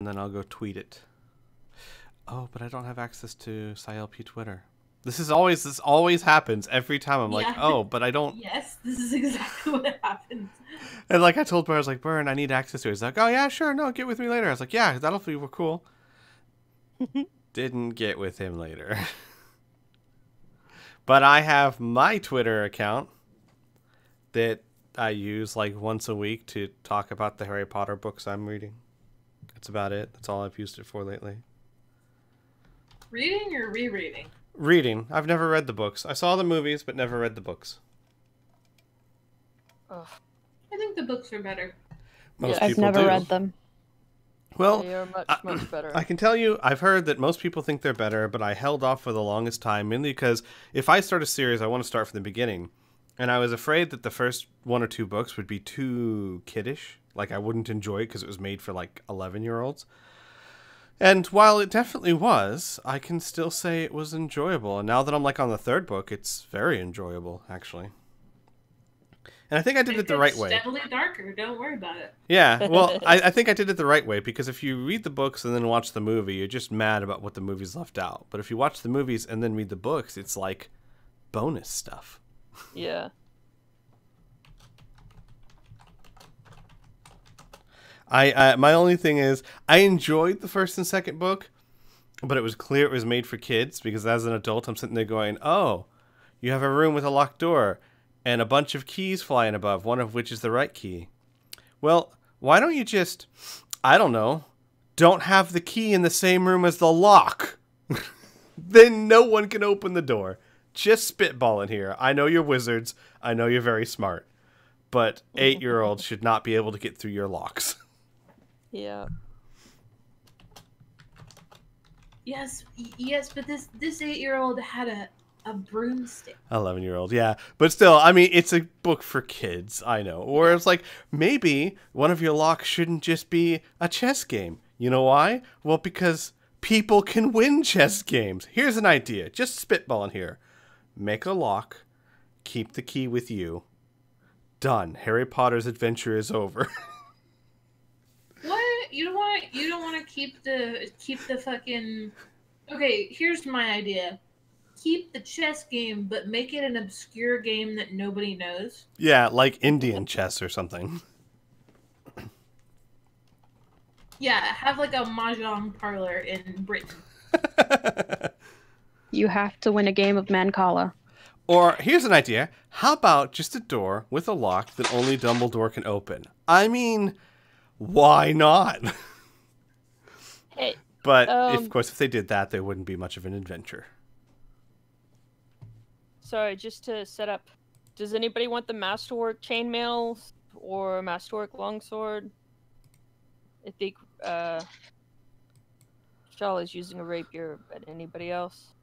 and then I'll go tweet it. Oh, but I don't have access to PSYLP Twitter. This always happens every time. I'm like, oh, but I don't. Yes, this is exactly what happens. And like I told Burn, I was like, Burn, I need access to it. He's like, oh yeah, sure, no, get with me later. I was like, yeah, that'll be cool. Didn't get with him later. But I have my Twitter account that I use like once a week to talk about the Harry Potter books I'm reading. That's about it. That's all I've used it for lately. Reading or rereading? Reading. I've never read the books. I saw the movies, but never read the books. Ugh. I think the books are better. Most I've people never do. read them. Well, they are much better. I can tell you, I've heard that most people think they're better, but I held off for the longest time, mainly because if I start a series, I want to start from the beginning. And I was afraid that the first 1 or 2 books would be too kiddish. Like, I wouldn't enjoy it because it was made for, like, 11-year-olds. And while it definitely was, I can still say it was enjoyable. And now that I'm, like, on the 3rd book, it's very enjoyable, actually. And I think I did it the right way. It's definitely darker. Don't worry about it. Yeah, well, I think I did it the right way, because if you read the books and then watch the movie, you're just mad about what the movies left out. But if you watch the movies and then read the books, it's like bonus stuff. Yeah. My only thing is, I enjoyed the 1st and 2nd book, but it was clear it was made for kids, because as an adult, I'm sitting there going, oh, you have a room with a locked door and a bunch of keys flying above, one of which is the right key. Well, why don't you just, I don't know, don't have the key in the same room as the lock? Then no one can open the door. Just spitballing here. I know you're wizards. I know you're very smart. But 8-year-olds should not be able to get through your locks. Yeah. Yes, but this 8-year-old had a broomstick. 11-year-old, yeah. But still, I mean, it's a book for kids, I know. Or it's like, maybe one of your locks shouldn't just be a chess game. You know why? Well, because people can win chess games. Here's an idea. Just spitballing here. Make a lock. Keep the key with you. Done. Harry Potter's adventure is over. What? You don't want to keep the fucking... Okay, here's my idea. Keep the chess game, but make it an obscure game that nobody knows. Yeah, like Indian chess or something. Yeah, have like a mahjong parlor in Britain. You have to win a game of Mancala. Or, here's an idea. How about just a door with a lock that only Dumbledore can open? I mean, why not? Hey. But, of course, if they did that, there wouldn't be much of an adventure. Sorry, just to set up. Does anybody want the Masterwork chainmail or Masterwork longsword? I think Shala's using a rapier, but anybody else?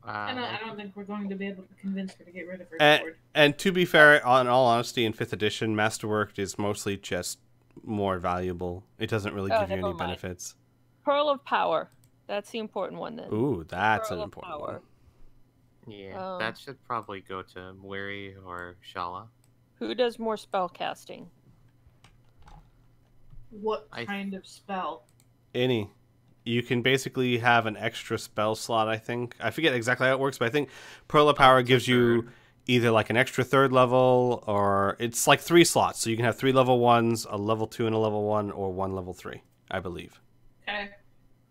I don't think we're going to be able to convince her to get rid of her sword. And to be fair, in all honesty, in 5th edition, Masterwork is mostly just more valuable. It doesn't really give you any benefits. Pearl of Power. That's the important one then. Ooh, that's an important one. Yeah, that should probably go to Wary or Shala. Who does more spell casting? What kind of spell? Any. You can basically have an extra spell slot, I think. I forget exactly how it works, but I think Pearl of Power gives you either like an extra 3rd level, or it's like 3 slots. So you can have 3 level 1s, a level 2 and a level 1, or 1 level 3, I believe. Okay.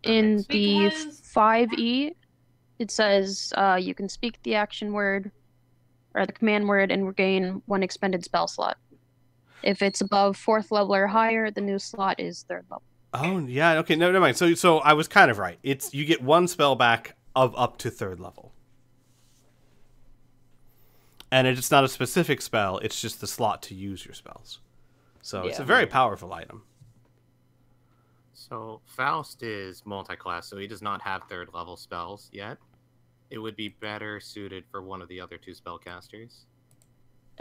In the 5e, it says you can speak the action word or the command word and regain 1 expended spell slot. If it's above 4th level or higher, the new slot is 3rd level. Oh, yeah, okay, no, never mind. So I was kind of right. It's you get 1 spell back of up to 3rd level. And it's not a specific spell, it's just the slot to use your spells. So it's a very powerful item. So Faust is multi-class, so he does not have 3rd level spells yet. It would be better suited for one of the other 2 spellcasters.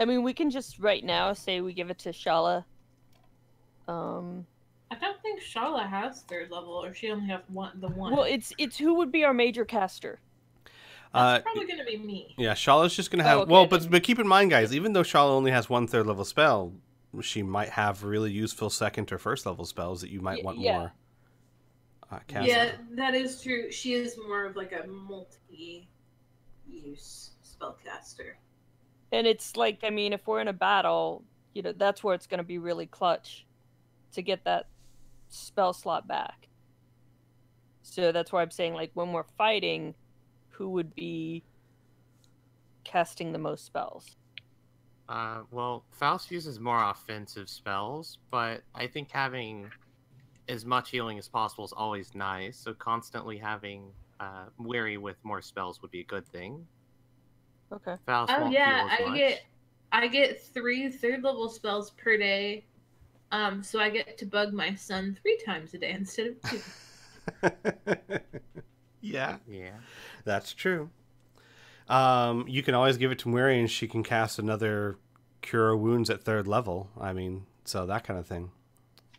I mean, we can just right now say we give it to Shala. I don't think Shala has 3rd level, or she only has the one. Well, it's who would be our major caster? That's probably going to be me. Yeah, Shala's just going to have... okay, well, but keep in mind, guys, even though Shala only has 1 3rd level spell, she might have really useful 2nd or 1st level spells that you might want more. cast. Yeah, that is true. She is more of like a multi-use spellcaster. And it's like, I mean, if we're in a battle, that's where it's going to be really clutch to get that spell slot back. So that's why I'm saying, like, when we're fighting, who would be casting the most spells? Well, Faust uses more offensive spells, but I think having as much healing as possible is always nice. So constantly having Weary with more spells would be a good thing. Okay. Faust won't heal as much. I get 3 third-level spells per day. So I get to bug my son 3 times a day instead of 2. Yeah. Yeah. That's true. You can always give it to Mary and she can cast another Cure Wounds at 3rd level. I mean, so that kind of thing.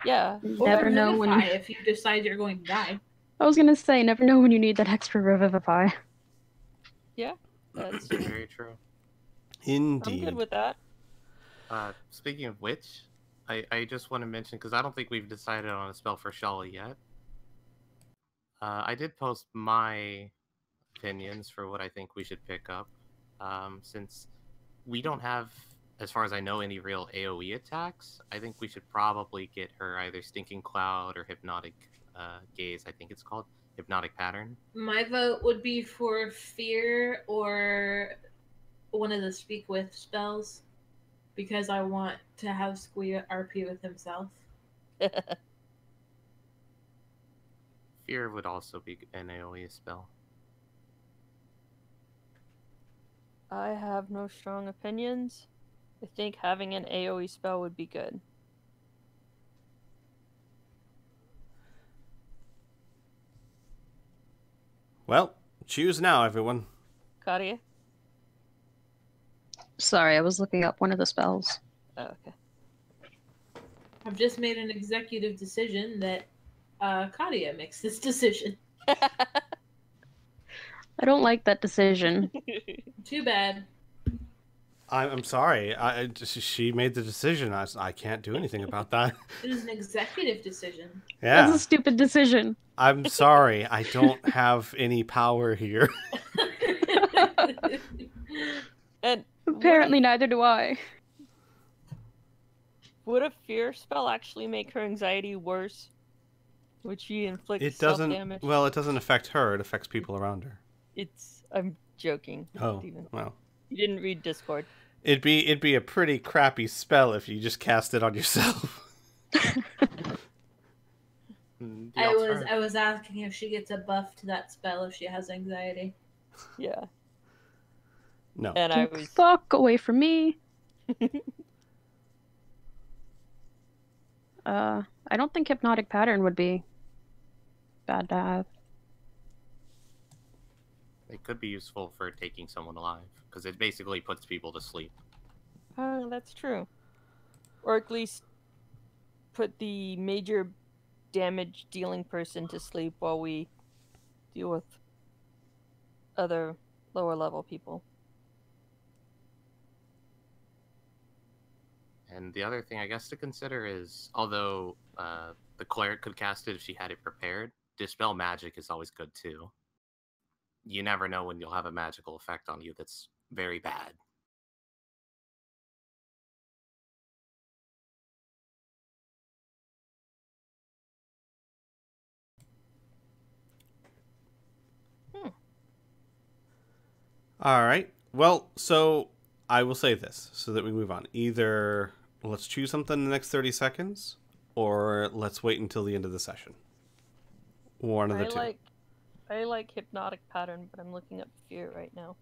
Yeah. Never know when if you decide you're going to die. I was gonna say, never know when you need that extra revivify. Yeah, that's very true. Indeed. I'm good with that. Speaking of which, I just want to mention, because I don't think we've decided on a spell for Shelly yet. I did post my opinions for what I think we should pick up. Since we don't have, as far as I know, any real AoE attacks, I think we should probably get her either Stinking Cloud or Hypnotic Gaze, I think it's called. Hypnotic Pattern. My vote would be for Fear or one of the Speak With spells, because I want to have Squee RP with himself. Fear would also be an AoE spell. I have no strong opinions. I think having an AoE spell would be good. Well, choose now, everyone. Kadia? Sorry, I was looking up one of the spells. Oh, okay. I've just made an executive decision that Kadia makes this decision. I don't like that decision. Too bad. I'm sorry. She made the decision. I can't do anything about that. It is an executive decision. Yeah. That's a stupid decision. I'm sorry. I don't have any power here. And apparently neither do I. Would a fear spell actually make her anxiety worse? Would she inflict It doesn't. self-damage? Well, it doesn't affect her. It affects people around her. I'm joking. Oh, Steven. well. You didn't read Discord. It'd be a pretty crappy spell if you just cast it on yourself. I was asking if she gets a buff to that spell if she has anxiety. Yeah. No. And I was Fuck away from me. I don't think Hypnotic Pattern would be bad to have. It could be useful for taking someone alive, because it basically puts people to sleep. Oh, that's true. Or at least put the major damage dealing person to sleep while we deal with other lower level people. And the other thing I guess to consider is, although the cleric could cast it if she had it prepared, Dispel Magic is always good too. You never know when you'll have a magical effect on you that's very bad. All right. Well, so I will say this so that we move on. Either let's choose something in the next 30 seconds, or let's wait until the end of the session. One of the two. I like Hypnotic Pattern, but I'm looking up Fear right now.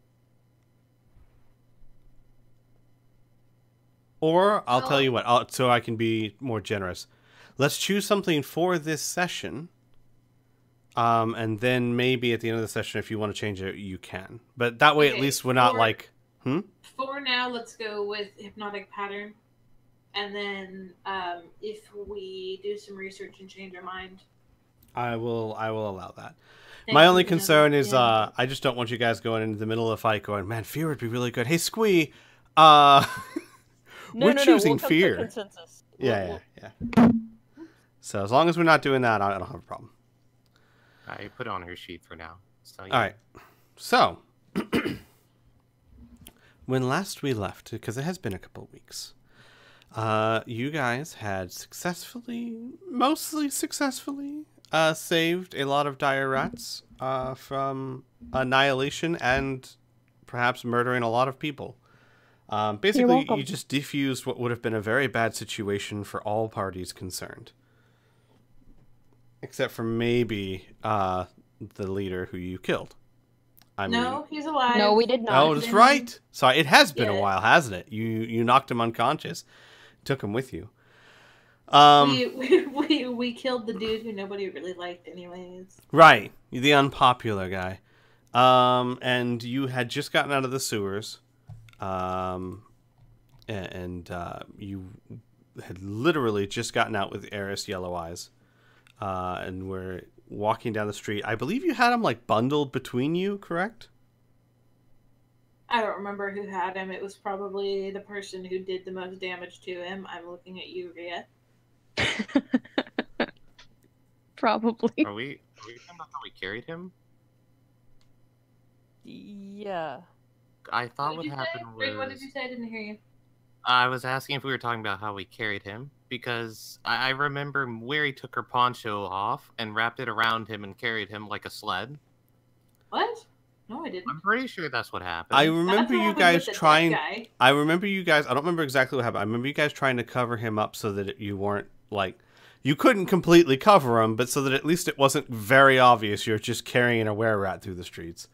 Or I'll tell you what, so I can be more generous. Let's choose something for this session. And then maybe at the end of the session, if you want to change it, you can. But that way, at least we're not like, For now, let's go with Hypnotic Pattern. And then if we do some research and change our mind, I will allow that. My only concern is I just don't want you guys going into the middle of the fight going, man, Fear would be really good. Hey, Squee, we're choosing we'll come Fear. to consensus. Yeah. So as long as we're not doing that, I don't have a problem. I put it on her sheet for now. So, yeah. All right. So, when last we left, because it has been a couple of weeks, you guys had mostly successfully, saved a lot of dire rats from annihilation and perhaps murdering a lot of people. Basically, you just defused what would have been a very bad situation for all parties concerned. Except for maybe the leader who you killed. No, he's alive. No, we did not. Oh, that's right. So it has been a while, hasn't it? You knocked him unconscious, took him with you. We killed the dude who nobody really liked, anyways. Right, the unpopular guy. And you had just gotten out of the sewers, and you had literally just gotten out with Eris Yellow Eyes, and were walking down the street. I believe you had him like bundled between you, correct? I don't remember who had him. It was probably the person who did the most damage to him. I'm looking at you, Rhea. Probably. Are we talking about how we carried him? Yeah. I thought what happened was... What did you say? I didn't hear you. I was asking if we were talking about how we carried him, because I remember Weary took her poncho off and wrapped it around him and carried him like a sled. What? No, I didn't. I'm pretty sure that's what happened. I remember you guys trying... I remember you guys... I don't remember exactly what happened. I remember you guys trying to cover him up so that you weren't, like... You couldn't completely cover him, but so that at least it wasn't very obvious you're just carrying a were-rat through the streets.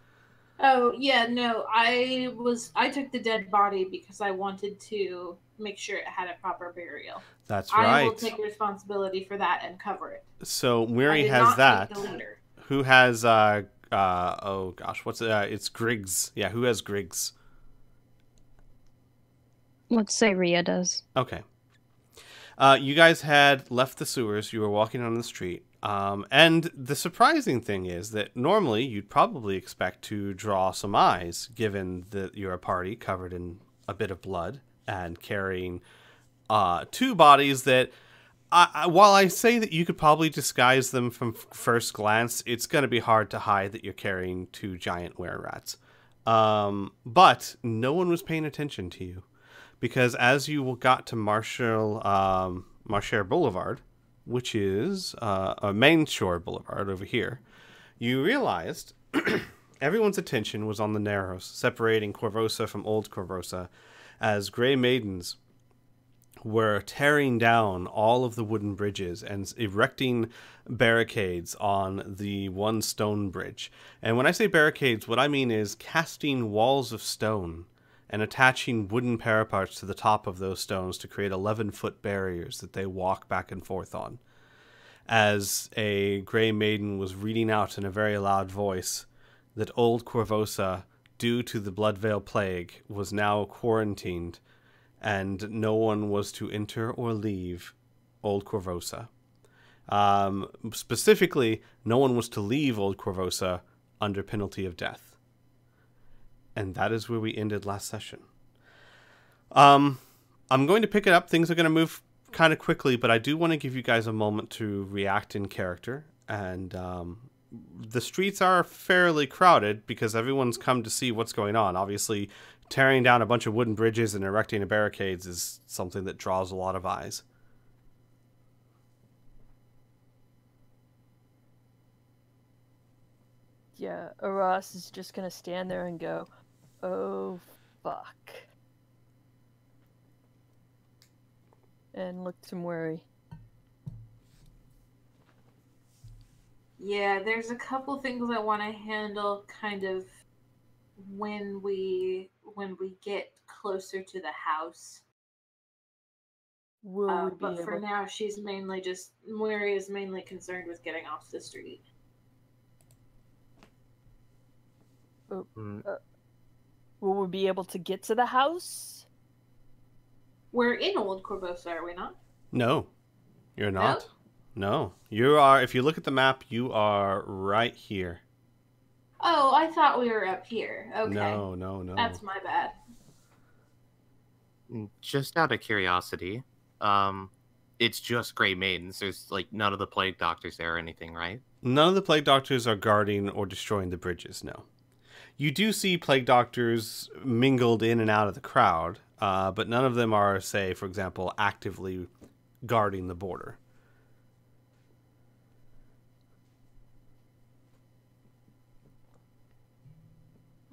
Oh, yeah, no, I took the dead body because I wanted to make sure it had a proper burial. That's right. I will take responsibility for that and cover it. So Weary has that. Who has, oh gosh, it's Griggs. Yeah, who has Griggs? Let's say Rhea does. Okay. You guys had left the sewers. You were walking on the street. And the surprising thing is that normally you'd probably expect to draw some eyes, given that you're a party covered in a bit of blood and carrying two bodies that, while I say that you could probably disguise them from first glance, it's going to be hard to hide that you're carrying two giant were-rats. But no one was paying attention to you. Because as you got to Marshare Boulevard, which is a Main Shore Boulevard over here, you realized everyone's attention was on the Narrows, separating Corvosa from Old Corvosa, as Grey Maidens were tearing down all of the wooden bridges and erecting barricades on the one stone bridge. And when I say barricades, what I mean is casting walls of stone and attaching wooden paraparts to the top of those stones to create 11-foot barriers that they walk back and forth on. As a Grey Maiden was reading out in a very loud voice that Old Corvosa, due to the Bloodveil Plague, was now quarantined, and no one was to enter or leave Old Corvosa. Specifically, no one was to leave Old Corvosa under penalty of death. And that is where we ended last session. I'm going to pick it up. Things are going to move kind of quickly, but I do want to give you guys a moment to react in character. And the streets are fairly crowded because everyone's come to see what's going on. Obviously, tearing down a bunch of wooden bridges and erecting barricades is something that draws a lot of eyes. Yeah, Aras is just gonna stand there and go, "Oh, fuck." And look to Worry. Yeah, there's a couple things I want to handle kind of when we get closer to the house. But for now, she's mainly just... Worry is mainly concerned with getting off the street. Will we be able to get to the house? We're in Old Corvosa, are we not? No, you're not. No, you are. If you look at the map, you are right here. Oh, I thought we were up here. Okay. No. That's my bad. Just out of curiosity, it's just Grey Maidens. There's like none of the plague doctors there or anything, right? None of the plague doctors are guarding or destroying the bridges, no. You do see plague doctors mingled in and out of the crowd, but none of them are, say, for example, actively guarding the border.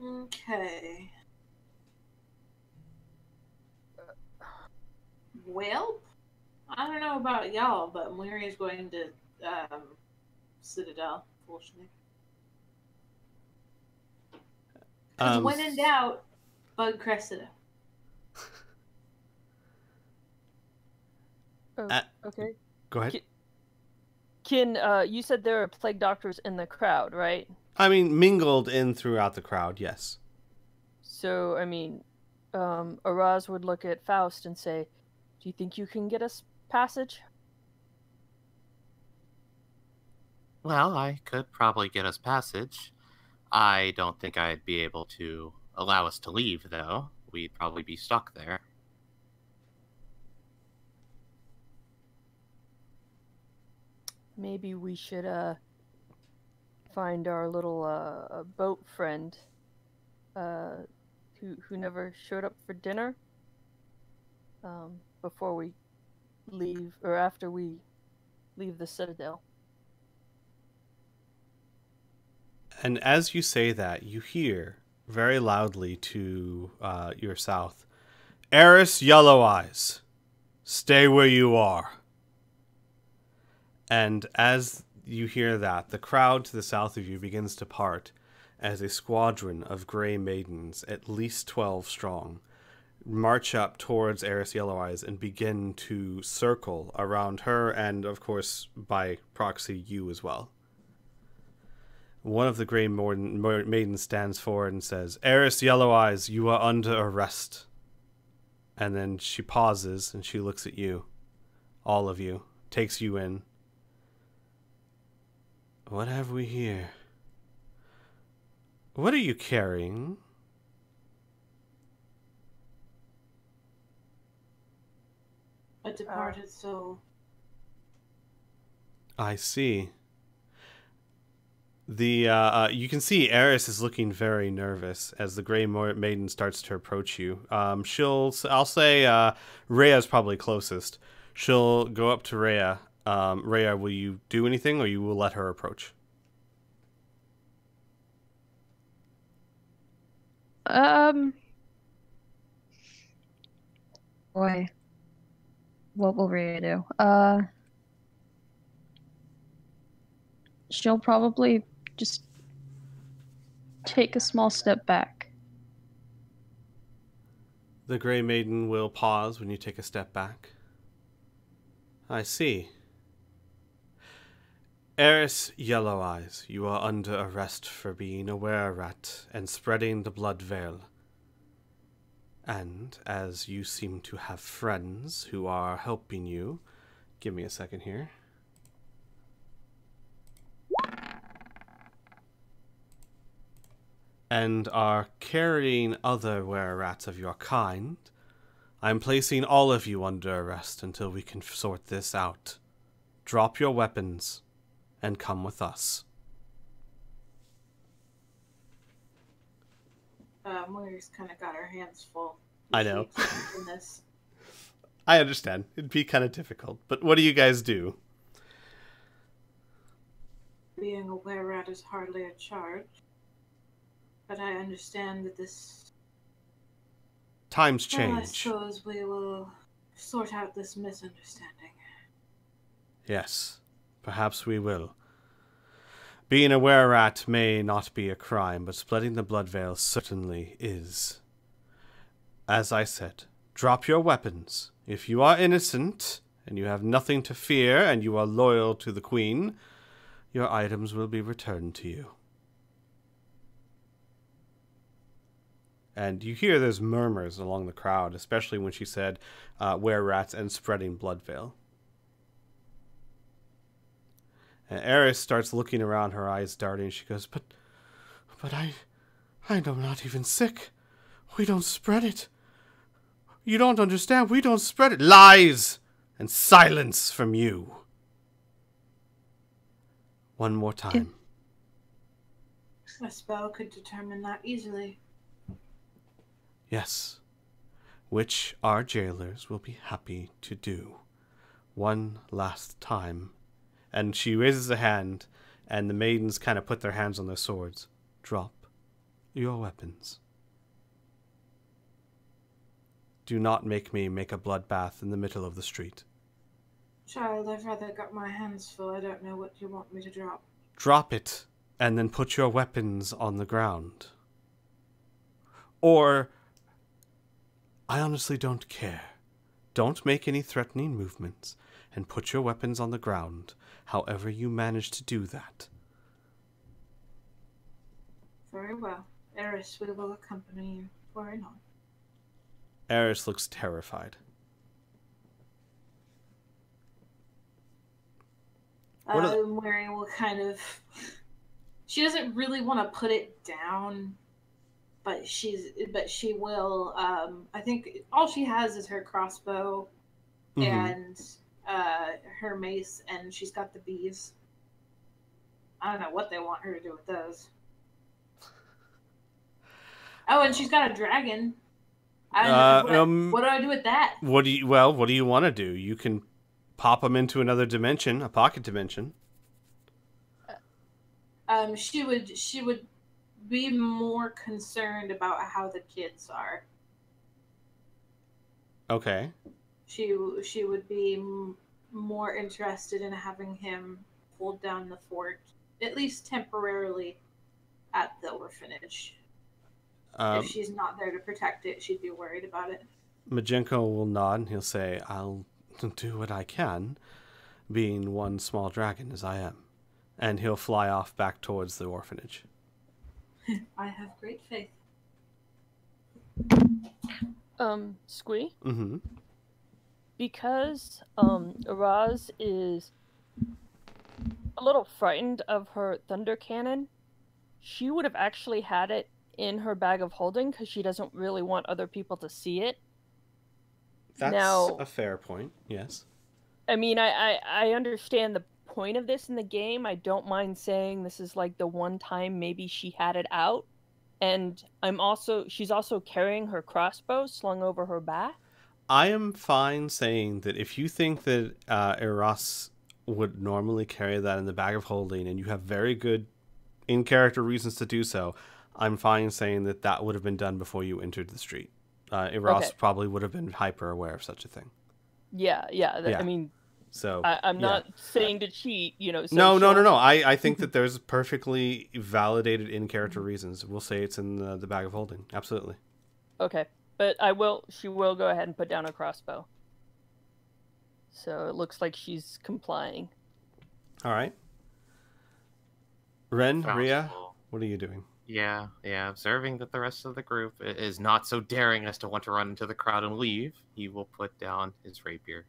Okay. Well, I don't know about y'all, but Muri's going to Citadel, fortunately. Because when in doubt, bug Cressida. Okay. Go ahead. You said there are plague doctors in the crowd, right? I mean, mingled in throughout the crowd, yes. So, I mean, Araz would look at Faust and say, "Do you think you can get us passage?" Well, I could probably get us passage. I don't think I'd be able to allow us to leave, though. We'd probably be stuck there. Maybe we should find our little boat friend who never showed up for dinner before we leave, or after we leave the Citadel. And as you say that, you hear very loudly to your south, "Eris Yellow Eyes, stay where you are." And as you hear that, the crowd to the south of you begins to part as a squadron of gray maidens, at least 12 strong, march up towards Eris Yellow Eyes and begin to circle around her and, of course, by proxy, you as well. One of the gray maidens stands forward and says, "Eris Yellow Eyes, you are under arrest." And then she pauses and she looks at you, all of you, takes you in. "What have we here? What are you carrying?" A departed soul. I see. You can see Eris is looking very nervous as the gray maiden starts to approach you. I'll say Rhea's probably closest. She'll go up to Rhea. Rhea, will you do anything, or you will let her approach? Boy. What will Rhea do? She'll probably just take a small step back. The gray maiden will pause when you take a step back. I see. Eris Yellow Eyes, you are under arrest for being a were-rat and spreading the blood veil. And as you seem to have friends who are helping you, give me a second here. And are carrying other were-rats of your kind, I'm placing all of you under arrest until we can sort this out. Drop your weapons and come with us. Moira's kind of got her hands full. I know. In this. I understand. It'd be kind of difficult, but what do you guys do? Being a were-rat is hardly a charge, but I understand that this... Times Well, I change. suppose we will sort out this misunderstanding. Yes, perhaps we will. Being a were-rat may not be a crime, but splitting the blood veil certainly is. As I said, drop your weapons. If you are innocent, and you have nothing to fear, and you are loyal to the Queen, your items will be returned to you. And you hear there's murmurs along the crowd, especially when she said were-rats and spreading blood veil. And Eris starts looking around, her eyes darting. She goes, But I am not even sick. We don't spread it. You don't understand. We don't spread it. Lies and silence from you. One more time. A spell could determine that easily. Yes. Which our jailers will be happy to do. One last time. And she raises a hand, and the maidens kind of put their hands on their swords. Drop your weapons. Do not make me make a bloodbath in the middle of the street. Child, I've rather got my hands full. I don't know what you want me to drop. Drop it, and then put your weapons on the ground. Or, I honestly don't care. Don't make any threatening movements, and put your weapons on the ground, however you manage to do that. Very well. Eris, we will accompany you. Worry not. Eris looks terrified. Mary will kind of... She doesn't really want to put it down, but she will. I think all she has is her crossbow and her mace, and she's got the bees. I don't know what they want her to do with those. Oh, and she's got a dragon. What do I do with that? What do you want to do? You can pop them into another dimension, a pocket dimension. She would be more concerned about how the kids are. Okay. She would be more interested in having him hold down the fort, at least temporarily, at the orphanage. If she's not there to protect it, she'd be worried about it. Majenko will nod and he'll say, I'll do what I can, being one small dragon as I am. And he'll fly off back towards the orphanage. I have great faith. Squee? Mm-hmm. Because Raz is a little frightened of her thunder cannon, she would have actually had it in her bag of holding because she doesn't really want other people to see it. That's a fair point, yes. I mean, I understand the point of this in the game. I don't mind saying this is like the one time maybe she had it out. And she's also carrying her crossbow slung over her back. I am fine saying that if you think that Eros would normally carry that in the bag of holding and you have very good in-character reasons to do so, I'm fine saying that that would have been done before you entered the street. Eros probably would have been hyper aware of such a thing. Yeah. I mean, so I'm not saying to cheat, So no. I think that there's perfectly validated in-character reasons. We'll say it's in the bag of holding. Absolutely. Okay, but she will go ahead and put down a crossbow. So it looks like she's complying. All right. Ren, Rhea, what are you doing? Yeah. Observing that the rest of the group is not so daring as to want to run into the crowd and leave, he will put down his rapier.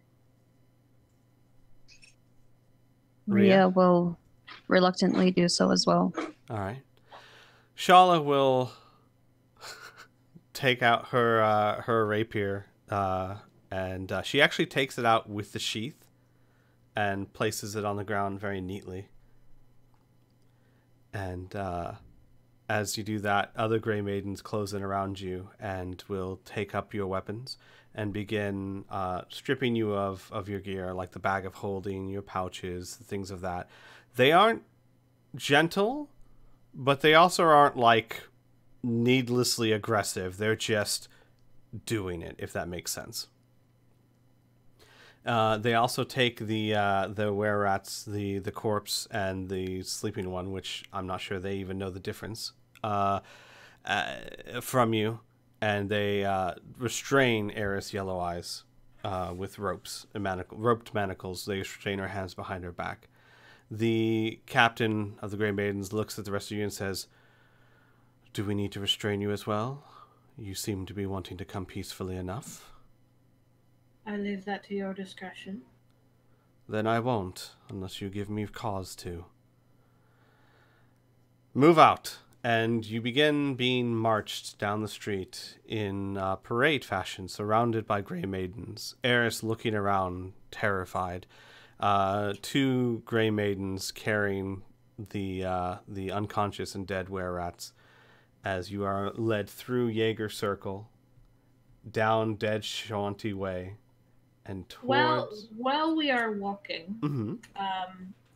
Rhea will reluctantly do so as well. All right. Shala will take out her rapier, and she actually takes it out with the sheath and places it on the ground very neatly. And as you do that, other Grey Maidens close in around you and will take up your weapons and begin stripping you of your gear, like the bag of holding, your pouches, things of that. They aren't gentle, but they also aren't, like, needlessly aggressive. They're just doing it, if that makes sense. They also take the were-rats, the corpse, and the sleeping one, which I'm not sure they even know the difference, from you, and they restrain Eris Yellow Eyes with ropes and roped manacles. They restrain her hands behind her back. The captain of the Grey Maidens looks at the rest of you and says, "Do we need to restrain you as well? You seem to be wanting to come peacefully enough." I leave that to your discretion. Then I won't, unless you give me cause to. Move out, and you begin being marched down the street in parade fashion, surrounded by Grey Maidens. Eris looking around, terrified. Two Grey Maidens carrying the unconscious and dead were-rats as you are led through Jaeger Circle, down Dead Shanty Way, and towards... While we are walking, Mm-hmm.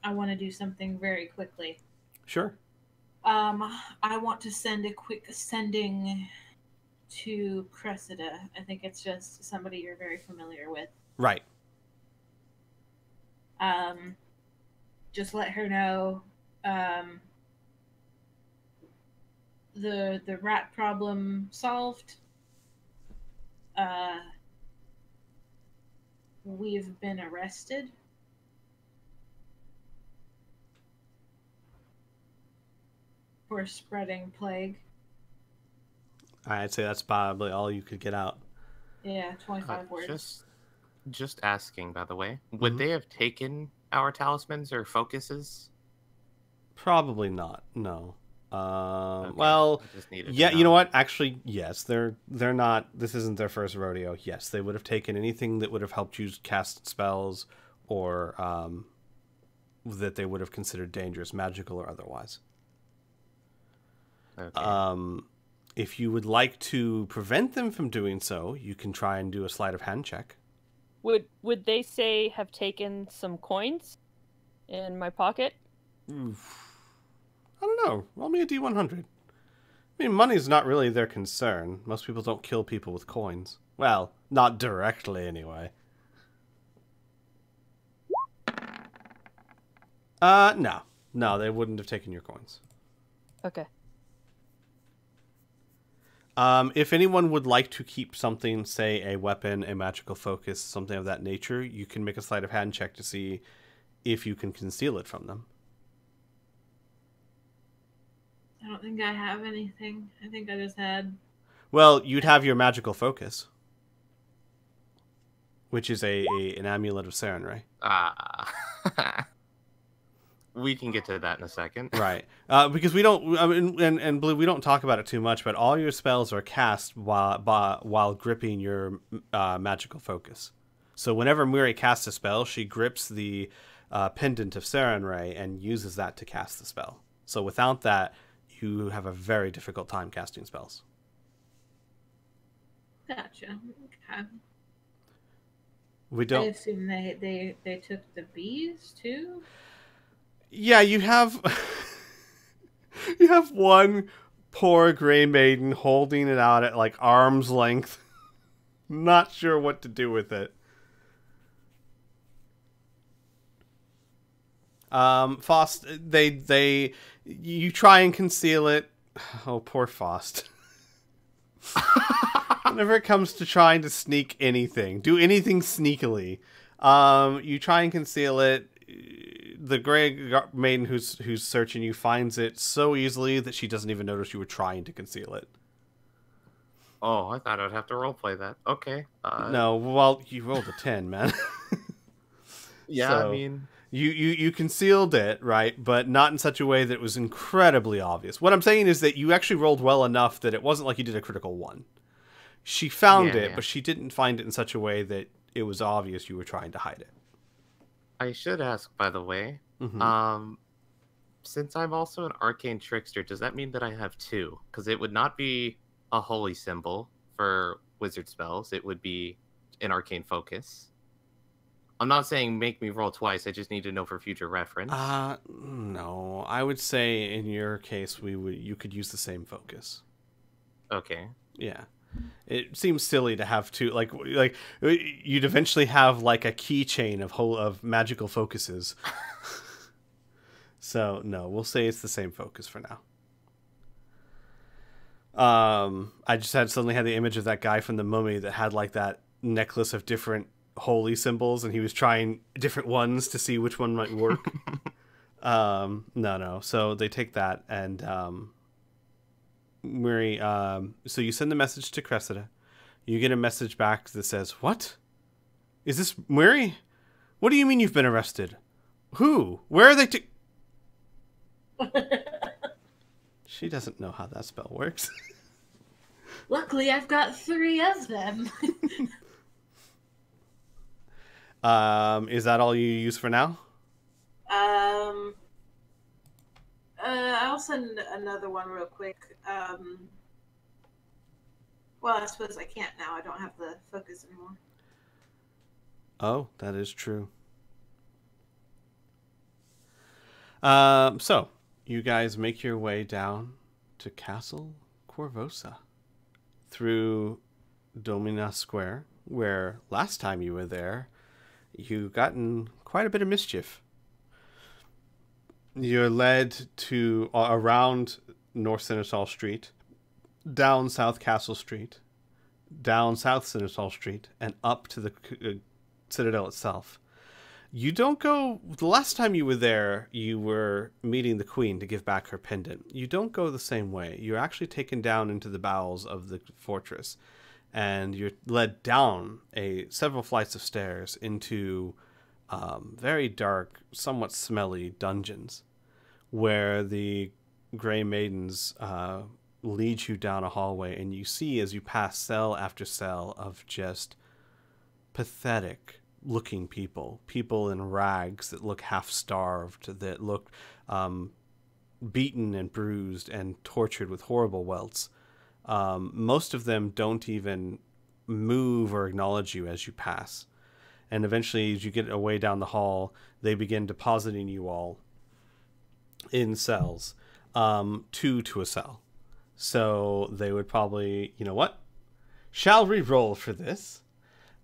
I want to do something very quickly. Sure. I want to send a quick sending to Cressida. I think it's just somebody you're very familiar with. Right. Just let her know the rat problem solved. We've been arrested. For spreading plague. I'd say that's probably all you could get out. Yeah, 25 words. Just asking, by the way, would they have taken our talismans or focuses? Probably not. No. Okay, Well, I just needed yeah. to know. You know what? Actually, yes. They're not. This isn't their first rodeo. Yes, they would have taken anything that would have helped you cast spells, or that they would have considered dangerous, magical or otherwise. Okay. If you would like to prevent them from doing so, you can try and do a sleight of hand check. Would they say have taken some coins in my pocket? I don't know. Roll me a D100. I mean, money's not really their concern. Most people don't kill people with coins. Well, not directly, anyway. No. No, they wouldn't have taken your coins. Okay. If anyone would like to keep something, say a weapon, a magical focus, something of that nature, you can make a sleight of hand check to see if you can conceal it from them. I don't think I have anything. I think I just had... Well, you'd have your magical focus, which is an amulet of Sarenrae. We can get to that in a second. Right. Because we don't, I mean, and Blue, we don't talk about it too much, but all your spells are cast while gripping your magical focus. So whenever Muri casts a spell, she grips the pendant of Sarenrae and uses that to cast the spell. So without that, you have a very difficult time casting spells. Gotcha. Okay. We don't... I assume they took the bees, too? Yeah, you have... you have one poor gray maiden holding it out at, like, arm's length. Not sure what to do with it. Faust, you try and conceal it. Oh, poor Faust. Whenever it comes to trying to sneak anything, do anything sneakily, you try and conceal it. The gray maiden who's searching you finds it so easily that she doesn't even notice you were trying to conceal it. Oh, I thought I'd have to roleplay that. Okay. No, well, you rolled a 10, man. Yeah, So, I mean... You concealed it, right? But not in such a way that it was incredibly obvious. What I'm saying is that you actually rolled well enough that it wasn't like you did a critical one. She found it, but she didn't find it in such a way that it was obvious you were trying to hide it. I should ask, by the way, since I'm also an arcane trickster, does that mean that I have two? Because it would not be a holy symbol for wizard spells. It would be an arcane focus. I'm not saying make me roll twice. I just need to know for future reference. No. I would say in your case, you could use the same focus. Okay. Yeah. It seems silly to have two, like you'd eventually have like a keychain of magical focuses. So no, we'll say it's the same focus for now. I just suddenly had the image of that guy from the Mummy that had like that necklace of different holy symbols, and he was trying different ones to see which one might work. No. So they take that, and Muri, so you send the message to Cressida. You get a message back that says, "What? Is this Muri? What do you mean you've been arrested? Who? Where are they She doesn't know how that spell works. Luckily, I've got 3 of them. Is that all you use for now? I'll send another one real quick. Well, I suppose I can't now. I don't have the focus anymore. Oh, that is true. So, you guys make your way down to Castle Corvosa through Domina Square, where last time you were there, you got in quite a bit of mischief. You're led to around North Sinistall Street, down South Castle Street, down South Sinistall Street, and up to the Citadel itself. You don't go... The last time you were there, you were meeting the Queen to give back her pendant. You don't go the same way. You're actually taken down into the bowels of the fortress, and you're led down several flights of stairs into very dark, somewhat smelly dungeons, where the Grey Maidens lead you down a hallway, and you see as you pass cell after cell of just pathetic looking people in rags that look half starved, that look beaten and bruised and tortured with horrible welts. Most of them don't even move or acknowledge you as you pass. And eventually, as you get away down the hall, they begin depositing you all in cells, two to a cell. So they would probably, you know what? Shall we roll for this?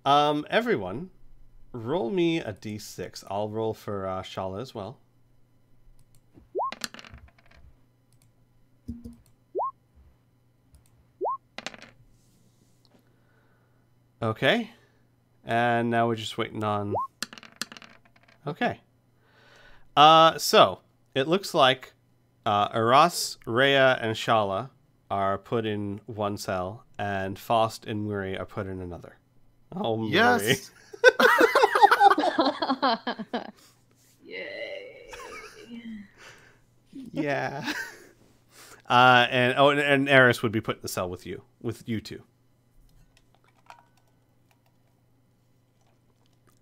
Everyone, roll me a d6. I'll roll for Shala as well. Okay. And now we're just waiting on... Okay. So, it looks like Aras, Rhea, and Shala are put in one cell, and Faust and Muri are put in another. Oh, Muri. Yes! Yay. Yeah. And Eris would be put in the cell with you two.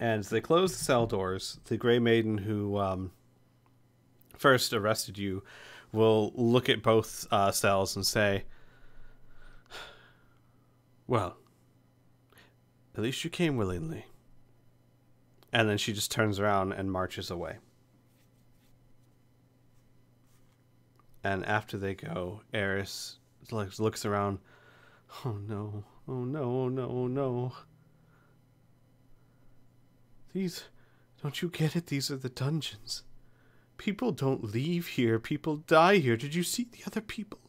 And as they close the cell doors, the Grey Maiden who first arrested you will look at both cells and say, well, at least you came willingly. And then she just turns around and marches away. And after they go, Eris looks around. Oh no, oh no, oh no, oh no. These, don't you get it? These are the dungeons. People don't leave here. People die here. Did you see the other people?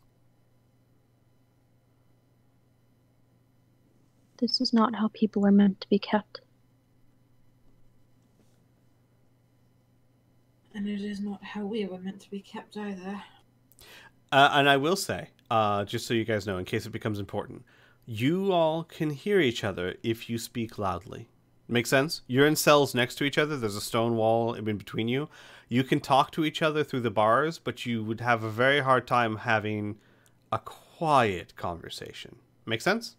This is not how people are meant to be kept. And it is not how we were meant to be kept either. And I will say, just so you guys know, in case it becomes important, you all can hear each other if you speak loudly. Make sense? You're in cells next to each other. There's a stone wall in between you. You can talk to each other through the bars, but you would have a very hard time having a quiet conversation. Make sense?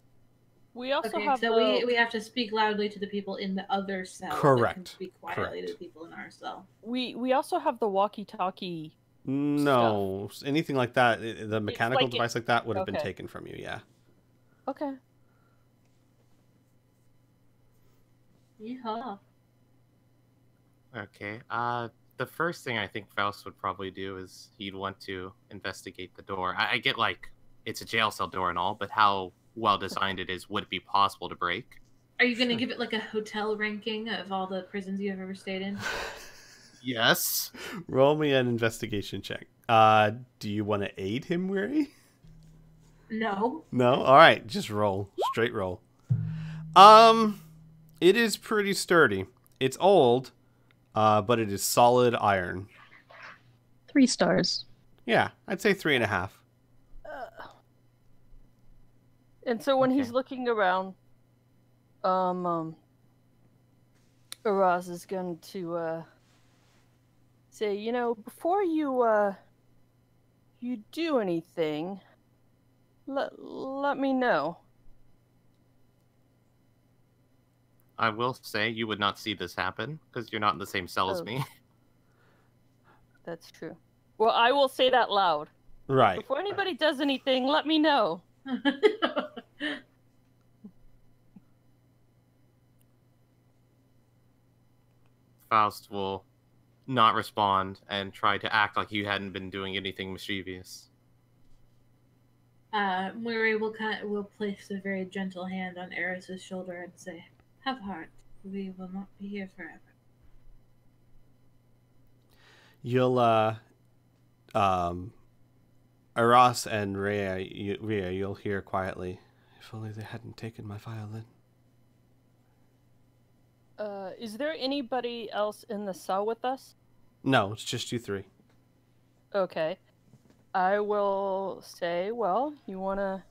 We also Okay, have so we have to speak loudly to the people in the other cell. Correct. Can speak quietly Correct. to the people in our cell. we also have the walkie-talkie. No, anything like that. The mechanical like device like that would have been okay. taken from you. Yeah. Okay. Yeah. Okay. The first thing I think Faust would probably do is he'd want to investigate the door. I get like it's a jail cell door and all, but how well designed it is, would it be possible to break? Are you going to give it like a hotel ranking of all the prisons you've ever stayed in? Yes. Roll me an investigation check. Do you want to aid him, Weary? No. No? Alright, just roll. Straight roll. It is pretty sturdy. It's old, but it is solid iron. 3 stars. Yeah, I'd say 3.5. And so when he's Okay. looking around, Araz is going to say, you know, before you do anything, let me know. I will say you would not see this happen because you're not in the same cell as Oh. me. That's true. Well, I will say that loud. Right. Before anybody does anything, let me know. Faust will not respond and try to act like you hadn't been doing anything mischievous. Murray will place a very gentle hand on Eris's shoulder and say, "Have heart. We will not be here forever." You'll Aras and Rhea, you'll hear quietly, "If only they hadn't taken my violin." Is there anybody else in the cell with us? No, it's just you three. Okay. I will say, well, you want to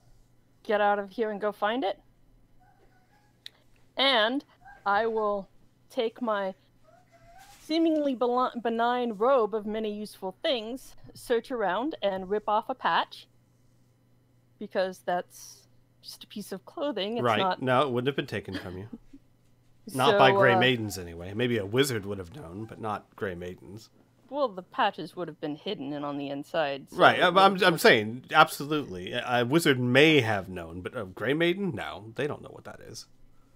get out of here and go find it? And I will take my seemingly benign robe of many useful things, search around, and rip off a patch. Because that's just a piece of clothing. It's right. Not... No, it wouldn't have been taken from you. Not by Grey Maidens, anyway. Maybe a wizard would have known, but not Grey Maidens. Well, the patches would have been hidden and on the inside. So right, I'm saying, absolutely. A wizard may have known, but a Grey Maiden? No, they don't know what that is.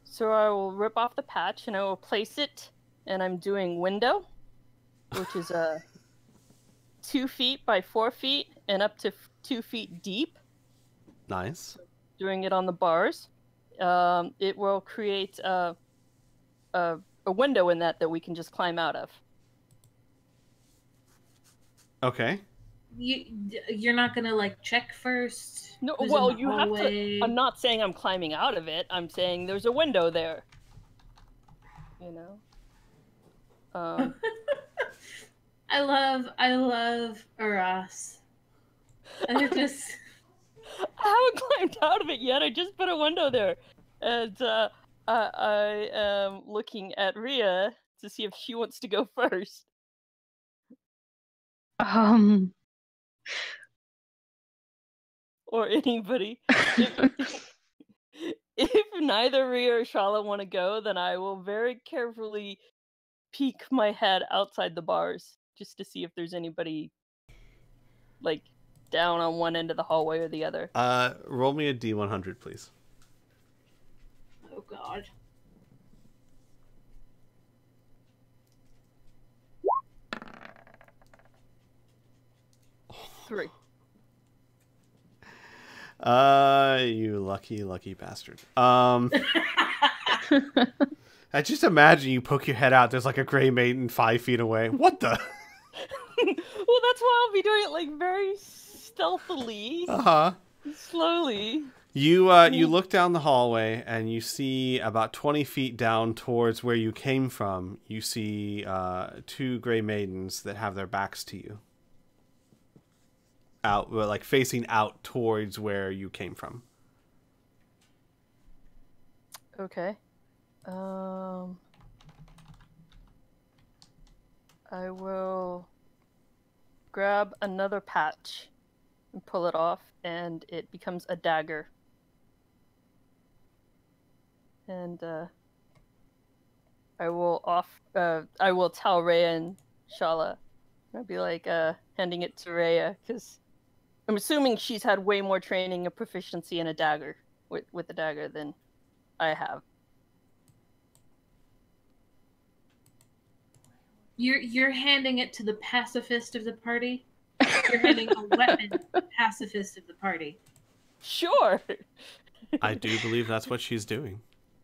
So I will rip off the patch, and I will place it, and I'm doing window, which is 2 feet by 4 feet, and up to 2 feet deep. Nice. Doing it on the bars. It will create a window in that we can just climb out of. Okay. You're not gonna like check first? No, well, you have to. I'm not saying I'm climbing out of it. I'm saying there's a window there. You know. I love Aras. I just. I haven't climbed out of it yet. I just put a window there, and I am looking at Rhea to see if she wants to go first. Or anybody. If neither Rhea or Shala want to go, then I will very carefully peek my head outside the bars just to see if there's anybody like down on one end of the hallway or the other. Roll me a D100, please. Oh God. Three. You lucky bastard. I just imagine you poke your head out. There's like a Grey Maiden 5 feet away. What the? Well, that's why I'll be doing it like very stealthily. Slowly. You look down the hallway and you see about 20 feet down towards where you came from. You see 2 Grey Maidens that have their backs to you. Out, like facing out towards where you came from. Okay. I will grab another patch and pull it off, and it becomes a dagger. And I will tell Rhea and Shala. I'll be like handing it to Rhea because I'm assuming she's had way more training and proficiency in a dagger with a dagger than I have. You're handing it to the pacifist of the party? You're handing a weapon to the pacifist of the party. Sure. I do believe that's what she's doing.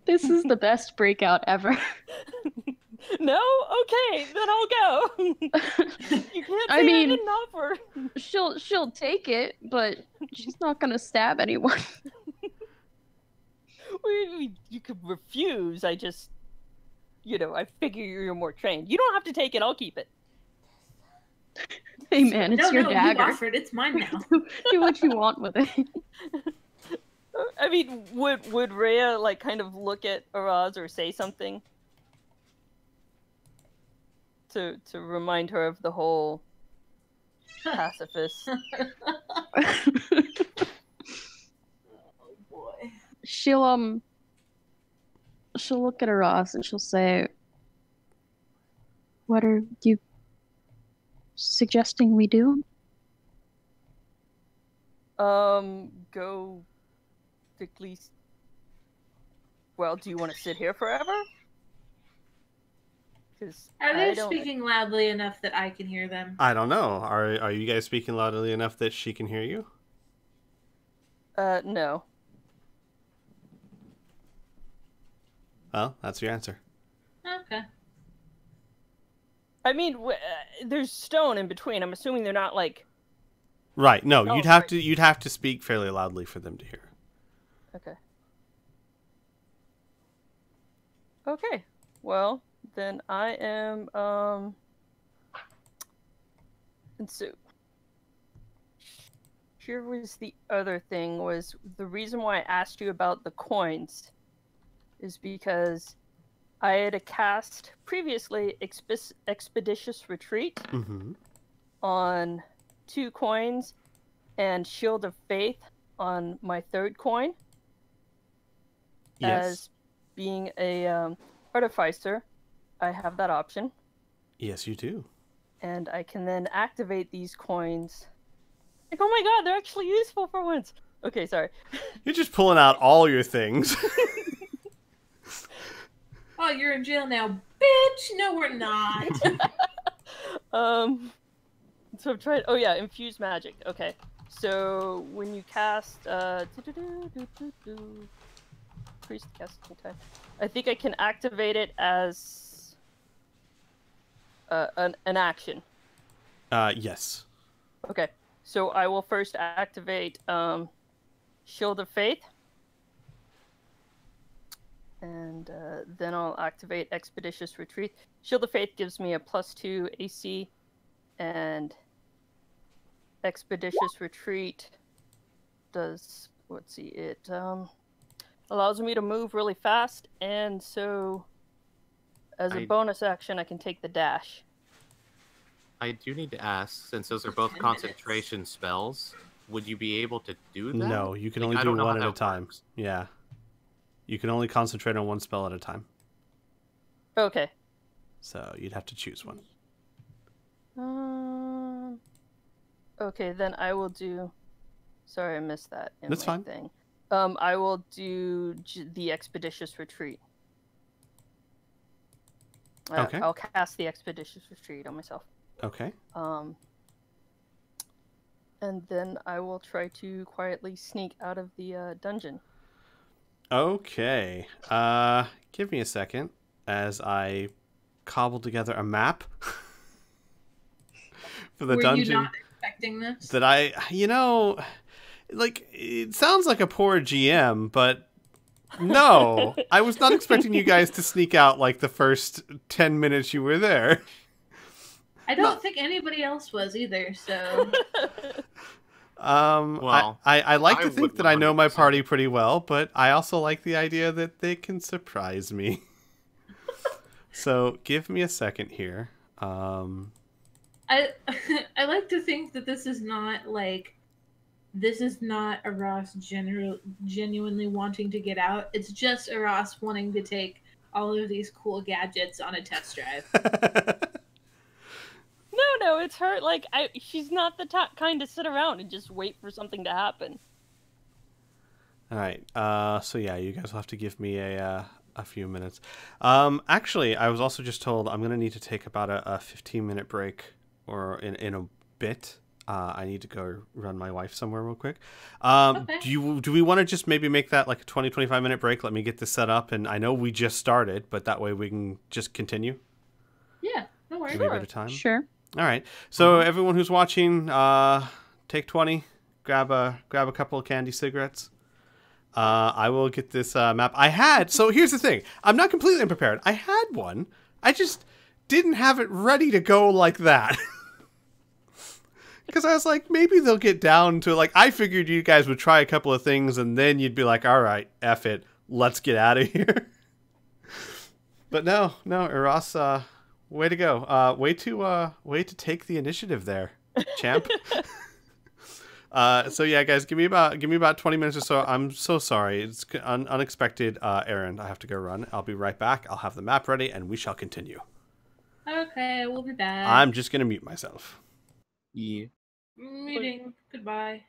This is the best breakout ever. No? Okay, then I'll go. You can't say I didn't offer. She'll take it, but she's not gonna stab anyone. You could refuse. I just, I figure you're more trained. You don't have to take it. I'll keep it. Hey man, it's your dagger. You offered. It's mine now. Do what you want with it. I mean, would Rhea like kind of look at Araz or say something to remind her of the whole pacifist? Oh boy. She'll look at Araz and she'll say, "What are you suggesting we do?" Go quickly. Well, do you want to sit here forever? Because Are they speaking loudly enough that I can hear them? I don't know. Are you guys speaking loudly enough that she can hear you? No. Well, that's your answer. Okay. I mean, there's stone in between. I'm assuming they're not like. Right. No, Oh, you'd have to speak fairly loudly for them to hear. Okay. Okay. Well, then I am and so here was the other thing, was the reason why I asked you about the coins is because I had cast previously Expeditious Retreat on 2 coins and Shield of Faith on my 3rd coin. Yes. As being a artificer, I have that option. Yes, you do. And I can then activate these coins. Like, oh my god, they're actually useful for once. Okay, sorry. You're just pulling out all your things. Oh, you're in jail now, bitch! No, we're not. So I'm trying. Oh yeah, infuse magic. Okay, so when you cast priest casting time, I think I can activate it as an action. Yes. Okay, so I will first activate Shield of Faith. And then I'll activate Expeditious Retreat. Shield of Faith gives me a +2 AC, and Expeditious Retreat does, let's see, it allows me to move really fast, and so as a bonus action, I can take the dash. I do need to ask, since those are both concentration spells, would you be able to do that? No, you can only do one at a time. Yeah. You can only concentrate on one spell at a time. Okay. So you'd have to choose one. Okay, then I will do. Sorry, I missed that. That's fine. Thing. I will do the Expeditious Retreat. Okay. I'll cast the Expeditious Retreat on myself. Okay. And then I will try to quietly sneak out of the dungeon. Okay. Give me a second as I cobble together a map for the dungeon. Were you not expecting this? That like, it sounds like a poor GM, but no, I was not expecting you guys to sneak out like the first 10 minutes you were there. I don't think anybody else was either, so... Well, I like to think that I know my 100%. party pretty well, but I also like the idea that they can surprise me. So give me a second here. I like to think that this is not a Ross genuinely wanting to get out. It's just a Ross wanting to take all of these cool gadgets on a test drive. No, it's her. Like, she's not the kind to sit around and just wait for something to happen. All right. So yeah, you guys will have to give me a few minutes. Actually, I was also just told I'm gonna need to take about a 15-minute break, or in a bit. I need to go run my wife somewhere real quick. Okay. Do we want to just maybe make that like a 20-25-minute break? Let me get this set up, and I know we just started, but that way we can just continue. Yeah, no worries. Maybe a bit of time. Sure. All right. So everyone who's watching, take 20, grab a couple of candy cigarettes. I will get this map. So here's the thing. I'm not completely unprepared. I had one. I just didn't have it ready to go like that. Because I was like, maybe they'll get down to, like, I figured you guys would try a couple of things and then you'd be like, all right, F it. Let's get out of here. But no, Eros, way to go. Way to take the initiative there, champ. So yeah, guys, give me about 20 minutes or so. I'm so sorry. It's unexpected errand I have to go run. I'll be right back. I'll have the map ready and we shall continue. Okay, we'll be back. I'm just going to mute myself. Yeah. Meeting. Goodbye.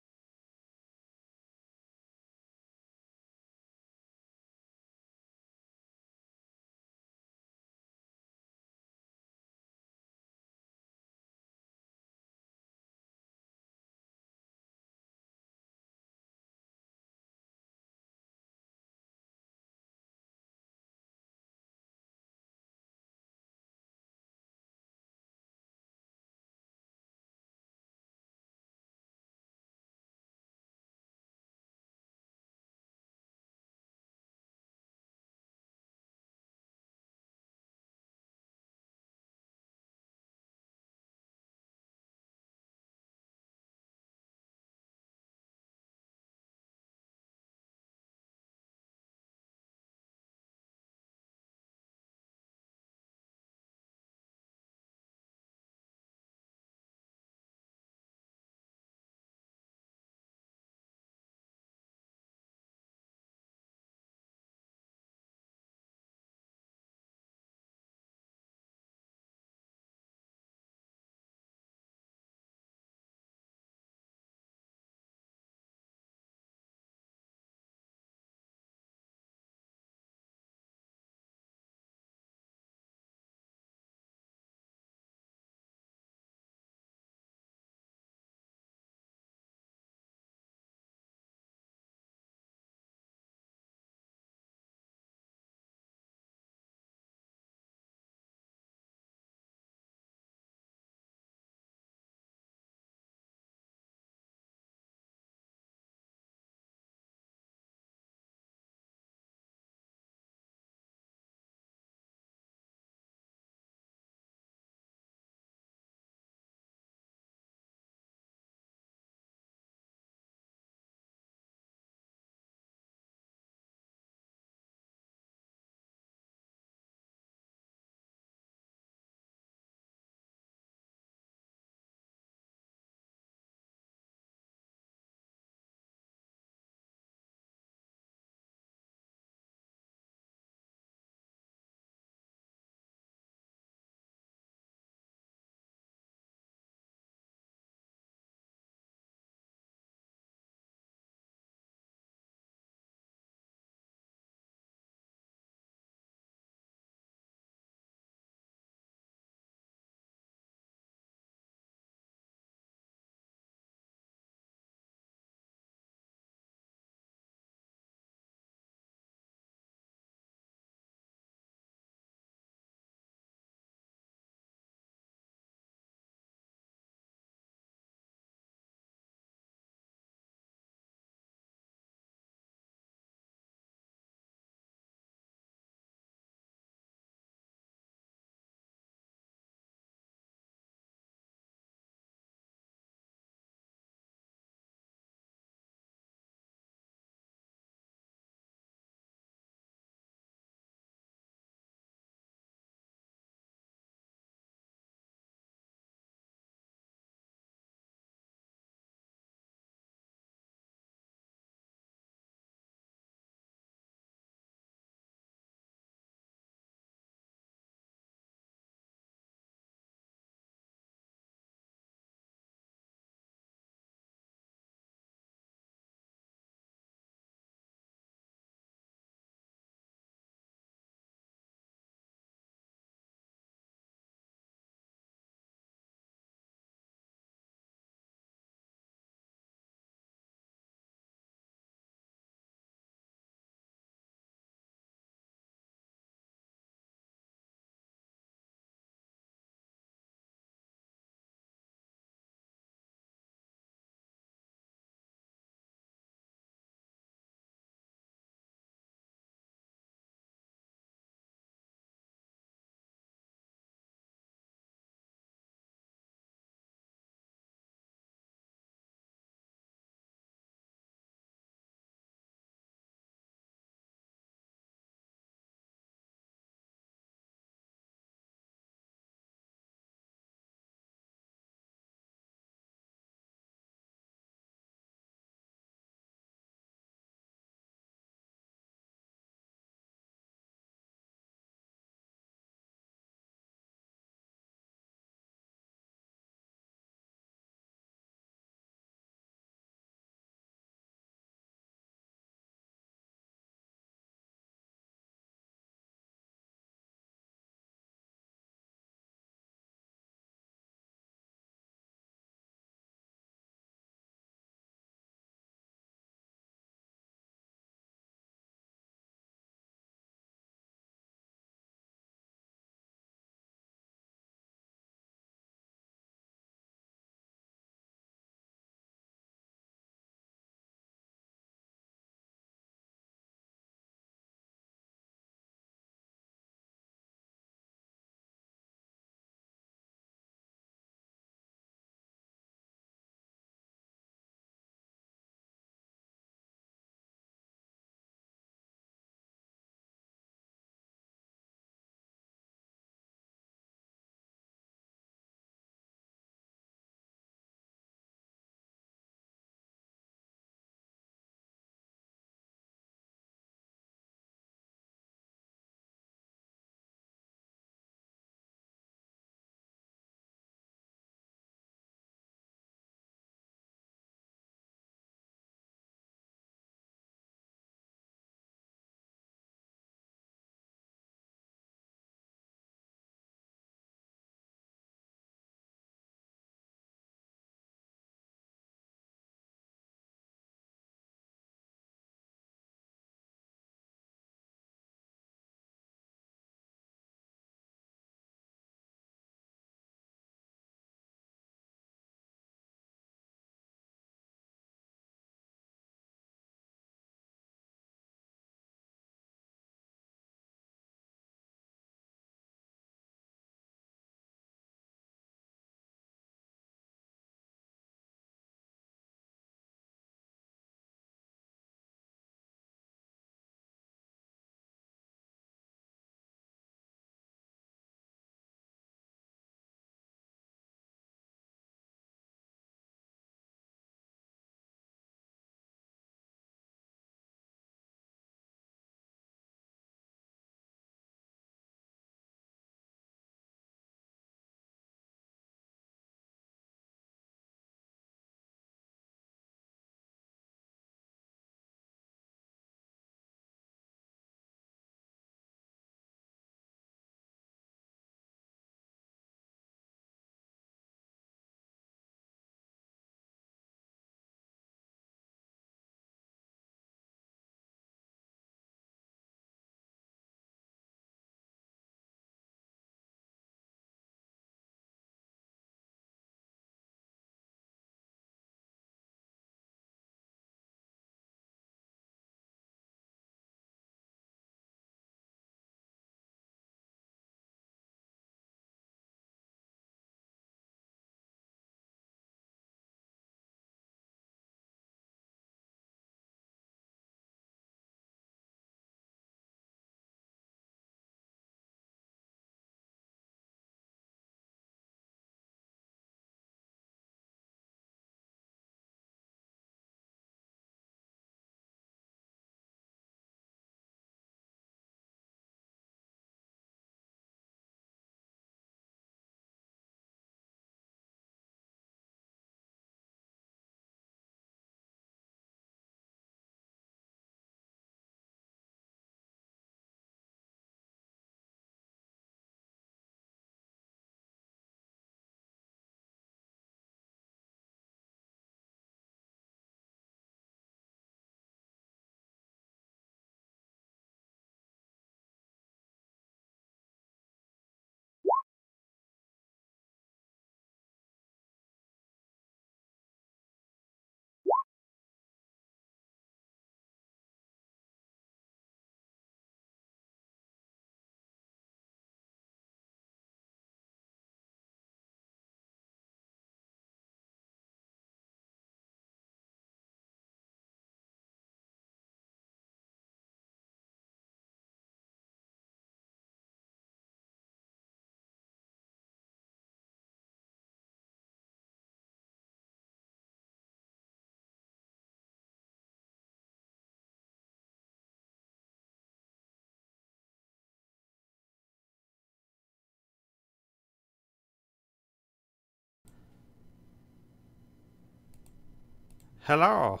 Hello.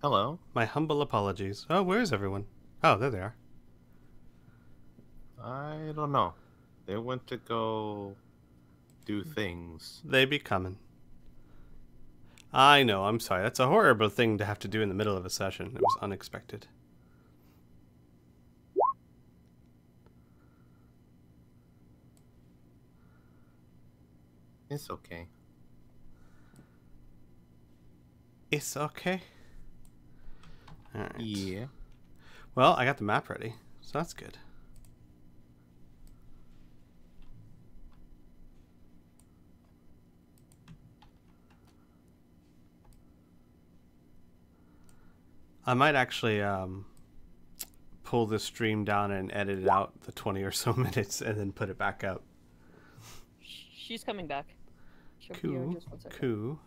Hello. My humble apologies. Oh, where is everyone? Oh, there they are. I don't know. They went to go do things. They be coming. I know, I'm sorry. That's a horrible thing to have to do in the middle of a session. It was unexpected. It's okay. It's okay. Alright. Yeah. Well, I got the map ready, so that's good. I might actually pull this stream down and edit out the 20 or so minutes and then put it back up. She's coming back. She'll be here in Cool. just 1 second. Cool.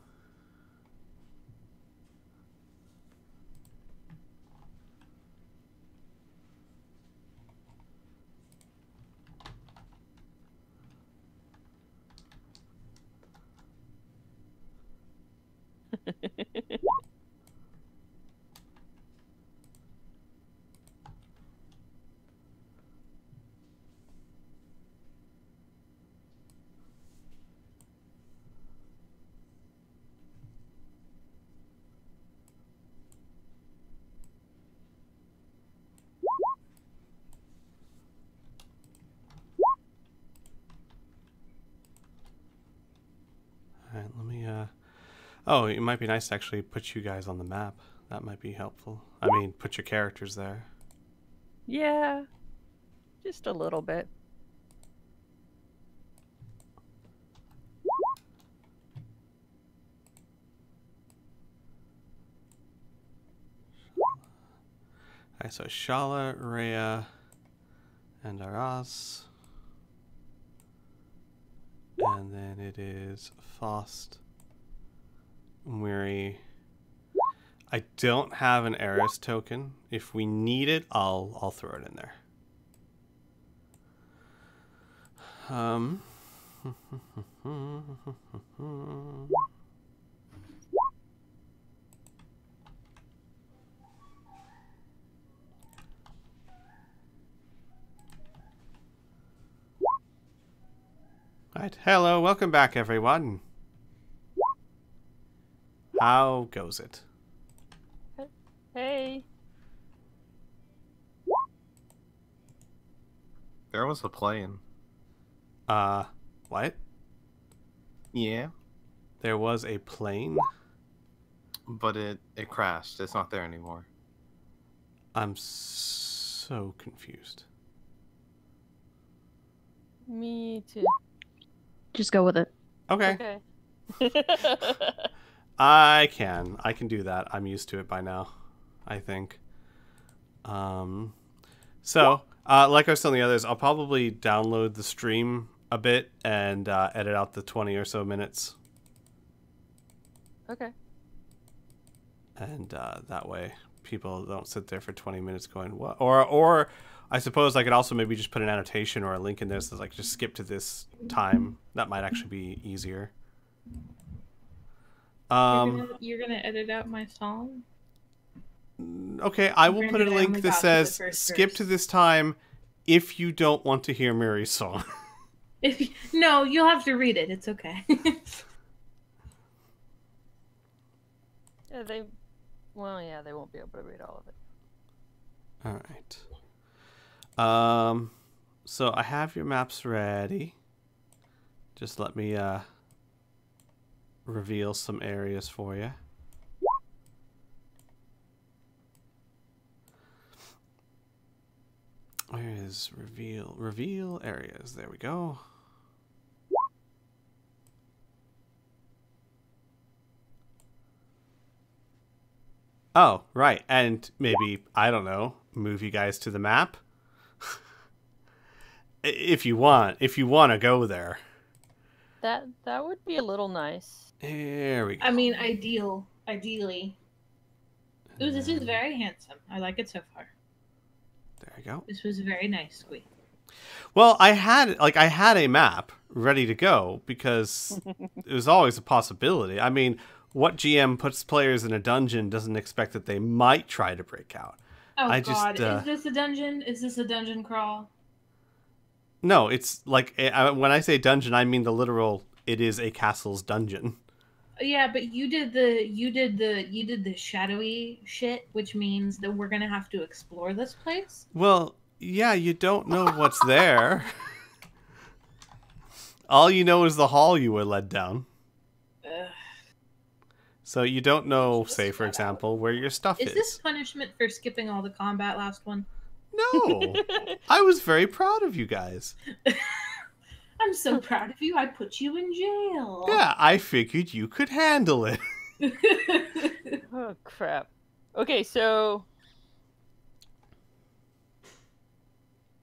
Alright, let me oh, it might be nice to actually put you guys on the map. That might be helpful. I mean, put your characters there. Yeah, just a little bit. Alright, so Shala, Rhea, and Aras. And then it is Faust, Weary. I don't have an Eris token. If we need it, I'll throw it in there. Right, hello, welcome back everyone. How goes it? Hey. There was a plane. What? Yeah. There was a plane? But it crashed. It's not there anymore. I'm so confused. Me too. Just go with it. Okay. Okay. I can do that. I'm used to it by now, I think. So, like I was telling the others, I'll probably download the stream a bit and edit out the 20 or so minutes. Okay. And that way people don't sit there for 20 minutes going, what? Or I suppose I could also maybe just put an annotation or a link in there that's like, just skip to this time. That might actually be easier. You're gonna edit out my song? Okay, I will put a Granted, I link only that got to the says first skip verse. to this time if you don't want to hear Miri's song. No, you'll have to read it. It's okay. Yeah, they won't be able to read all of it. All right. So I have your maps ready. Just let me reveal some areas for you. Where is reveal areas? There we go. Oh, right. And maybe, I don't know, move you guys to the map. If you want to go there. That would be a little nice. There we go. I mean, ideally. Ooh, this is very handsome. I like it so far. There you go. This was very nice, Squee. Well, I had a map ready to go because it was always a possibility. I mean, what GM puts players in a dungeon doesn't expect that they might try to break out. Oh I God! just, Is this a dungeon? Is this a dungeon crawl? No, it's like when I say dungeon, I mean the literal. It is a castle's dungeon. Yeah, but you did the shadowy shit, which means that we're gonna have to explore this place. Well, yeah, you don't know what's there. All you know is the hall you were led down. Ugh. So you don't know, say, for example, where your stuff is. Is this punishment for skipping all the combat last one? No. I was very proud of you guys. I'm so proud of you. I put you in jail. Yeah, I figured you could handle it. Oh, crap. Okay, so...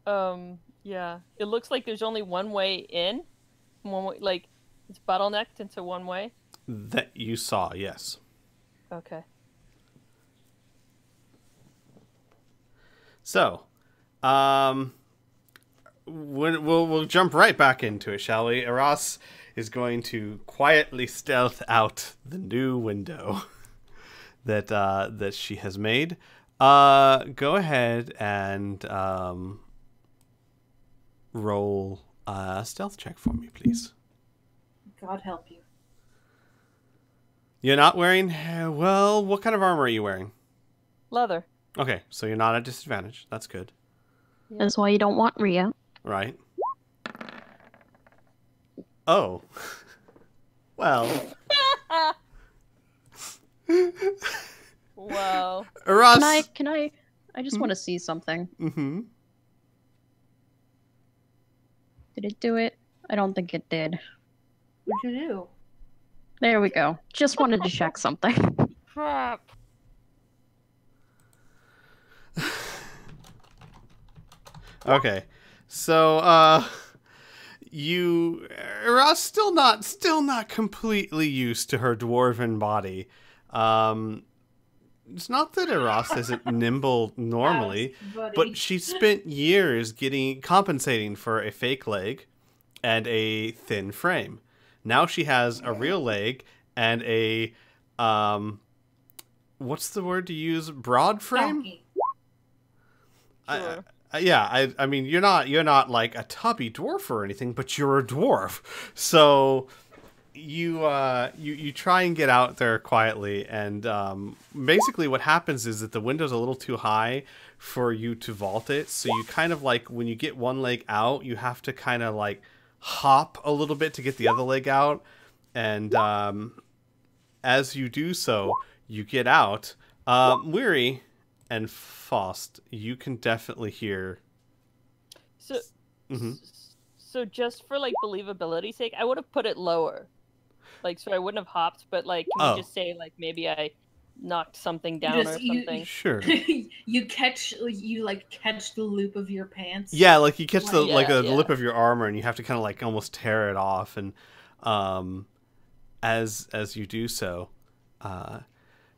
yeah. It looks like there's only one way in. One way, like, it's bottlenecked into one way. That you saw, yes. Okay. So, we'll jump right back into it, shall we? Eros is going to quietly stealth out the new window that she has made. Go ahead and roll a stealth check for me, please. God help you. You're not wearing... Well, what kind of armor are you wearing? Leather. Okay, so you're not at disadvantage. That's good. That's why you don't want Ria. Right. Oh. Well. Wow. Ross. Can I just want to see something. Mm-hmm. Did it do it? I don't think it did. What'd you do? There we go. Just wanted to check something. Crap. Okay. So, Ross still not completely used to her dwarven body. It's not that Eros isn't nimble normally, but she spent years compensating for a fake leg and a thin frame. Now she has a real leg and a what's the word to use? Broad frame? Sure. I mean, you're not like a tubby dwarf or anything, but you're a dwarf. So you try and get out there quietly, and basically what happens is that the window's a little too high for you to vault it. So you kind of like, when you get one leg out, you have to kind of like hop a little bit to get the other leg out. And as you do so, you get out. Weary and Faust, you can definitely hear. So, so just for like believability's sake, I would have put it lower, like so I wouldn't have hopped. But like, can we just say like maybe I knocked something down or something? Sure. you catch the loop of your pants. Yeah, like you catch the lip of your armor, and you have to kind of like almost tear it off. And as you do so,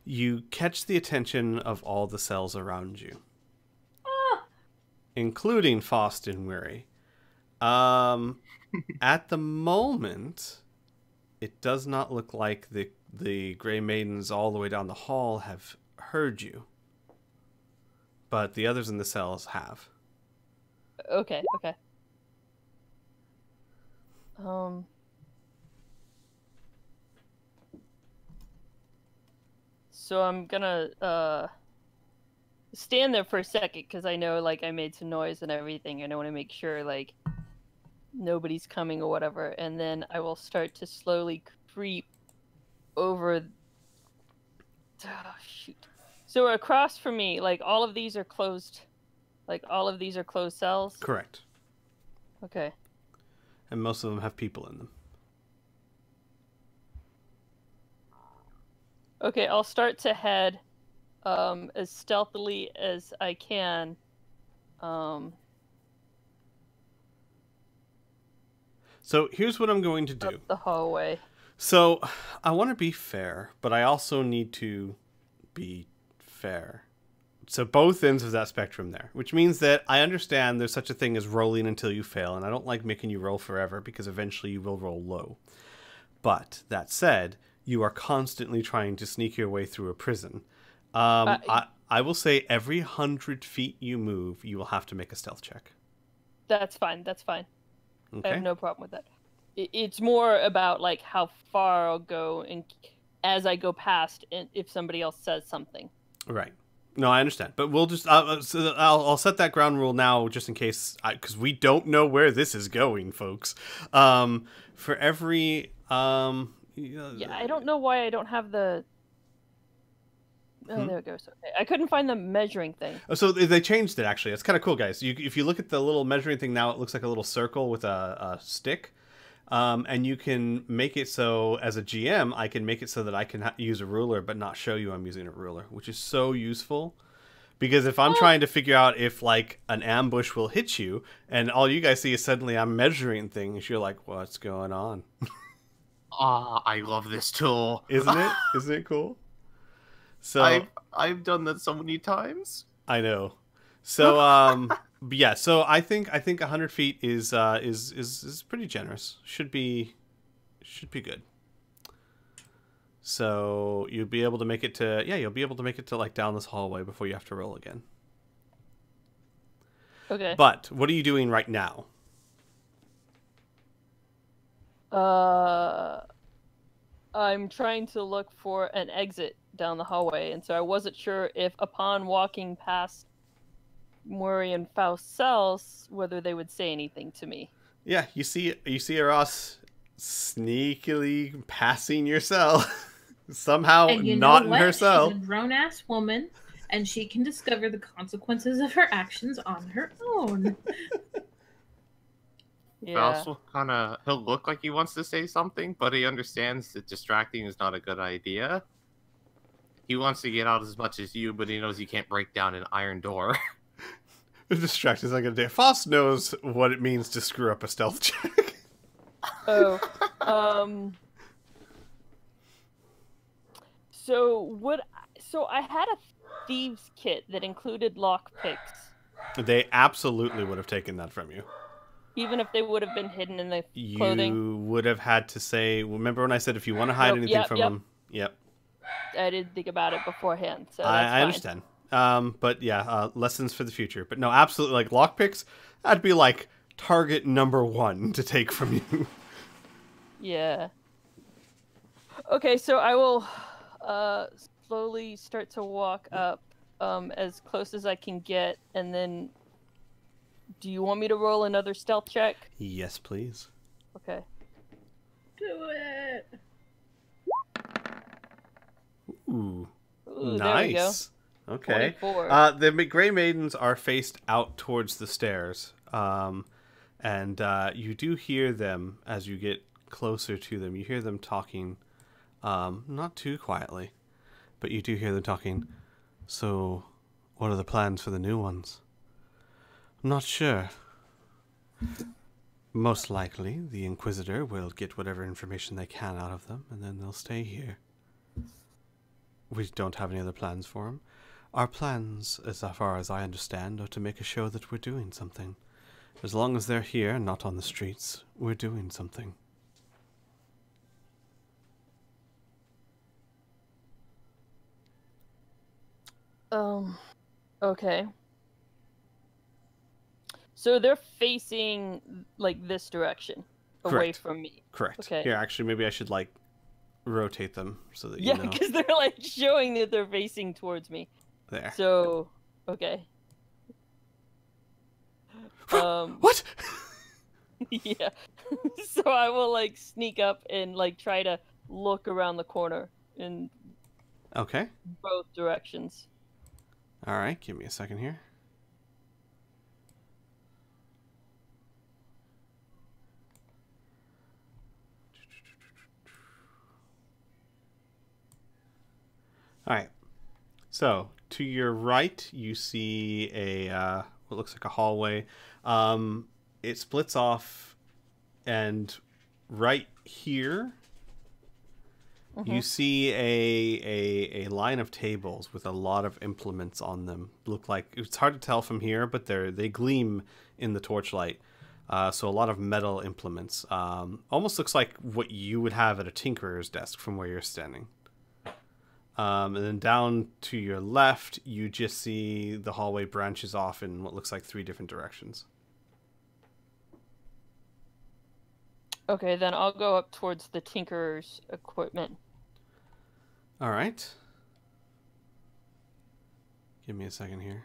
you catch the attention of all the cells around you, including Faust and Weary. At the moment, it does not look like the Grey Maidens all the way down the hall have heard you, but the others in the cells have. Okay. So I'm gonna stand there for a second because I know like I made some noise and everything, and I want to make sure like nobody's coming or whatever, and then I will start to slowly creep over. Oh, shoot. So across from me, like all of these are closed. Like all of these are closed cells. Correct. Okay. And most of them have people in them. Okay, I'll start to head as stealthily as I can. So here's what I'm going to do. Up the hallway. So I want to be fair, but I also need to be fair So both ends of that spectrum there, which means that I understand there's such a thing as rolling until you fail, and I don't like making you roll forever because eventually you will roll low. But that said, you are constantly trying to sneak your way through a prison. I will say every 100 feet you move, you will have to make a stealth check. That's fine. That's fine. Okay. I have no problem with that. It's more about like how far I'll go and as I go past, and if somebody else says something. Right. No, I understand, but we'll just I'll set that ground rule now just in case, because we don't know where this is going, folks. For every yeah, I don't know why I don't have the. Oh, there it goes. Okay, I couldn't find the measuring thing. Oh, so they changed it actually. It's kind of cool, guys. If you look at the little measuring thing now, it looks like a little circle with a stick. And you can make it so, as a GM, I can make it so that I can use a ruler but not show you I'm using a ruler, which is so useful. Because if I'm trying to figure out if, like, an ambush will hit you, and all you guys see is suddenly I'm measuring things, you're like, what's going on? I love this tool. Isn't it? Isn't it cool? So I've done that so many times. I know. So, yeah, so I think 100 feet is pretty generous. Should be good. So you'll be able to make it to like down this hallway before you have to roll again. Okay. But what are you doing right now? I'm trying to look for an exit down the hallway, and so I wasn't sure if upon walking past Murray and Faust's cells, whether they would say anything to me. Yeah, you see Ross sneakily passing your cell, somehow not in her cell. She's a grown-ass woman, and she can discover the consequences of her actions on her own. Faust will he'll look like he wants to say something, but he understands that distracting is not a good idea. He wants to get out as much as you, but he knows he can't break down an iron door. The distraction's not gonna do. Faust knows what it means to screw up a stealth check. So I had a thieves kit that included lockpicks. They absolutely would have taken that from you. Even if they would have been hidden in the clothing. You would have had to say, remember when I said if you want to hide anything from them? Yep. I didn't think about it beforehand, so that's I fine. understand. But yeah, lessons for the future. But no, absolutely, like lockpicks, that'd be like target number 1 to take from you. Yeah. Okay, so I will slowly start to walk up as close as I can get, and then do you want me to roll another stealth check? Yes, please. Okay. Do it. Ooh, nice. There we go. Okay. 24. The Grey Maidens are faced out towards the stairs, and you do hear them as you get closer to them. You hear them talking, not too quietly, but you do hear them talking. So, what are the plans for the new ones? I'm not sure. Most likely, the Inquisitor will get whatever information they can out of them, and then they'll stay here. We don't have any other plans for them. Our plans, as far as I understand, are to make a show that we're doing something. As long as they're here and not on the streets, we're doing something. Okay. So they're facing, like, this direction, away Correct. from me. Correct. Okay. Here, actually, maybe I should, like, rotate them so that you know. Yeah, because they're, like, showing that they're facing towards me. There. So, okay. What? Yeah. So I will, like, sneak up and, like, try to look around the corner in Okay. both directions. All right, give me a second here. All right. So, to your right, you see a what looks like a hallway. It splits off, and right here You see a line of tables with a lot of implements on them. Look like it's hard to tell from here, but they gleam in the torchlight. So a lot of metal implements. Almost looks like what you would have at a tinkerer's desk from where you're standing. And then down to your left, you just see the hallway branches off in what looks like 3 different directions. Okay, then I'll go up towards the tinkerer's equipment. All right. Give me a second here.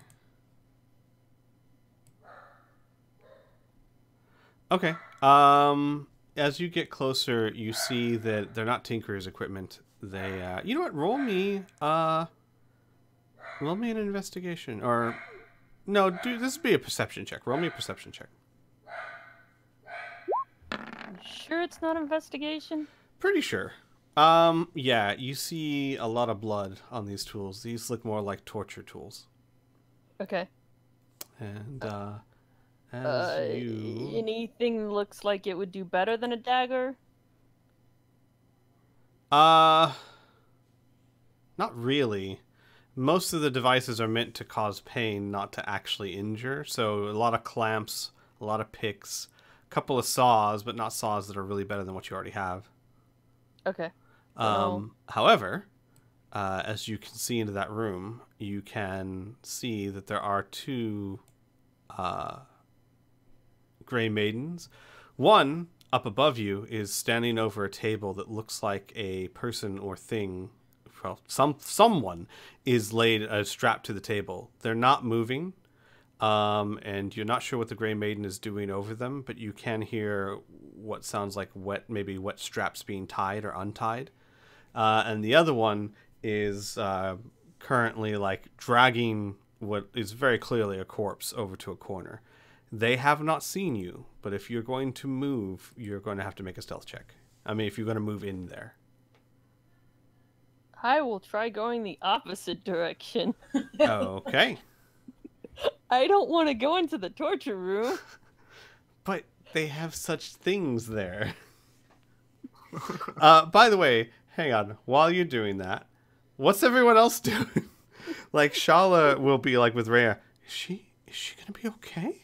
Okay. As you get closer, you see that they're not tinkerer's equipment. They, you know what? Roll me an investigation, or no, dude, this would be a perception check. Roll me a perception check. Sure, it's not investigation. Pretty sure. Yeah, you see a lot of blood on these tools. These look more like torture tools. Okay. And as you... anything looks like it would do better than a dagger? Not really. Most of the devices are meant to cause pain, not to actually injure. So a lot of clamps, a lot of picks, a couple of saws, but not saws that are really better than what you already have. Okay. However, as you can see into that room, you can see that there are 2 Grey Maidens. One, up above you, is standing over a table that looks like a person or thing. Well, someone is laid strapped to the table. They're not moving, and you're not sure what the Grey Maiden is doing over them, but you can hear what sounds like wet straps being tied or untied. And the other one is currently like dragging what is very clearly a corpse over to a corner. They have not seen you, but if you're going to move, you're going to have to make a stealth check. I mean, if you're going to move in there. I will try going the opposite direction. Okay. I don't want to go into the torture room. But they have such things there. By the way, hang on. While you're doing that, what's everyone else doing? Like, Shala will be like with Rhea. Is she going to be okay?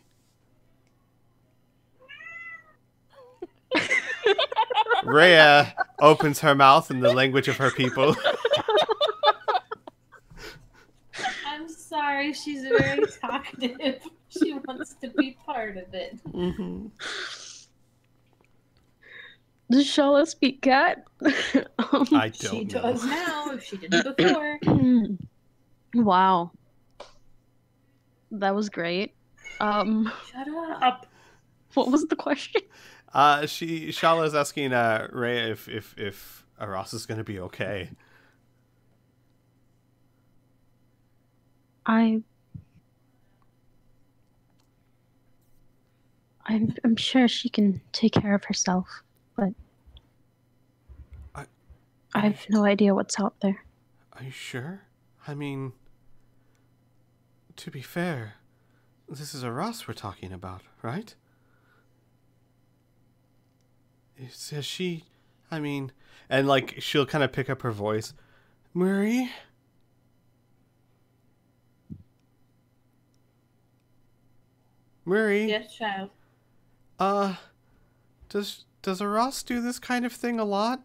Rhea opens her mouth in the language of her people. I'm sorry, she's very talkative. She wants to be part of it. Mm-hmm. Does Shala speak cat? I don't She know. does now, if she didn't before. Wow. That was great. Shut up. What was the question? Shala is asking Rhea if Aras is going to be okay. I'm sure she can take care of herself, but I have no idea what's out there. Are you sure? I mean, to be fair, this is Aras we're talking about, right? Says she, I mean, and like she'll kind of pick up her voice. Murray? Murray? Yes, child. Does Aras do this kind of thing a lot?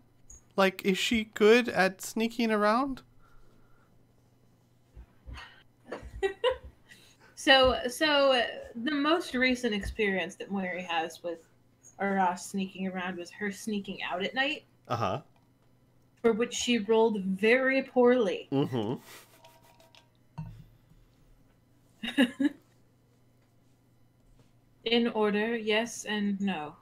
Like, is she good at sneaking around? So the most recent experience that Mary has with Aras sneaking around was her sneaking out at night. Uh-huh. For which she rolled very poorly. Mm-hmm. In order, yes and no.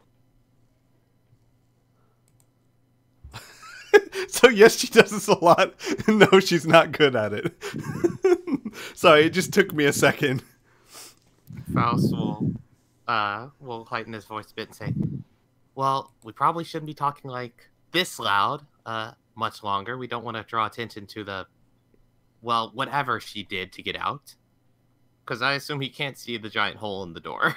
So yes, she does this a lot. No, she's not good at it. Sorry, it just took me a second. Faust will heighten his voice a bit and say, well, we probably shouldn't be talking like this loud much longer. We don't want to draw attention to whatever she did to get out. Because I assume he can't see the giant hole in the door.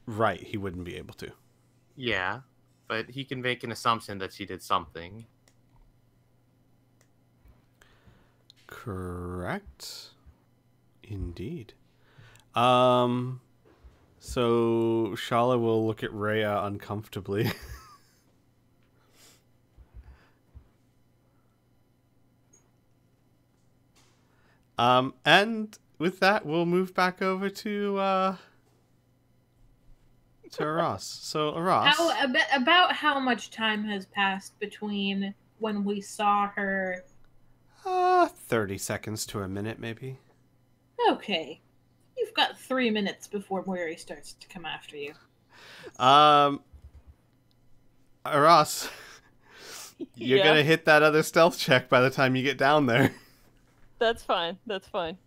Right, he wouldn't be able to. Yeah. but he can make an assumption that she did something. Correct. Indeed. So Shala will look at Rhea uncomfortably. And with that, we'll move back over to Ross. So Ross, About how much time has passed between when we saw her? 30 seconds to a minute, maybe. Okay. You've got 3 minutes before Mori starts to come after you. Ross, you're gonna hit that other stealth check by the time you get down there. That's fine. That's fine.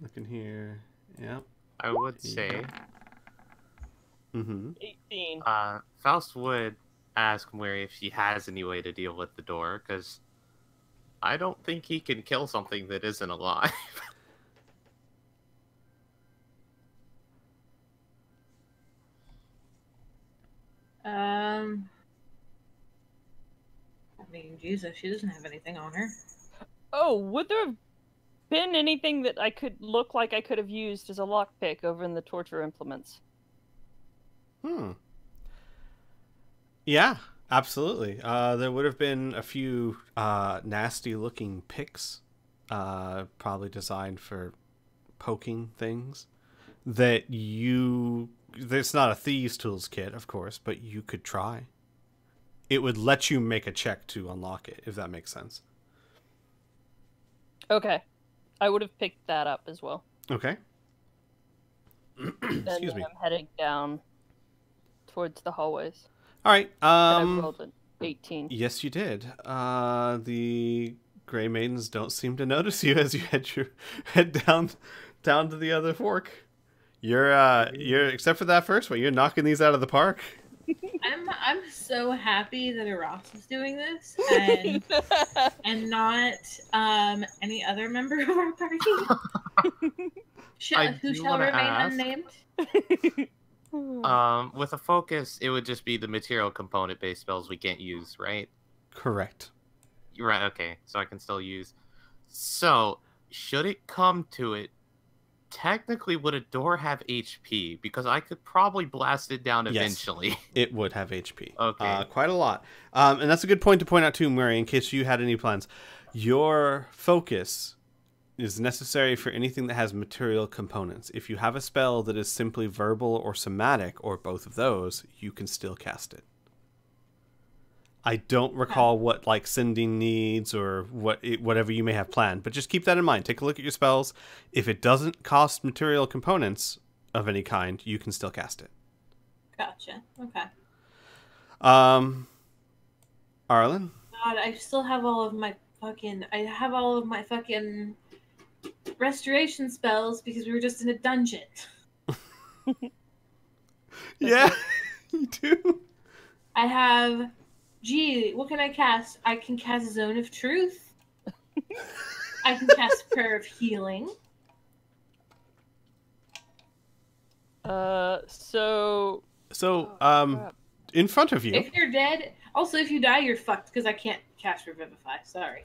Looking here. Yep. I would say. 18. Faust would ask Mary if she has any way to deal with the door, because I don't think he can kill something that isn't alive. I mean, Jesus, she doesn't have anything on her. Oh, would there have been anything that I could look like I could have used as a lockpick over in the torture implements? Yeah, absolutely. There would have been a few nasty-looking picks, probably designed for poking things, that you... It's not a thieves' tools kit, of course, but you could try. It would let you make a check to unlock it, if that makes sense. Okay. I would have picked that up as well. Okay. Excuse me. I'm heading down towards the hallways. All right. I rolled an 18. Yes, you did. The Grey Maidens don't seem to notice you as you head down to the other fork. You're except for that first one, you're knocking these out of the park. I'm so happy that Ross is doing this and not any other member of our party. Who shall remain unnamed? With a focus, it would just be the material component-based spells we can't use, right? Correct. You're right. Okay, so I can still use. So, should it come to it, technically, would a door have HP? Because I could probably blast it down eventually. Yes, it would have HP. Okay. Quite a lot. And that's a good point to point out too, Murray, in case you had any plans. Your focus is necessary for anything that has material components. If you have a spell that is simply verbal or somatic, or both of those, you can still cast it. I don't recall what like sending needs or whatever you may have planned, but just keep that in mind. Take a look at your spells. If it doesn't cost material components of any kind, you can still cast it. Gotcha. Okay. Arlen? God, I still have all of my fucking restoration spells because we were just in a dungeon. Yeah, you do. I have... Gee, what can I cast? I can cast Zone of Truth. I can cast Prayer of Healing. So, in front of you. If you're dead, also if you die, you're fucked because I can't cast Revivify. Sorry.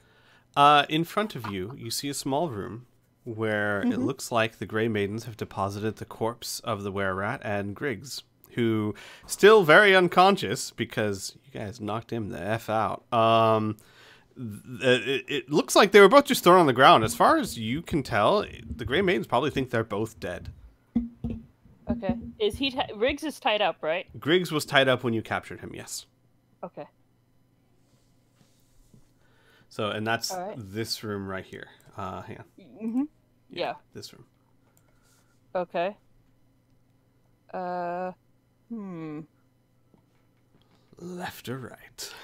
In front of you, you see a small room where it looks like the Grey Maidens have deposited the corpse of the were-rat and Griggs, who still very unconscious because you guys knocked him the F out. It looks like they were both just thrown on the ground. As far as you can tell, the Grey Maidens probably think they're both dead. Okay. Is he... Riggs is tied up, right? Griggs was tied up when you captured him, yes. Okay. So, and that's this room right here. Hang on. Yeah. This room. Okay. Left or right?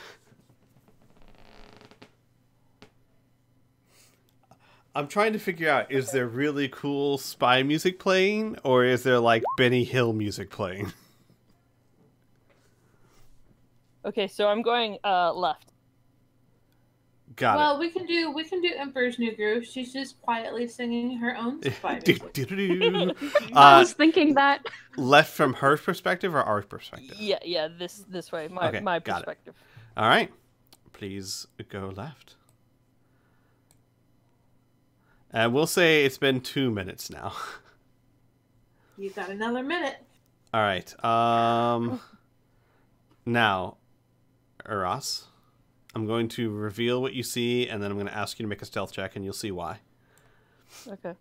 I'm trying to figure out, is there really cool spy music playing, or is there like Benny Hill music playing? Okay, so I'm going left. Got well, we can do Emperor's New Groove. She's just quietly singing her own spy music. I was thinking that. Left from her perspective or our perspective? Yeah, this way, my perspective. All right, please go left. And we'll say it's been 2 minutes now. You've got another minute. All right. Now, Eros, I'm going to reveal what you see, and then I'm going to ask you to make a stealth check, and you'll see why. Okay.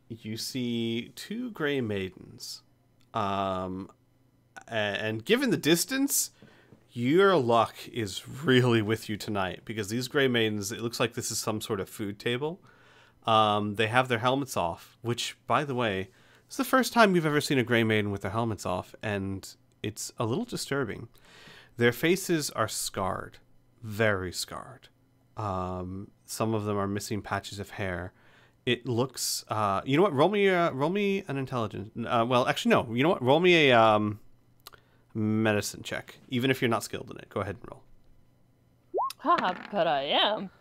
You see 2 gray maidens. And given the distance, your luck is really with you tonight, because these gray maidens, it looks like this is some sort of food table. They have their helmets off, which, by the way, it's the first time you've ever seen a gray maiden with their helmets off, and it's a little disturbing. Their faces are scarred, very scarred. Some of them are missing patches of hair. It looks, you know what? Roll me an intelligence. Well, actually, no. You know what? Roll me a medicine check, even if you're not skilled in it. Go ahead and roll. Haha, but I am.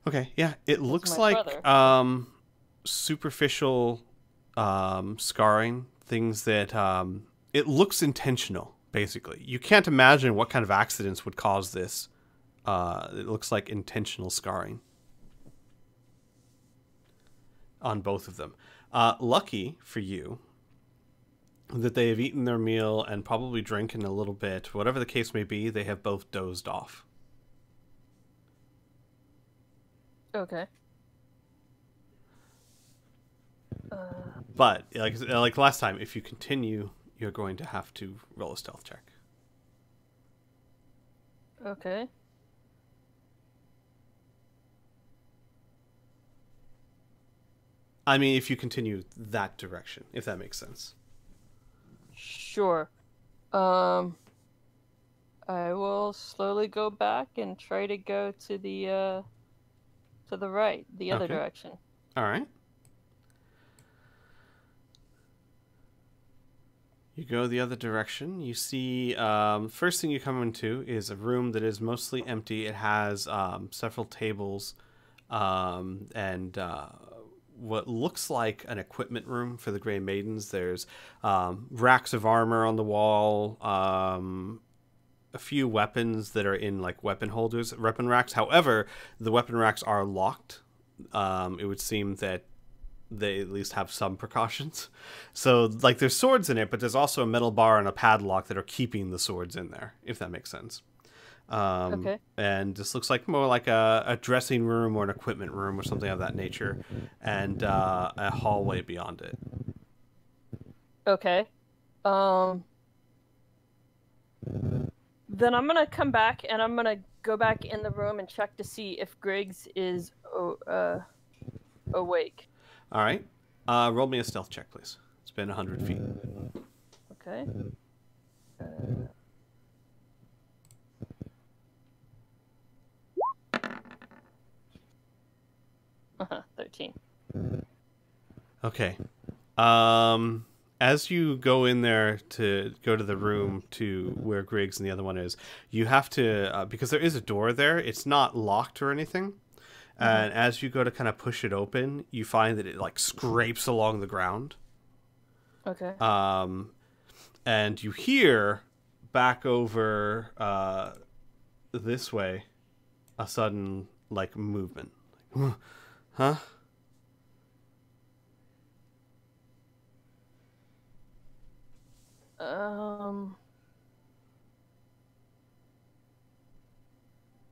Okay, yeah. It looks like superficial scarring, things that it looks intentional. Basically, you can't imagine what kind of accidents would cause this. It looks like intentional scarring on both of them. Lucky for you that they have eaten their meal and probably drinking a little bit. Whatever the case may be, they have both dozed off. Okay. But like last time, if you continue, you're going to have to roll a stealth check. Okay. I mean, if you continue that direction, if that makes sense. Sure. I will slowly go back and try to go to the right, the other direction. All right. You go the other direction. You see, first thing you come into is a room that is mostly empty. It has several tables and what looks like an equipment room for the Grey Maidens. There's racks of armor on the wall, a few weapons that are in like weapon holders, weapon racks. However, the weapon racks are locked. It would seem that they at least have some precautions. So like there's swords in it, but there's also a metal bar and a padlock that are keeping the swords in there, if that makes sense. Okay. And this looks like more like a dressing room or an equipment room or something of that nature, and a hallway beyond it. Okay. Then I'm gonna come back and I'm gonna go back in the room and check to see if Griggs is awake. All right. Roll me a stealth check, please. It's been 100 feet. Okay. 13. Okay. As you go in there to go to the room to where Griggs and the other one is, you have to, because there is a door there, it's not locked or anything. And as you go to kind of push it open, you find that it like scrapes along the ground. Okay. And you hear back over this way a sudden like movement. Huh?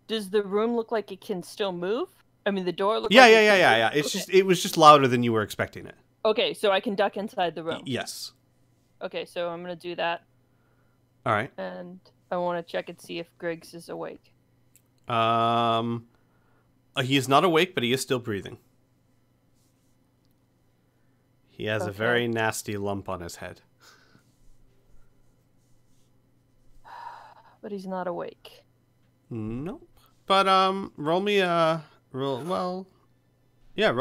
Does the room look like it can still move? I mean, the door looks yeah. It's okay. just, it was just louder than you were expecting it. Okay, so I can duck inside the room. Yes. Okay, so I'm gonna do that. All right. And I want to check and see if Griggs is awake. He is not awake, but he is still breathing. He has a very nasty lump on his head. But he's not awake. Nope. But roll me a roll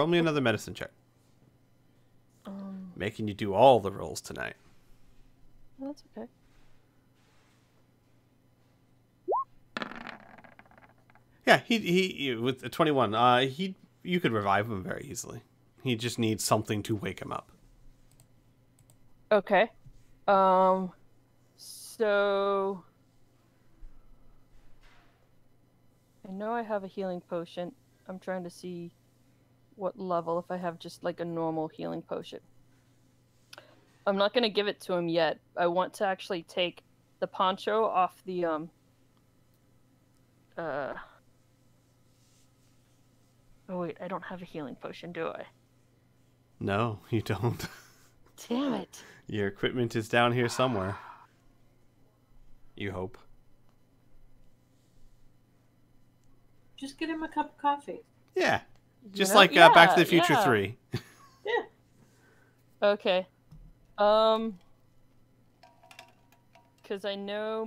me another medicine check. Making you do all the rolls tonight. That's okay. Yeah, he with the 21, you could revive him very easily. He just needs something to wake him up. Okay. So I know I have a healing potion. I'm trying to see what level if I have just like a normal healing potion. I'm not gonna give it to him yet. I want to actually take the poncho off the Oh wait, I don't have a healing potion, do I? No, you don't. Damn it. Your equipment is down here somewhere. You hope. Just get him a cup of coffee. Yeah. Just You know? like Back to the Future 3. Yeah. Okay. Because I know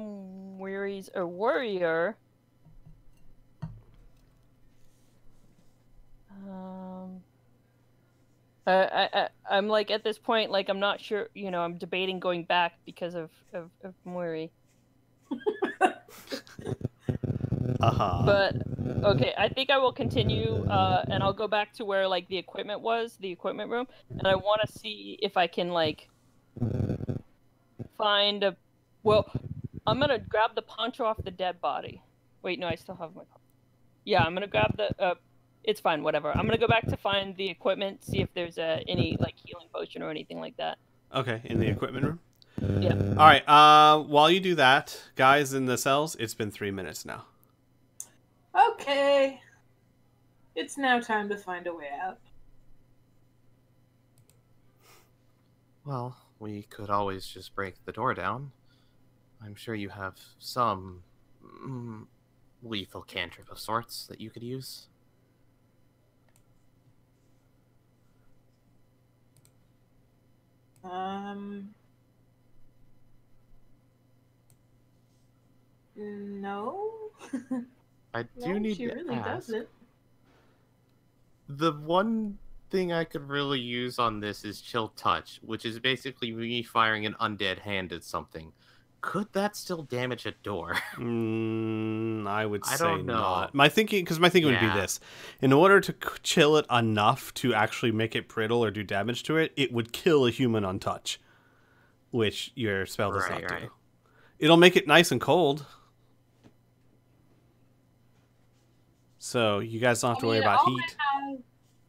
Weary's a warrior. I'm like at this point, like I'm not sure. You know, I'm debating going back because of Mori. But okay, I think I will continue, and I'll go back to where like the equipment was, the equipment room, and I want to see if I can like find a. Well, I'm gonna grab the poncho off the dead body. Wait, no, I still have my. Yeah, I'm gonna grab the. It's fine, whatever. I'm gonna go back to find the equipment, see if there's any like healing potion or anything like that. Okay, in the equipment room. Yeah. All right. While you do that, guys in the cells, it's been 3 minutes now. Okay. It's now time to find a way out. Well, we could always just break the door down. I'm sure you have some lethal cantrip of sorts that you could use. No. I do need she to really ask. doesn't. The one thing I could really use on this is Chill Touch, which is basically me firing an undead hand at something. Could that still damage a door? I would say don't know. not. My thinking would be this: in order to chill it enough to actually make it brittle or do damage to it, it would kill a human on touch, which your spell does not do. It'll make it nice and cold. So you guys don't have to worry about heat.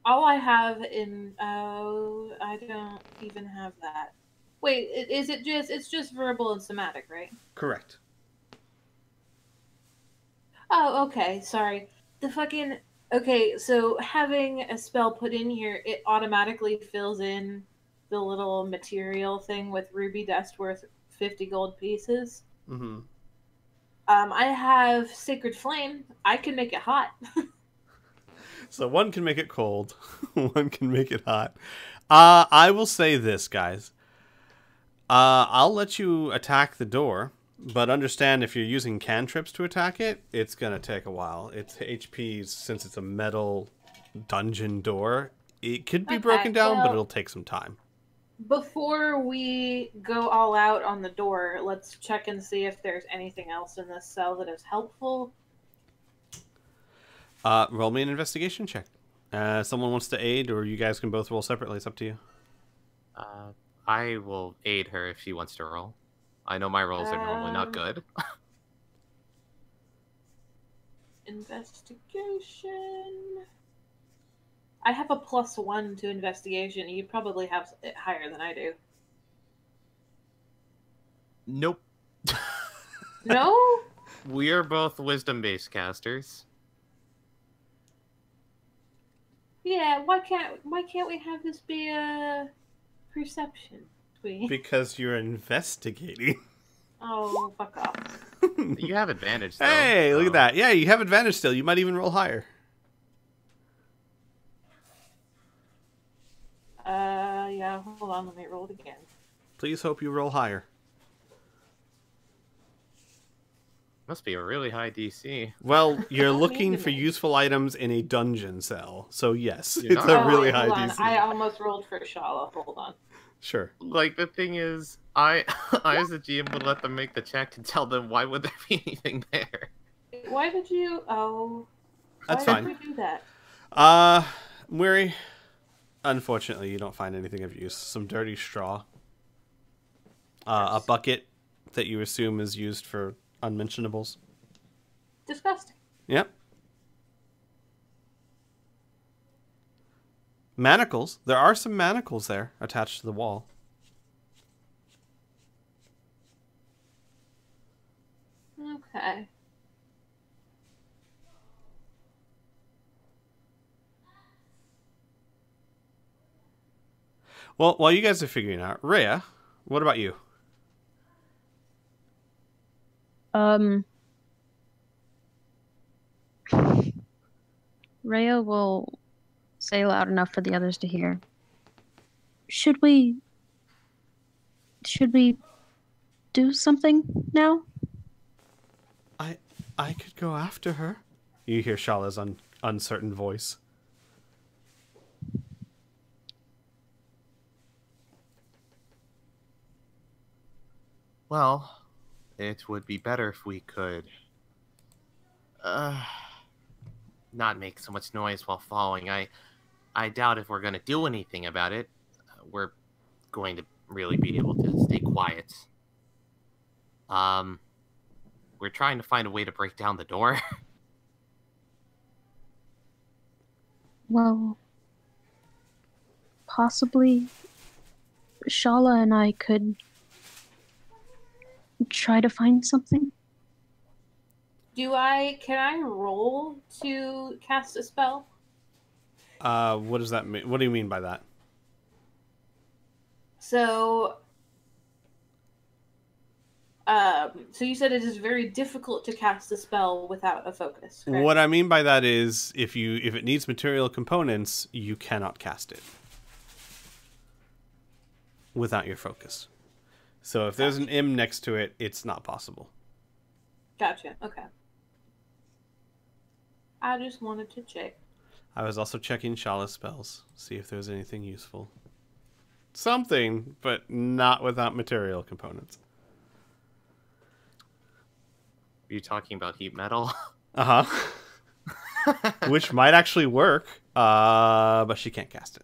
All I have in I don't even have that. Wait, is it just it's just verbal and somatic, right? Correct. Oh, okay. Sorry. Okay, so having a spell put in here, it automatically fills in the little material thing with ruby dust worth 50 gold pieces. Mm-hmm. I have Sacred Flame. I can make it hot. So one can make it cold, one can make it hot. I will say this, guys. I'll let you attack the door, but understand if you're using cantrips to attack it, it's going to take a while. Its HP, since it's a metal dungeon door, it could be broken down, but it'll take some time. Before we go all out on the door, let's check and see if there's anything else in this cell that is helpful. Roll me an investigation check. Someone wants to aid, or you guys can both roll separately. It's up to you. I will aid her if she wants to roll. I know my rolls are normally not good. Investigation. I have a +1 to investigation. You probably have it higher than I do. Nope. No? We are both wisdom-based casters. Yeah, why can't we have this be a perception? Because you're investigating. Oh, fuck off. You have advantage, though. Hey, look at that. Yeah, you have advantage still. You might even roll higher. Yeah, hold on, let me roll it again. Please hope you roll higher. Must be a really high DC. Well, you're looking for useful items in a dungeon cell, so yes, it's a really high DC. I almost rolled for Shala. Hold on. Sure. Like, the thing is, I as a GM would let them make the check and tell them why would there be anything there. Why did you? Oh, That's Why fine. did we do that? Weary, unfortunately, you don't find anything of use. Some dirty straw. A bucket that you assume is used for unmentionables. Disgusting. Yep. Manacles. There are some manacles there attached to the wall. Okay. Well, while you guys are figuring out, Rhea, what about you? Rhea will say loud enough for the others to hear. Should we do something now? I could go after her. You hear Shala's uncertain voice. Well, it would be better if we could not make so much noise while following. I doubt if we're going to do anything about it, we're going to really be able to stay quiet. We're trying to find a way to break down the door. Well, possibly Shala and I could try to find something. Can I roll to cast a spell? What does that mean? What do you mean by that? So you said it is very difficult to cast a spell without a focus, correct? What I mean by that is if it needs material components, you cannot cast it without your focus. So if there's an M next to it, it's not possible. Gotcha. Okay. I just wanted to check. I was also checking Shala's spells, see if there's anything useful. Something, but not without material components. Are you talking about heat metal? Uh-huh. Which might actually work, but she can't cast it.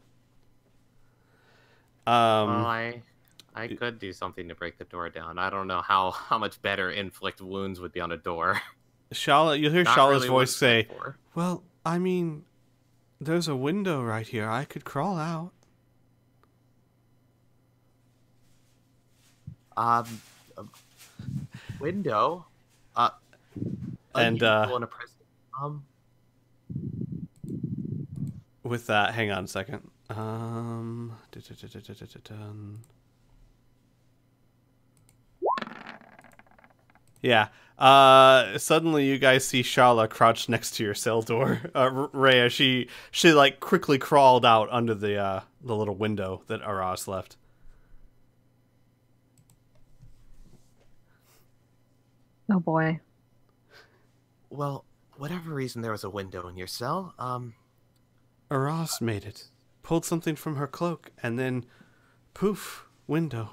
Well, I could do something to break the door down. I don't know how much better inflict wounds would be on a door. Shala, you'll hear Not Shala's really voice what it's say, for. well, I mean, there's a window right here. I could crawl out. A window? And, unusual in a prison. With that, hang on a second. Yeah. Suddenly you guys see Shala crouched next to your cell door. Rhea, she like quickly crawled out under the little window that Aras left. Oh boy. Well, whatever reason there was a window in your cell, Aras made it. Pulled something from her cloak, and then, poof, window.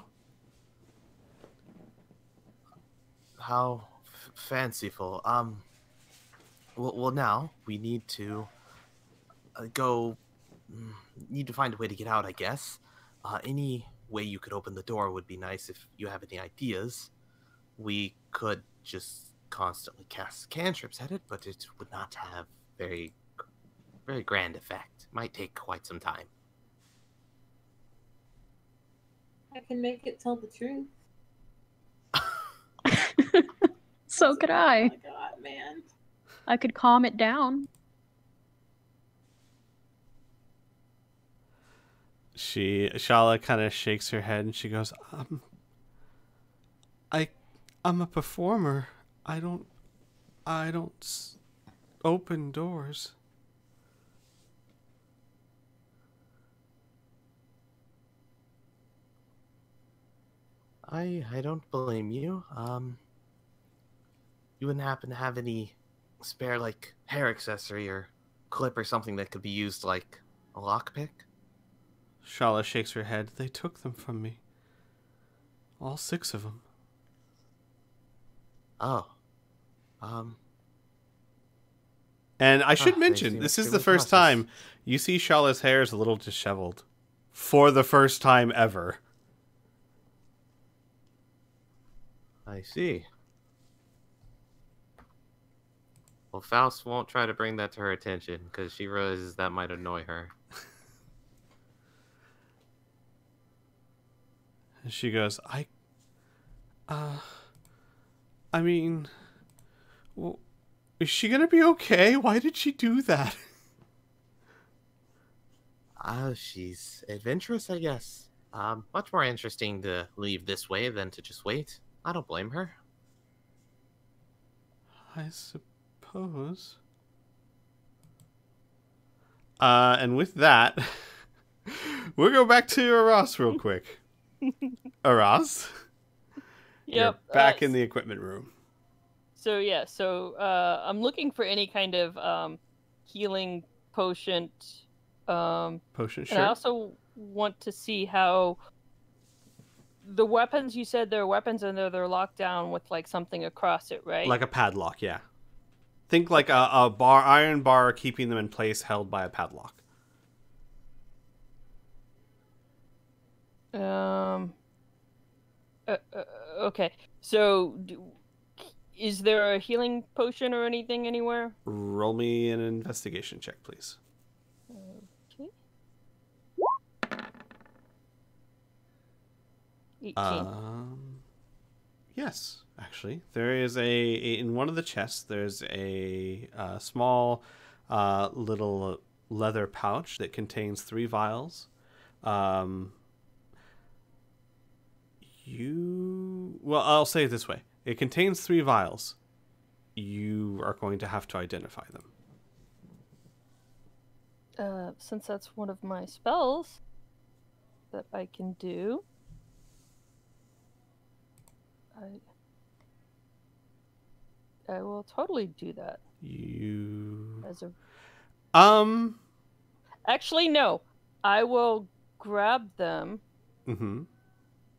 how fanciful. Well, now we need to need to find a way to get out, I guess. Any way you could open the door would be nice if you have any ideas. We could just constantly cast cantrips at it, but it would not have very grand effect. Might take quite some time. I can make it tell the truth. So could I. Oh my god, man. I could calm it down. Shala kind of shakes her head and she goes, I'm a performer. I don't open doors. I don't blame you. You wouldn't happen to have any spare, like, hair accessory or clip or something that could be used like a lockpick? Shala shakes her head. They took them from me. All 6 of them. Oh. And I should They mention, seem this is the extremely first cautious. time you see Shala's hair is a little disheveled. For the first time ever. I see. Well, Faust won't try to bring that to her attention, because she realizes that might annoy her. And she goes, I mean, well, is she gonna be okay? Why did she do that? She's adventurous, I guess. Much more interesting to leave this way than to just wait. I don't blame her. I suppose. And with that, we'll go back to Aras real quick. Aras, you're Yep. back in the equipment room. So yeah, I'm looking for any kind of healing potion. Potion, And I sure. also want to see how the weapons, you said they're weapons and they're locked down with like something across it, right? Like a padlock, yeah. Think like a iron bar keeping them in place, held by a padlock. Okay. So, is there a healing potion or anything anywhere? Roll me an investigation check, please. Okay. 18. Yes, actually, there is in one of the chests. There's a small little leather pouch that contains 3 vials. Well, I'll say it this way: it contains 3 vials. You are going to have to identify them. Since that's one of my spells that I can do, I will totally do that. As a Actually, no. I will grab them. Mm-hmm.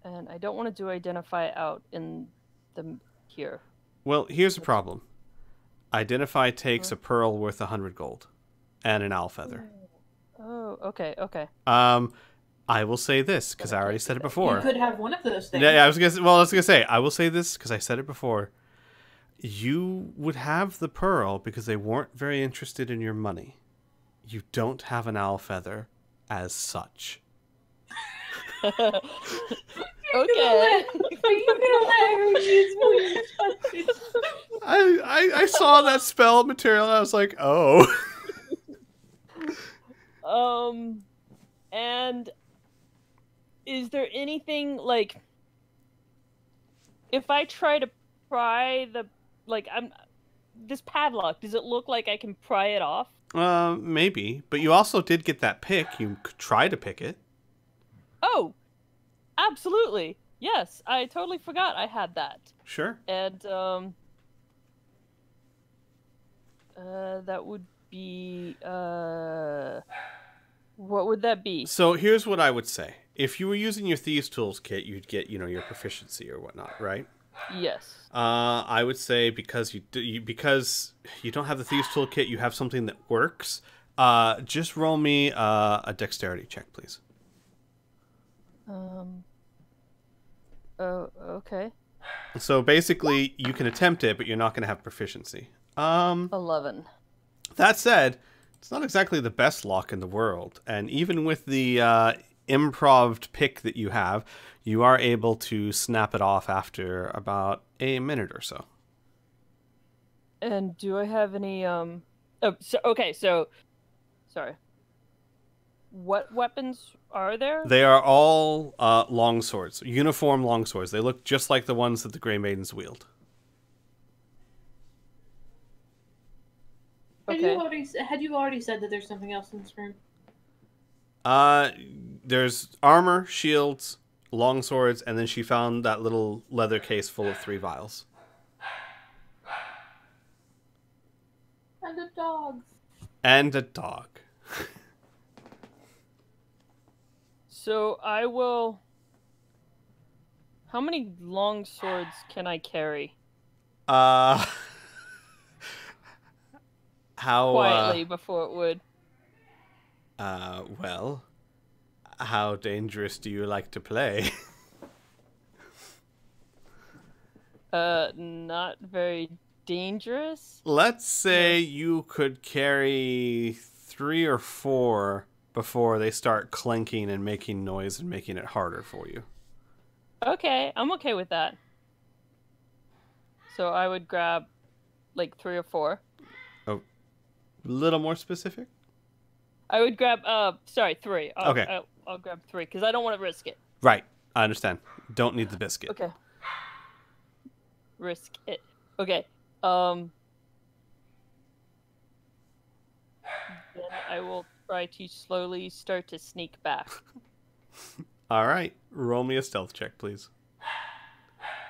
And I don't want to do identify out in them here. Well, here's the problem. Identify takes a pearl worth 100 gold and an owl feather. Oh, okay. I will say this because I already said it before. You could have one of those things. Yeah, I was gonna say I will say this because I said it before. You would have the pearl because they weren't very interested in your money. You don't have an owl feather as such. Okay. Are you gonna let her use more? I saw that spell material and I was like, oh. And is there anything like if I try to pry this padlock, does it look like I can pry it off? Maybe, but you also did get that pick. You could try to pick it. Oh, absolutely. Yes, I totally forgot I had that. Sure. And that would be what would that be? So here's what I would say. If you were using your Thieves' Tools kit, you'd get, your proficiency or whatnot, right? Yes. I would say because you don't have the Thieves' Tool kit, you have something that works. Just roll me a dexterity check, please. Oh, okay. So basically, you can attempt it, but you're not going to have proficiency. 11. That said, it's not exactly the best lock in the world, and even with the improved pick that you have, you are able to snap it off after about a minute or so. And do I have any sorry. What weapons are there? They are all long swords, uniform long swords. They look just like the ones that the Grey Maidens wield. Okay. Had you already said that there's something else in this room? There's armor, shields, long swords, and then she found that little leather case full of 3 vials. And a dog. And a dog. So I will... How many long swords can I carry? How quietly before it would. Well, how dangerous do you like to play? Not very dangerous. Let's say you could carry 3 or 4 before they start clanking and making noise and making it harder for you. Okay, I'm okay with that. So I would grab like 3 or 4. A little more specific? I would grab 3. Okay. I'll grab 3 because I don't want to risk it. Right. I understand. Don't need the biscuit. Okay. Risk it. Okay. Then I will try to slowly start to sneak back. All right. Roll me a stealth check, please.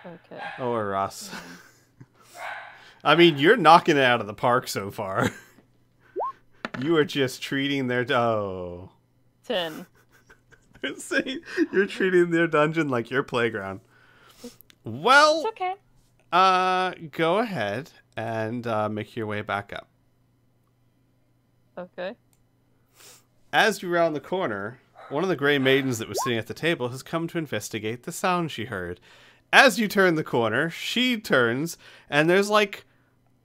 Okay. Or Ross. I mean, you're knocking it out of the park so far. You are just treating their... 10. You're treating their dungeon like your playground. Well... It's okay. Go ahead and make your way back up. Okay. As you round the corner, one of the Grey Maidens that was sitting at the table has come to investigate the sound she heard. As you turn the corner, she turns, and there's like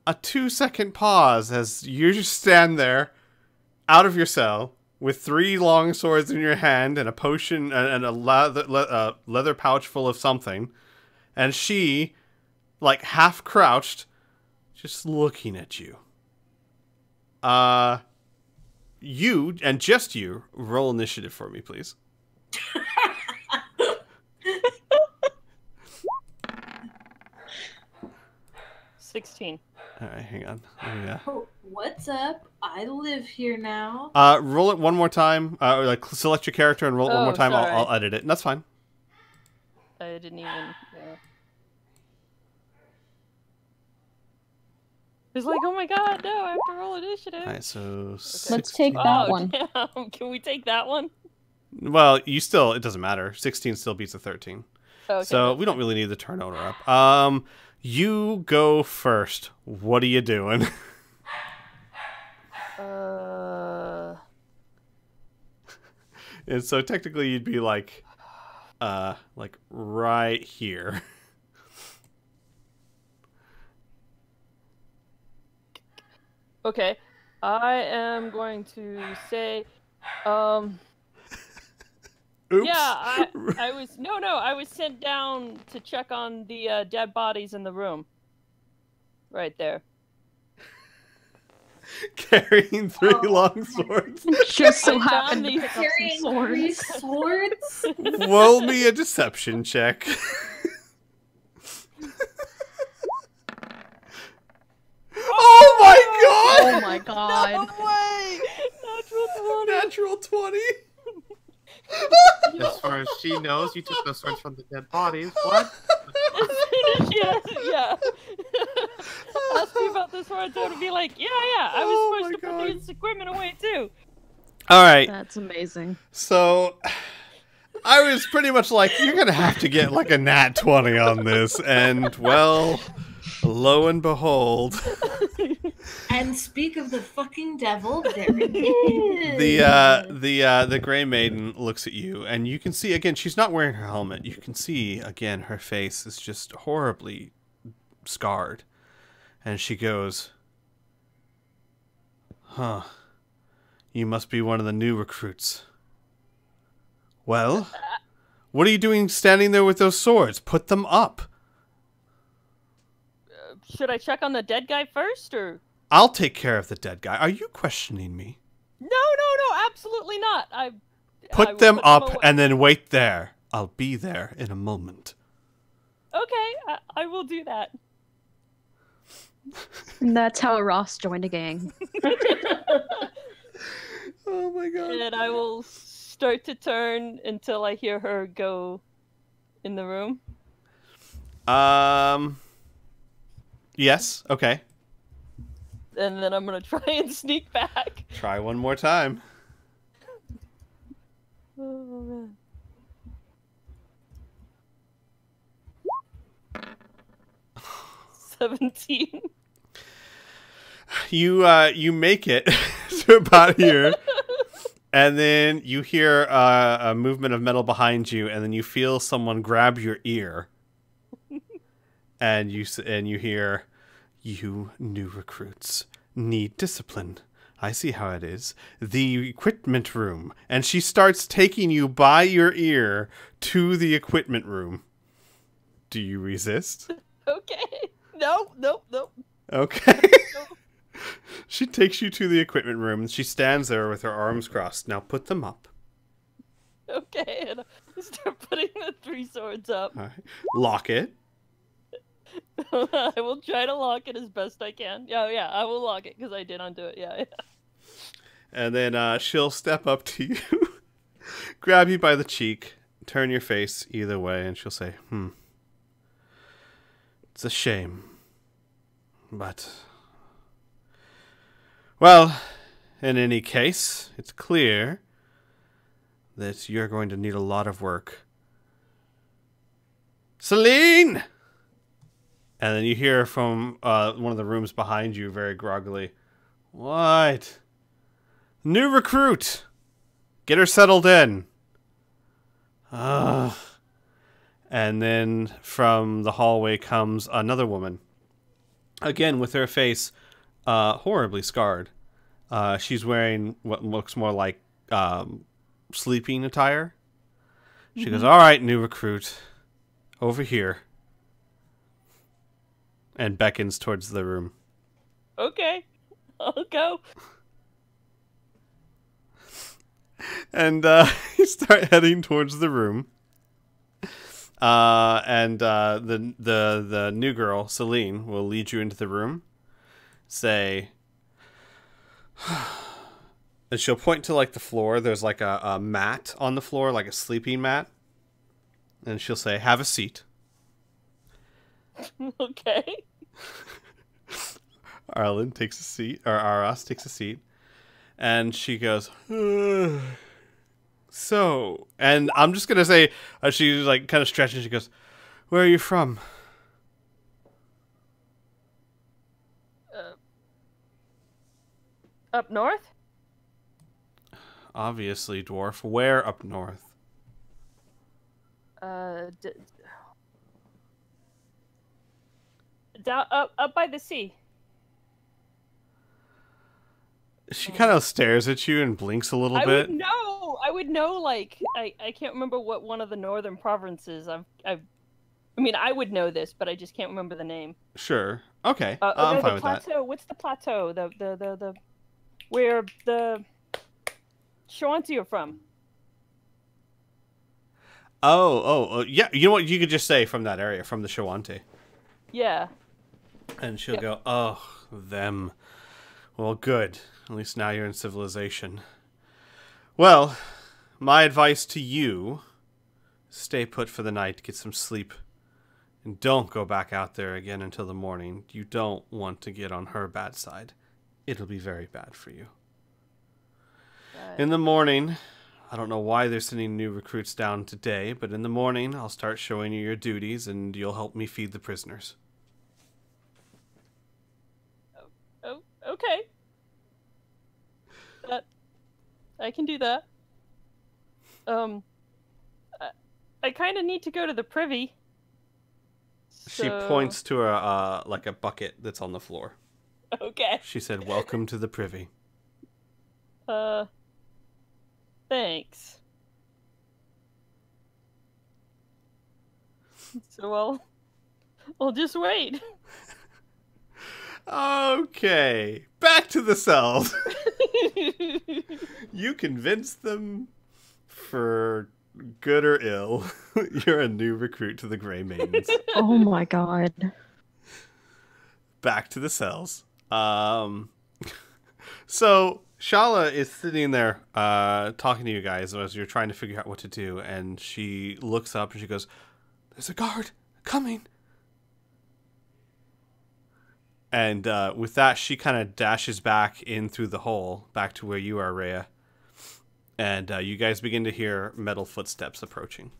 a 2-second pause as you just stand there, out of your cell, with 3 long swords in your hand and a potion and a leather pouch full of something, and she, like half crouched, just looking at you. You, and just you, roll initiative for me, please. 16. All right, hang on. Oh, what's up? I live here now. Roll it one more time. Like select your character and roll it one more time. Sorry. I'll edit it. And that's fine. I didn't even. Yeah. It's like, oh my god, no! I have to roll initiative. All right, so Let's take that one. Damn. Can we take that one? Well, it doesn't matter. 16 still beats a 13. Okay, So we don't really need the turnover up. You go first. What are you doing? And so technically you'd be like right here. Okay, I am going to say, Oops. yeah, I was sent down to check on the dead bodies in the room. Right there. Carrying 3 long swords. Just so I found happened to these- pick up some Carrying swords. 3 swords? Roll me a deception check. Oh Oh my my god. No way! Natural 20. As far as she knows, you took the swords from the dead bodies. What? Yeah. Ask me about this swords, I would be like, yeah, I was Oh supposed to my put God. this equipment away too. All right. That's amazing. So I was pretty much like, you're going to have to get like a nat 20 on this. And well, lo and behold, And speak of the fucking devil, there it is. the Grey Maiden looks at you, and you can see again, she's not wearing her helmet. You can see again, her face is just horribly scarred. And she goes, "Huh. You must be one of the new recruits. Well, what are you doing standing there with those swords? Put them up. Should I check on the dead guy first, or? I'll take care of the dead guy. Are you questioning me? No, absolutely not. I Put will them up away. and then wait there. I'll be there in a moment." Okay, I will do that. And that's how Ross joined a gang. Oh my god. And I will start to turn until I hear her go in the room. Yes, okay. And then I'm gonna try and sneak back. Try one more time. Oh man. $17. you make it to about here, and then you hear a movement of metal behind you, and then you feel someone grab your ear, and you hear, "You new recruits need discipline. I see how it is. The equipment room." And she starts taking you by your ear to the equipment room. Do you resist? Okay. Nope. Okay. She takes you to the equipment room, and she stands there with her arms crossed. "Now put them up." Okay, and I start putting the 3 swords up. All right. Lock it. I will try to lock it as best I can. Yeah, I will lock it, because I did undo it, yeah. And then she'll step up to you, grab you by the cheek, turn your face either way, and she'll say, "It's a shame. But, well, in any case, it's clear that you're going to need a lot of work. Celine!" And then you hear from one of the rooms behind you very groggily, "What? New recruit! Get her settled in." And then from the hallway comes another woman. Again, with her face horribly scarred. She's wearing what looks more like sleeping attire. She goes, "All right, new recruit, over here." And beckons towards the room. Okay, I'll go. And you start heading towards the room. And the new girl, Celine, will lead you into the room. Say, and she'll point to like the floor. There's like a mat on the floor, like a sleeping mat. And she'll say, "Have a seat." Okay. Arlen takes a seat, or Aras takes a seat. And she goes, "So," and I'm just gonna say, she's like kind of stretching. She goes, "Where are you from?" Up north? Obviously, dwarf. Where up north? Down up by the sea. She kind of stares at you and blinks a little bit. I would know. Like I can't remember what one of the northern provinces. I mean, I would know this, but I just can't remember the name. Sure. Okay. I'm fine with plateau. that. What's the plateau? The where the Shawanti are from? Oh, yeah. You know what? You could just say from that area, from the Shawanti. Yeah. And she'll go, "Oh, them. Well, good. At least now you're in civilization. Well, my advice to you, stay put for the night, get some sleep, and don't go back out there again until the morning. You don't want to get on her bad side. It'll be very bad for you. In the morning, I don't know why they're sending new recruits down today, but in the morning, I'll start showing you your duties, and you'll help me feed the prisoners." Oh, okay. I can do that. I kind of need to go to the privy. She points to a like a bucket that's on the floor. Okay. She said, "Welcome to the privy." Thanks. So I'll just wait. Okay, back to the cells. You convinced them for good or ill. You're a new recruit to the Grey Maidens. Oh my god. Back to the cells. So Shala is sitting there talking to you guys as you're trying to figure out what to do, and she looks up and she goes, "There's a guard coming." And with that, she kind of dashes back in through the hole, back to where you are, Rhea. And you guys begin to hear metal footsteps approaching.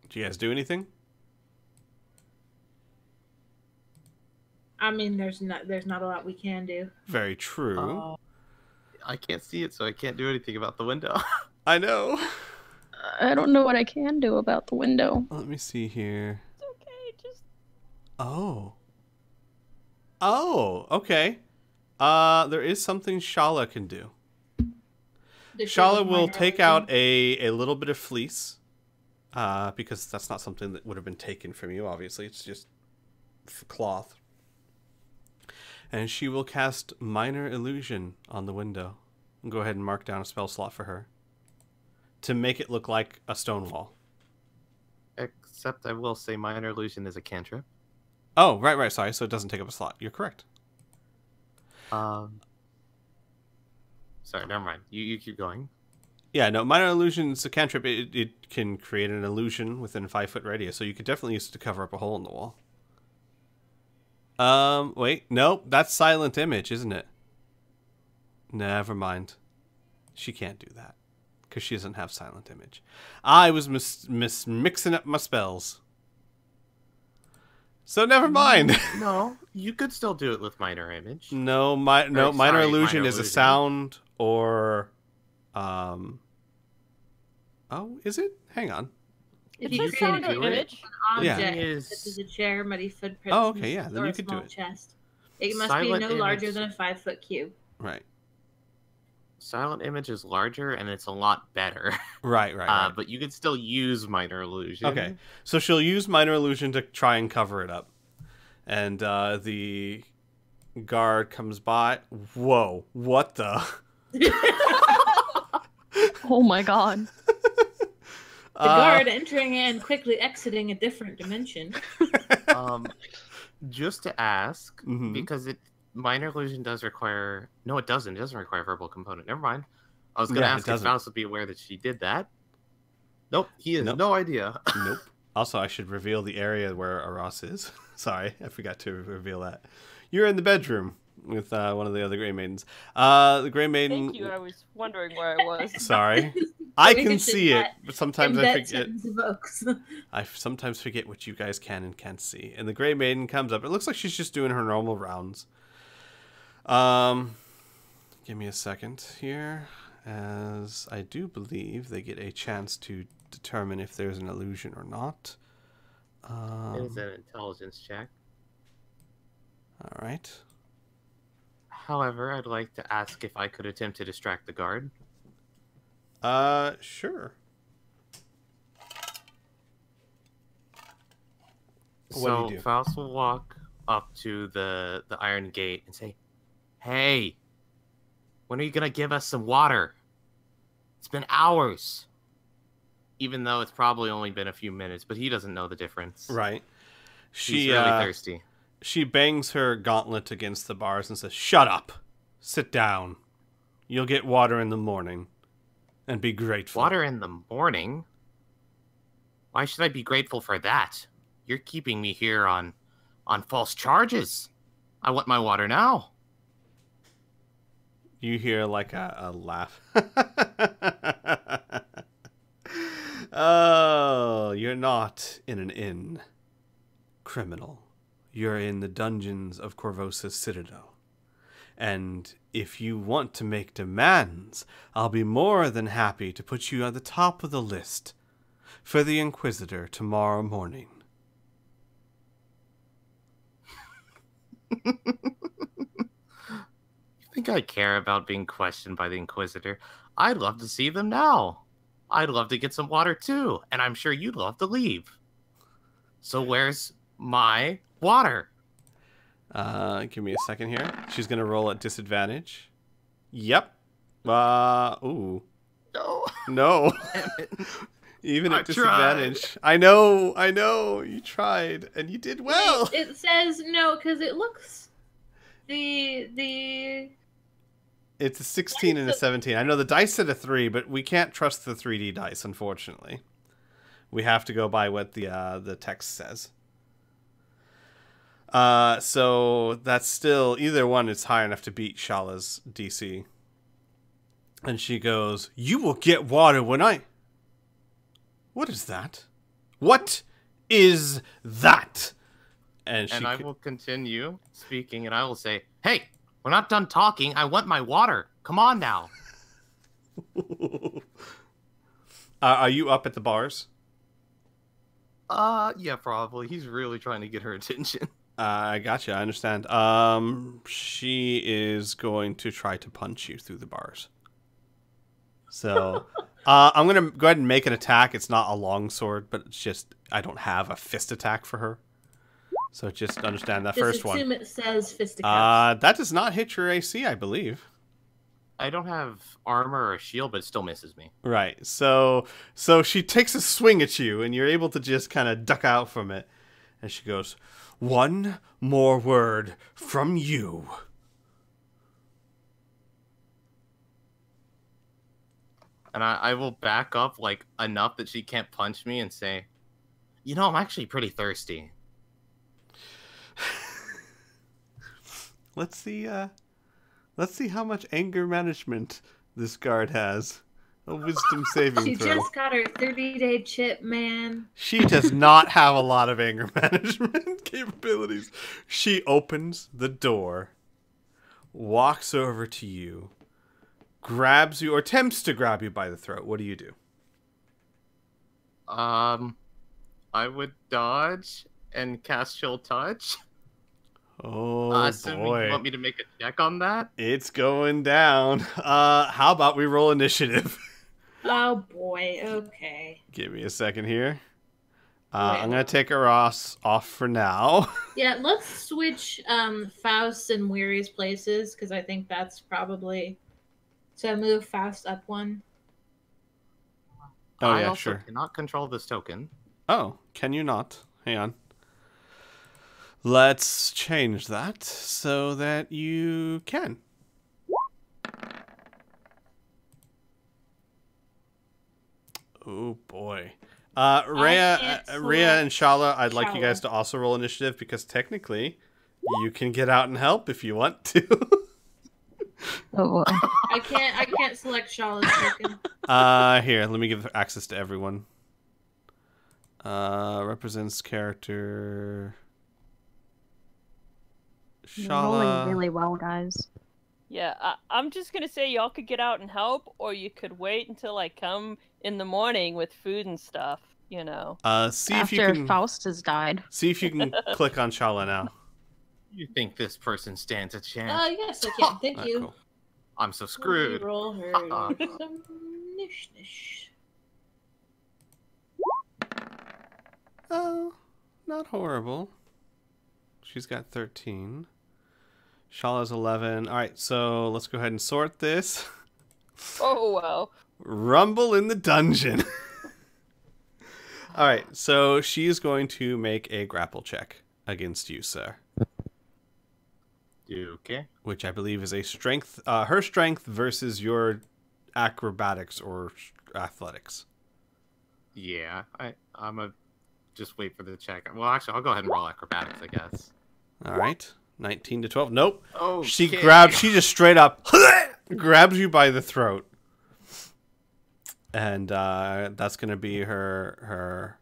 Do you guys do anything? I mean, there's not a lot we can do. Very true. I can't see it, so I can't do anything about the window. I know. I don't know what I can do about the window. Let me see here. It's okay, just Oh. Oh, okay. There is something Shala can do. Shala will take out a little bit of fleece, because that's not something that would have been taken from you, obviously. It's just cloth. And she will cast Minor Illusion on the window. And go ahead and mark down a spell slot for her. To make it look like a stone wall. Except I will say Minor Illusion is a cantrip. Oh, right, sorry. So it doesn't take up a slot. You're correct. Sorry, never mind. You keep going. Yeah, no, Minor Illusion is a cantrip. It can create an illusion within a 5-foot radius, so you could definitely use it to cover up a hole in the wall. Wait, no, that's Silent Image, isn't it? Never mind. She can't do that, because she doesn't have Silent Image. I was mixing up my spells. So never mind. No, you could still do it with Minor Image. No, Minor Illusion is a sound or... Oh, is it? Hang on. If it's you a create sound an or image. object, such as a chair, muddy footprints, Oh, okay, yeah, then or you a could do small it. chest, it must Silent be no larger image. than a 5-foot cube. Right. Silent Image is larger and it's a lot better. Right. But you could still use Minor Illusion. Okay, so she'll use Minor Illusion to try and cover it up. And the guard comes by. Whoa, what the? Oh my god. The guard entering and quickly exiting a different dimension. Just to ask, Mhm. because Minor Illusion does require... No, it doesn't. It doesn't require a verbal component. Never mind. I was going to Yeah, it ask if doesn't. Faust would be aware that she did that. Nope, he has Nope. no idea. Nope. Also, I should reveal the area where Aras is. Sorry, I forgot to reveal that. You're in the bedroom with one of the other Grey Maidens. The Grey Maiden... Thank you. I was wondering where I was. Sorry. I We can can see sit it, that but sometimes And I that forget. sentence evokes. I sometimes forget what you guys can and can't see. And the Grey Maiden comes up. It looks like she's just doing her normal rounds. Give me a second here, as I do believe they get a chance to determine if there's an illusion or not. It is an intelligence check. All right. However, I'd like to ask if I could attempt to distract the guard. Sure. What do So you do? Faust will walk up to the iron gate and say, "Hey, when are you gonna give us some water? It's been hours." Even though it's probably only been a few minutes, but he doesn't know the difference. Right. She's really thirsty. She bangs her gauntlet against the bars and says, "Shut up. Sit down. You'll get water in the morning. And be grateful." Water in the morning? Why should I be grateful for that? You're keeping me here on false charges. I want my water now. You hear like a laugh. Oh, you're not in an inn, criminal. You're in the dungeons of Corvosa's Citadel. And if you want to make demands, I'll be more than happy to put you at the top of the list for the Inquisitor tomorrow morning. You think I care about being questioned by the Inquisitor? I'd love to see them now. I'd love to get some water too, and I'm sure you'd love to leave. So where's my water? Give me a second here. She's gonna roll at disadvantage. Yep. Ooh. No. No. Damn it. Even I at disadvantage. I know. You tried, and you did well. It says no because it looks the. It's a 16 and a 17. I know the dice said a 3, but we can't trust the 3D dice, unfortunately. We have to go by what the text says. So that's still, either one is high enough to beat Shala's DC. And she goes, "You will get water when I..." What is that? What is that? And I will continue speaking, and I will say, "Hey, we're not done talking. I want my water. Come on now." Are you up at the bars? Yeah, probably. He's really trying to get her attention. I gotcha. I understand. She is going to try to punch you through the bars. So, I'm gonna go ahead and make an attack. It's not a long sword, but it's just I don't have a fist attack for her. So just understand that first one. Assume it says fisticuffs. That does not hit your AC, I believe. I don't have armor or a shield, but it still misses me. Right. So she takes a swing at you, and you're able to just kind of duck out from it. And she goes, "One more word from you." And I will back up like enough that she can't punch me and say, "You know, I'm actually pretty thirsty." Let's see how much anger management this guard has. A wisdom saving She throw. just got her 30-day chip, man. She does not have a lot of anger management capabilities. She opens the door, walks over to you, grabs you, or attempts to grab you by the throat. What do you do? I would dodge and cast Chill Touch. Oh, Assuming boy. you want me to make a check on that? It's going down. How about we roll initiative? Oh boy, okay. Give me a second here. I'm going to take her off for now. Yeah, let's switch Faust and Weary's places, because I think that's probably... So move Faust up one. Oh, I yeah, also sure. cannot control this token. Oh, can you not? Hang on. Let's change that so that you can. Oh boy. Rhea and Shala, I'd like you guys to also roll initiative because technically you can get out and help if you want to. Oh, I can't select Shala's token. Here, let me give access to everyone. Represents character. you're Shala. rolling really well, guys. Yeah, I'm just gonna say y'all could get out and help, or you could wait until I come in the morning with food and stuff. You know. See if you After can. Faust has died. See if you can click on Shala now. You think this person stands a chance? Yes, I can. Thank Alright, you. cool. I'm so screwed. Roll her some nish. Oh, not horrible. She's got 13. Shala's 11. All right, so let's go ahead and sort this. Oh well. Rumble in the dungeon. All right, so she's going to make a grapple check against you, sir. Okay. Which I believe is a strength, her strength versus your acrobatics or athletics. Yeah, I'm a just wait for the check. Well, actually, I'll go ahead and roll acrobatics, I guess. All right, 19 to 12. Nope. Oh, She just straight up grabs you by the throat. And that's going to be her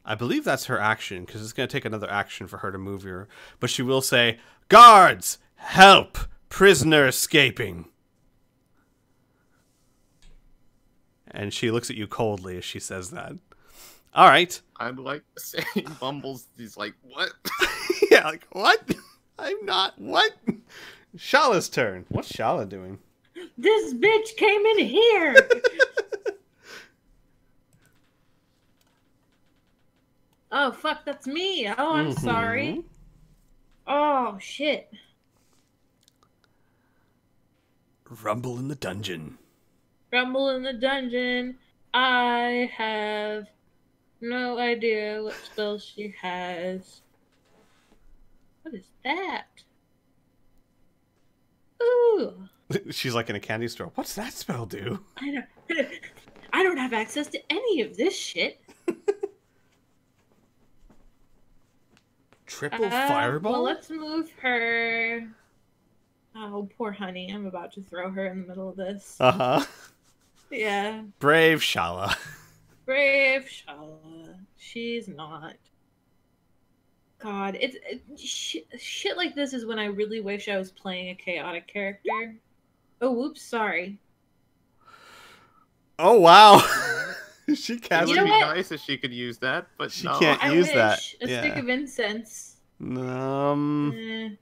I believe that's her action, because it's going to take another action for her to move her. But she will say, "Guards, help! Prisoner escaping!" And she looks at you coldly as she says that. All right. I'd like to say Bumbles, he's like, what? Yeah, like, what? I'm not, what? Shala's turn. What's Shala doing? This bitch came in here. Oh, fuck, that's me. Oh, I'm sorry. Oh, shit. Rumble in the dungeon. Rumble in the dungeon. I have no idea what spell she has. What is that? Ooh. She's like in a candy store. What's that spell do? I don't have access to any of this shit. Triple fireball? Well, let's move her. Oh, poor honey. I'm about to throw her in the middle of this. Uh-huh. Yeah. Brave Shala. Brave Shala. She's not. God, shit like this is when I really wish I was playing a chaotic character. Oh, whoops, sorry. Oh wow. She It can't. would You know be what? nice if she could use that, but She no. can't. I Use wish that. a stick Yeah. of incense. I don't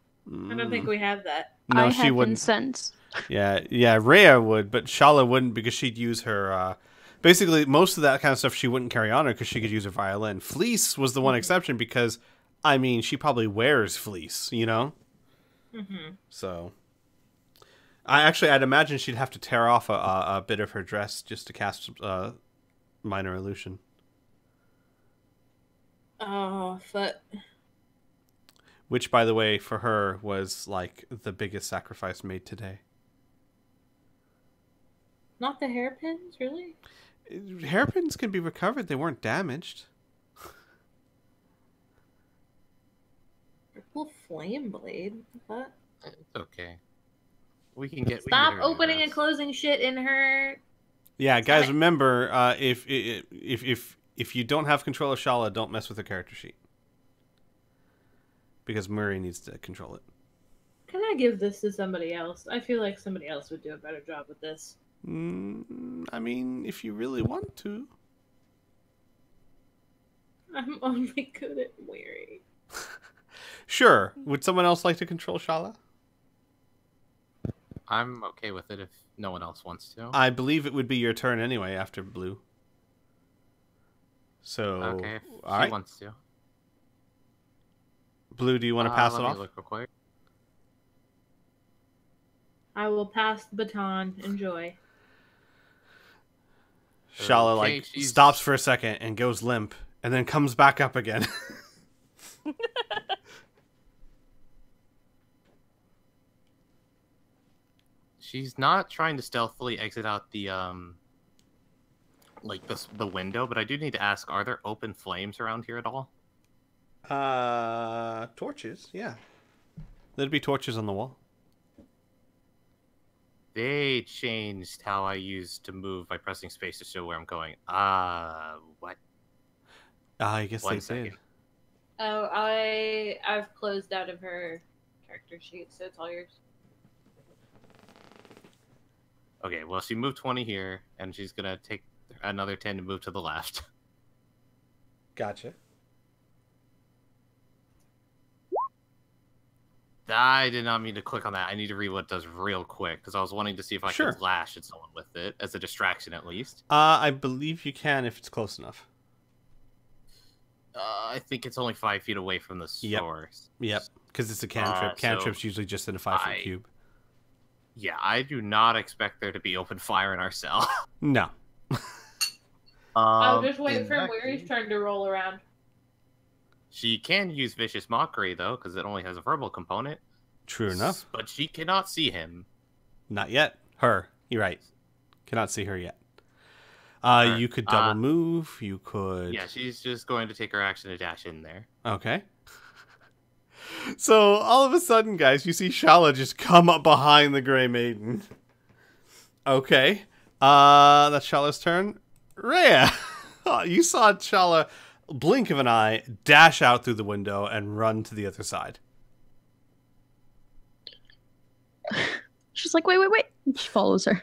think we have that. No, I she have wouldn't. incense. Yeah, Rhea would, but Shala wouldn't because she'd use her. Basically, most of that kind of stuff she wouldn't carry on her because she could use her violin. Fleece was the one exception because, I mean, she probably wears fleece, you know. So, I'd imagine she'd have to tear off a bit of her dress just to cast minor illusion. Oh, foot. Which, by the way, for her was like the biggest sacrifice made today. Not the hairpins, really? Hairpins can be recovered. They weren't damaged. Purple flame blade. What? It's okay. We can get. Stop we can get her opening new and dress. closing shit in her. Yeah, guys, Sorry. remember if you don't have control of Shala, don't mess with the character sheet because Murray needs to control it. Can I give this to somebody else? I feel like somebody else would do a better job with this. I mean, if you really want to. I'm only good at wearing. Sure. Would someone else like to control Shala? I'm okay with it if no one else wants to. I believe it would be your turn anyway after Blue. So, Okay, if all she right. wants to. Blue, do you want to pass it Let me off? look real quick. I will pass the baton. Enjoy. Shala Okay, she's- stops for a second and goes limp, and then comes back up again. She's not trying to stealthily exit out the like the window, but I do need to ask: are there open flames around here at all? Torches, yeah. There'd be torches on the wall. They changed how I used to move by pressing space to show where I'm going. What? I guess One they second. did. Oh, I've closed out of her character sheet, so it's all yours. Okay, well, she moved 20 here, and she's gonna take another 10 to move to the left. Gotcha. I did not mean to click on that. I need to read what it does real quick, because I was wanting to see if I Sure. could lash at someone with it, as a distraction at least. I believe you can if it's close enough. I think it's only 5 feet away from the Yep. source. Yep, because it's a cantrip. So Cantrip's usually just in a 5-foot I- cube. Yeah, I do not expect there to be open fire in our cell. No. I'll just wait in for that Weary's case- turn to roll around. She can use Vicious Mockery, though, because it only has a verbal component. True enough. But she cannot see him. Not yet. Her. You're right. Cannot see her yet. Her. You could double move. You could. Yeah, she's just going to take her action to dash in there. Okay. So all of a sudden, guys, you see Shala just come up behind the Grey Maiden. Okay. That's Shala's turn. Rhea, you saw Shala blink of an eye, dash out through the window, and run to the other side. She's like, wait. She follows her.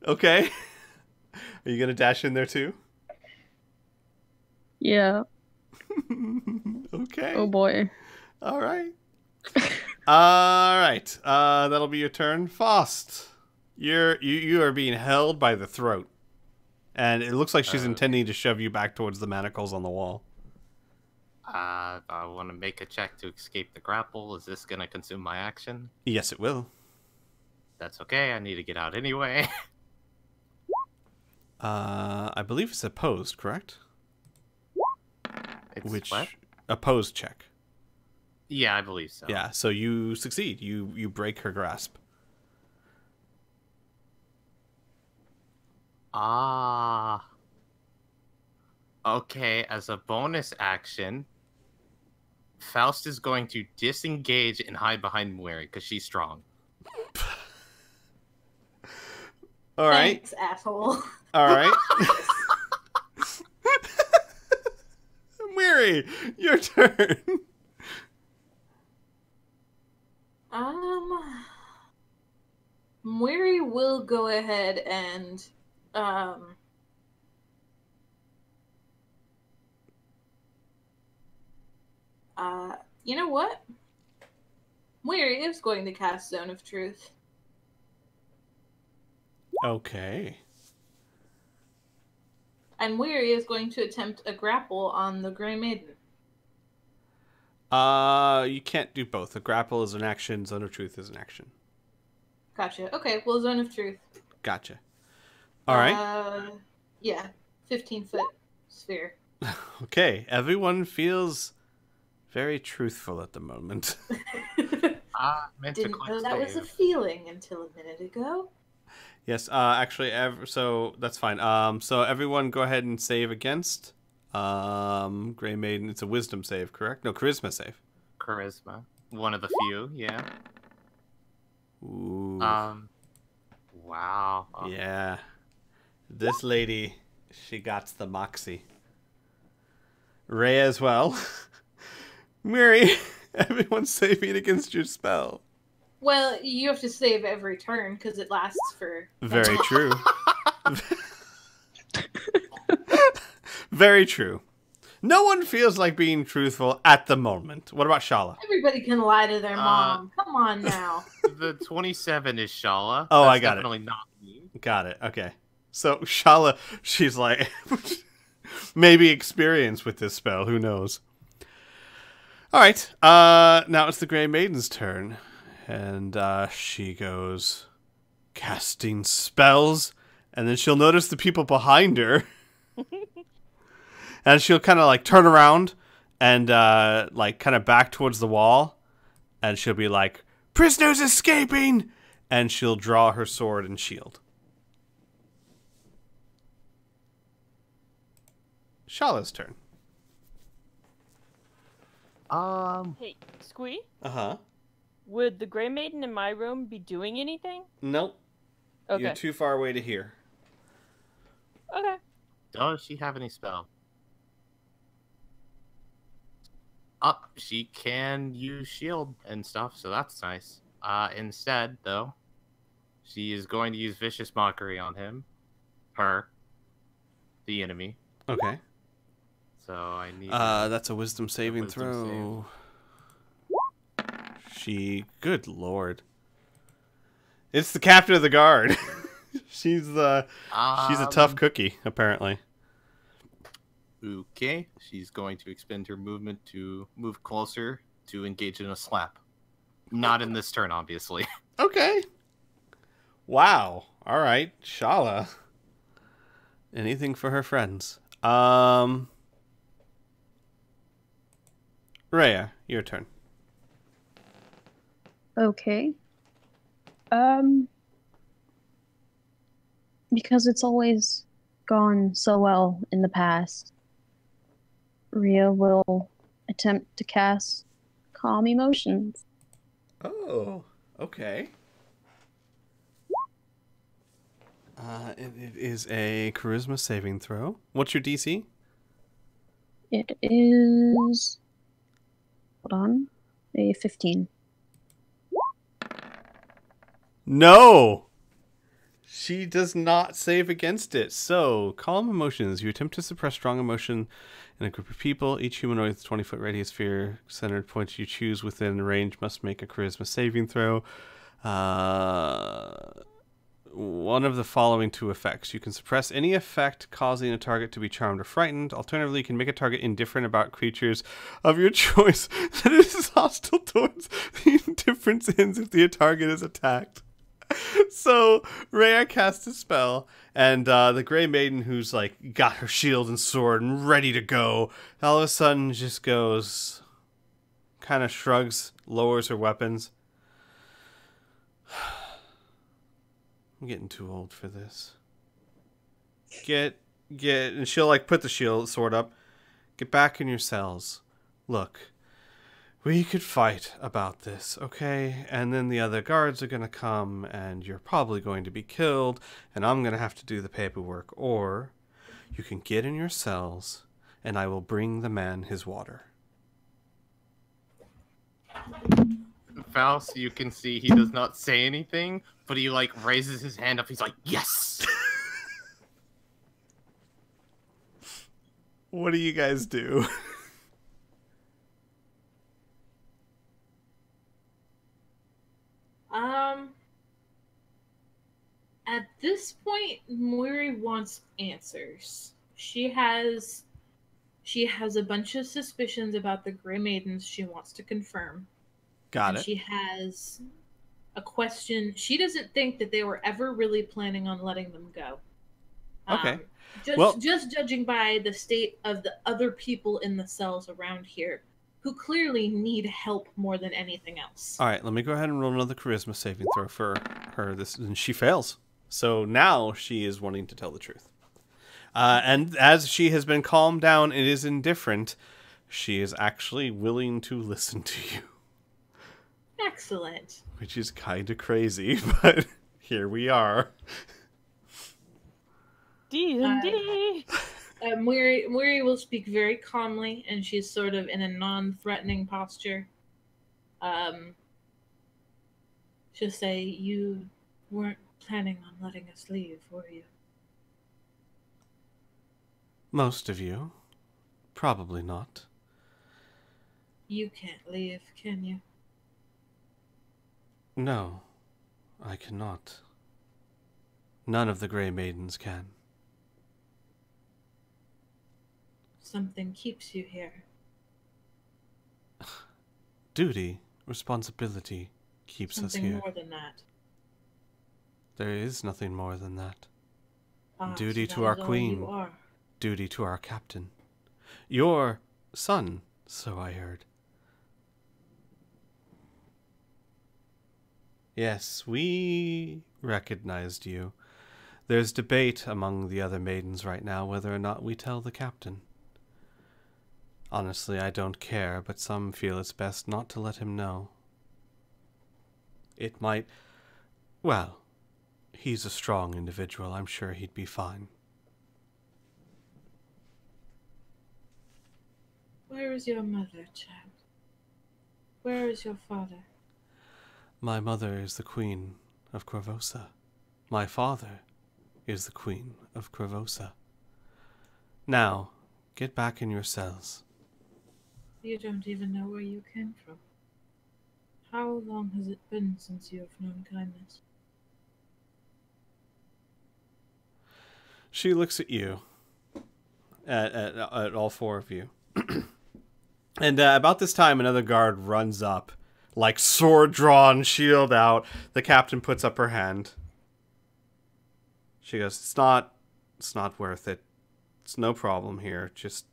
Okay. Are you gonna dash in there too? Yeah. Okay. Oh boy. All right. All right. That'll be your turn, Faust. You are being held by the throat, and it looks like she's intending to shove you back towards the manacles on the wall. I want to make a check to escape the grapple. Is this going to consume my action? Yes, it will. That's okay. I need to get out anyway. I believe it's opposed, correct? It's what? Opposed check. Yeah, I believe so. Yeah, so you succeed. You break her grasp. Okay, as a bonus action, Faust is going to disengage and hide behind Muiri because she's strong. All right. Thanks, asshole. All right. Weary, your turn. Mary will go ahead and you know what? Mary is going to cast Zone of Truth. Okay. And Weary is going to attempt a grapple on the Grey Maiden. You can't do both. A grapple is an action, Zone of Truth is an action. Gotcha. Okay, well, Zone of Truth. Gotcha. All right. Yeah, 15-foot sphere. Okay, everyone feels very truthful at the moment. Didn't know that was a feeling until a minute ago. Yes, actually, so that's fine. So everyone go ahead and save against Grey Maiden. It's a wisdom save, correct? No, charisma save. Charisma. One of the few, yeah. Ooh. Wow. Yeah. This lady, she got the moxie. Ray as well. Mary, everyone's saving against your spell. Well, you have to save every turn because it lasts for... Very true. Very true. No one feels like being truthful at the moment. What about Shala? Everybody can lie to their mom. Come on now. The 27 is Shala. Oh, That's I got definitely not me. Got it. Okay. So Shala, she's like, maybe experienced with this spell. Who knows? All right. Now it's the Grey Maiden's turn. And she goes casting spells. And then she'll notice the people behind her. And she'll kind of like turn around and like kind of back towards the wall. And she'll be like, "Prisoners escaping!" And she'll draw her sword and shield. Shala's turn. Hey, Squee? Uh-huh. Would the Grey Maiden in my room be doing anything? Nope. Okay. You're too far away to hear. Okay. Does she have any spell? She can use shield and stuff, so that's nice. Instead, though, she is going to use Vicious Mockery on him. Her. The enemy. Okay. So I need... that's a wisdom saving wisdom throw. Good lord. It's the captain of the guard. She's a tough cookie, apparently. Okay. She's going to expend her movement to move closer to engage in a slap. Not in this turn, obviously. Okay. Wow. All right. Shala. Anything for her friends. Rhea, your turn. Okay. Because it's always gone so well in the past, Rhea will attempt to cast Calm Emotions. Oh, okay. It is a charisma saving throw. What's your DC? It is... Hold on. A 15. No! She does not save against it. So, calm emotions. You attempt to suppress strong emotion in a group of people. Each humanoid with a 20-foot radius sphere centered point you choose within range must make a charisma saving throw. One of the following two effects. You can suppress any effect causing a target to be charmed or frightened. Alternatively, you can make a target indifferent about creatures of your choice that is hostile towards the indifference ends if the target is attacked. So Rhea casts a spell, and the Grey Maiden, who's like got her shield and sword and ready to go, all of a sudden just goes, kind of shrugs, lowers her weapons. I'm getting too old for this. And she'll like put the sword up. Get back in your cells. Look, we could fight about this, okay? And then the other guards are going to come, and you're probably going to be killed, and I'm going to have to do the paperwork. Or you can get in your cells, and I will bring the man his water. Faust, you can see he does not say anything, but he like raises his hand up. He's like, "Yes." What do you guys do? At this point, Mori wants answers. She has a bunch of suspicions about the Grey Maidens she wants to confirm. Got it. She has a question. She doesn't think that they were ever really planning on letting them go. Okay. Just judging by the state of the other people in the cells around here, who clearly need help more than anything else. All right, let me go ahead and roll another charisma saving throw for her. And she fails. So now she is wanting to tell the truth. And as she has been calmed down and is indifferent, she is actually willing to listen to you. Excellent. Which is kind of crazy, but here we are. D&D. Muri will speak very calmly, and she's sort of in a non-threatening posture. She'll say, "You weren't planning on letting us leave, were you?" Most of you. Probably not. You can't leave, can you? No, I cannot. None of the Grey Maidens can. Something keeps you here. Duty, responsibility keeps us Something here. more than that. There is nothing more than that. Ah, Duty so to that our is all queen. you are. Duty to our captain. Your son, so I heard. Yes, we recognized you. There's debate among the other maidens right now whether or not we tell the captain. Honestly, I don't care, but some feel it's best not to let him know. It might... Well, he's a strong individual. I'm sure he'd be fine. Where is your mother, child? Where is your father? My mother is the Queen of Corvosa. My father is the Queen of Corvosa. Now, get back in your cells. You don't even know where you came from. How long has it been since you have known kindness? She looks at you, at all four of you. And about this time, another guard runs up, like sword drawn, shield out. The captain puts up her hand. She goes, it's not worth it. It's no problem here. Just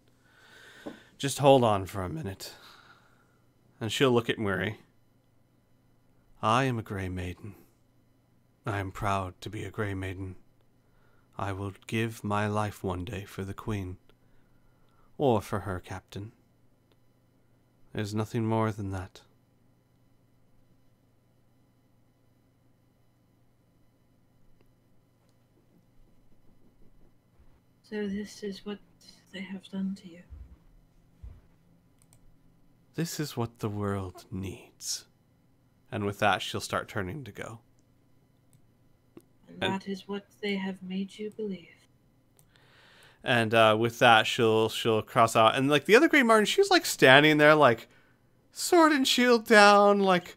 hold on for a minute. And she'll look at Murray. I am a Grey Maiden. I am proud to be a Grey Maiden. I will give my life one day for the Queen. Or for her captain. There's nothing more than that. So this is what they have done to you. This is what the world needs. And with that, she'll start turning to go. And that is what they have made you believe. And with that, she'll cross out. And like the other Grey Martin, she's like standing there, like sword and shield down, like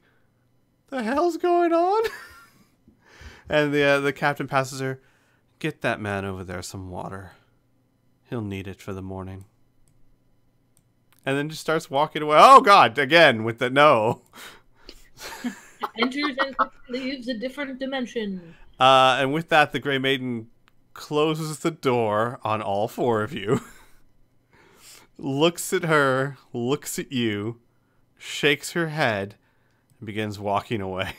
the hell's going on? And the captain passes her. Get that man over there some water. He'll need it for the morning. And then just starts walking away. Oh God! Again with the no. Enters and leaves a different dimension. And with that, the Grey Maiden closes the door on all four of you. Looks at her, looks at you, shakes her head, and begins walking away.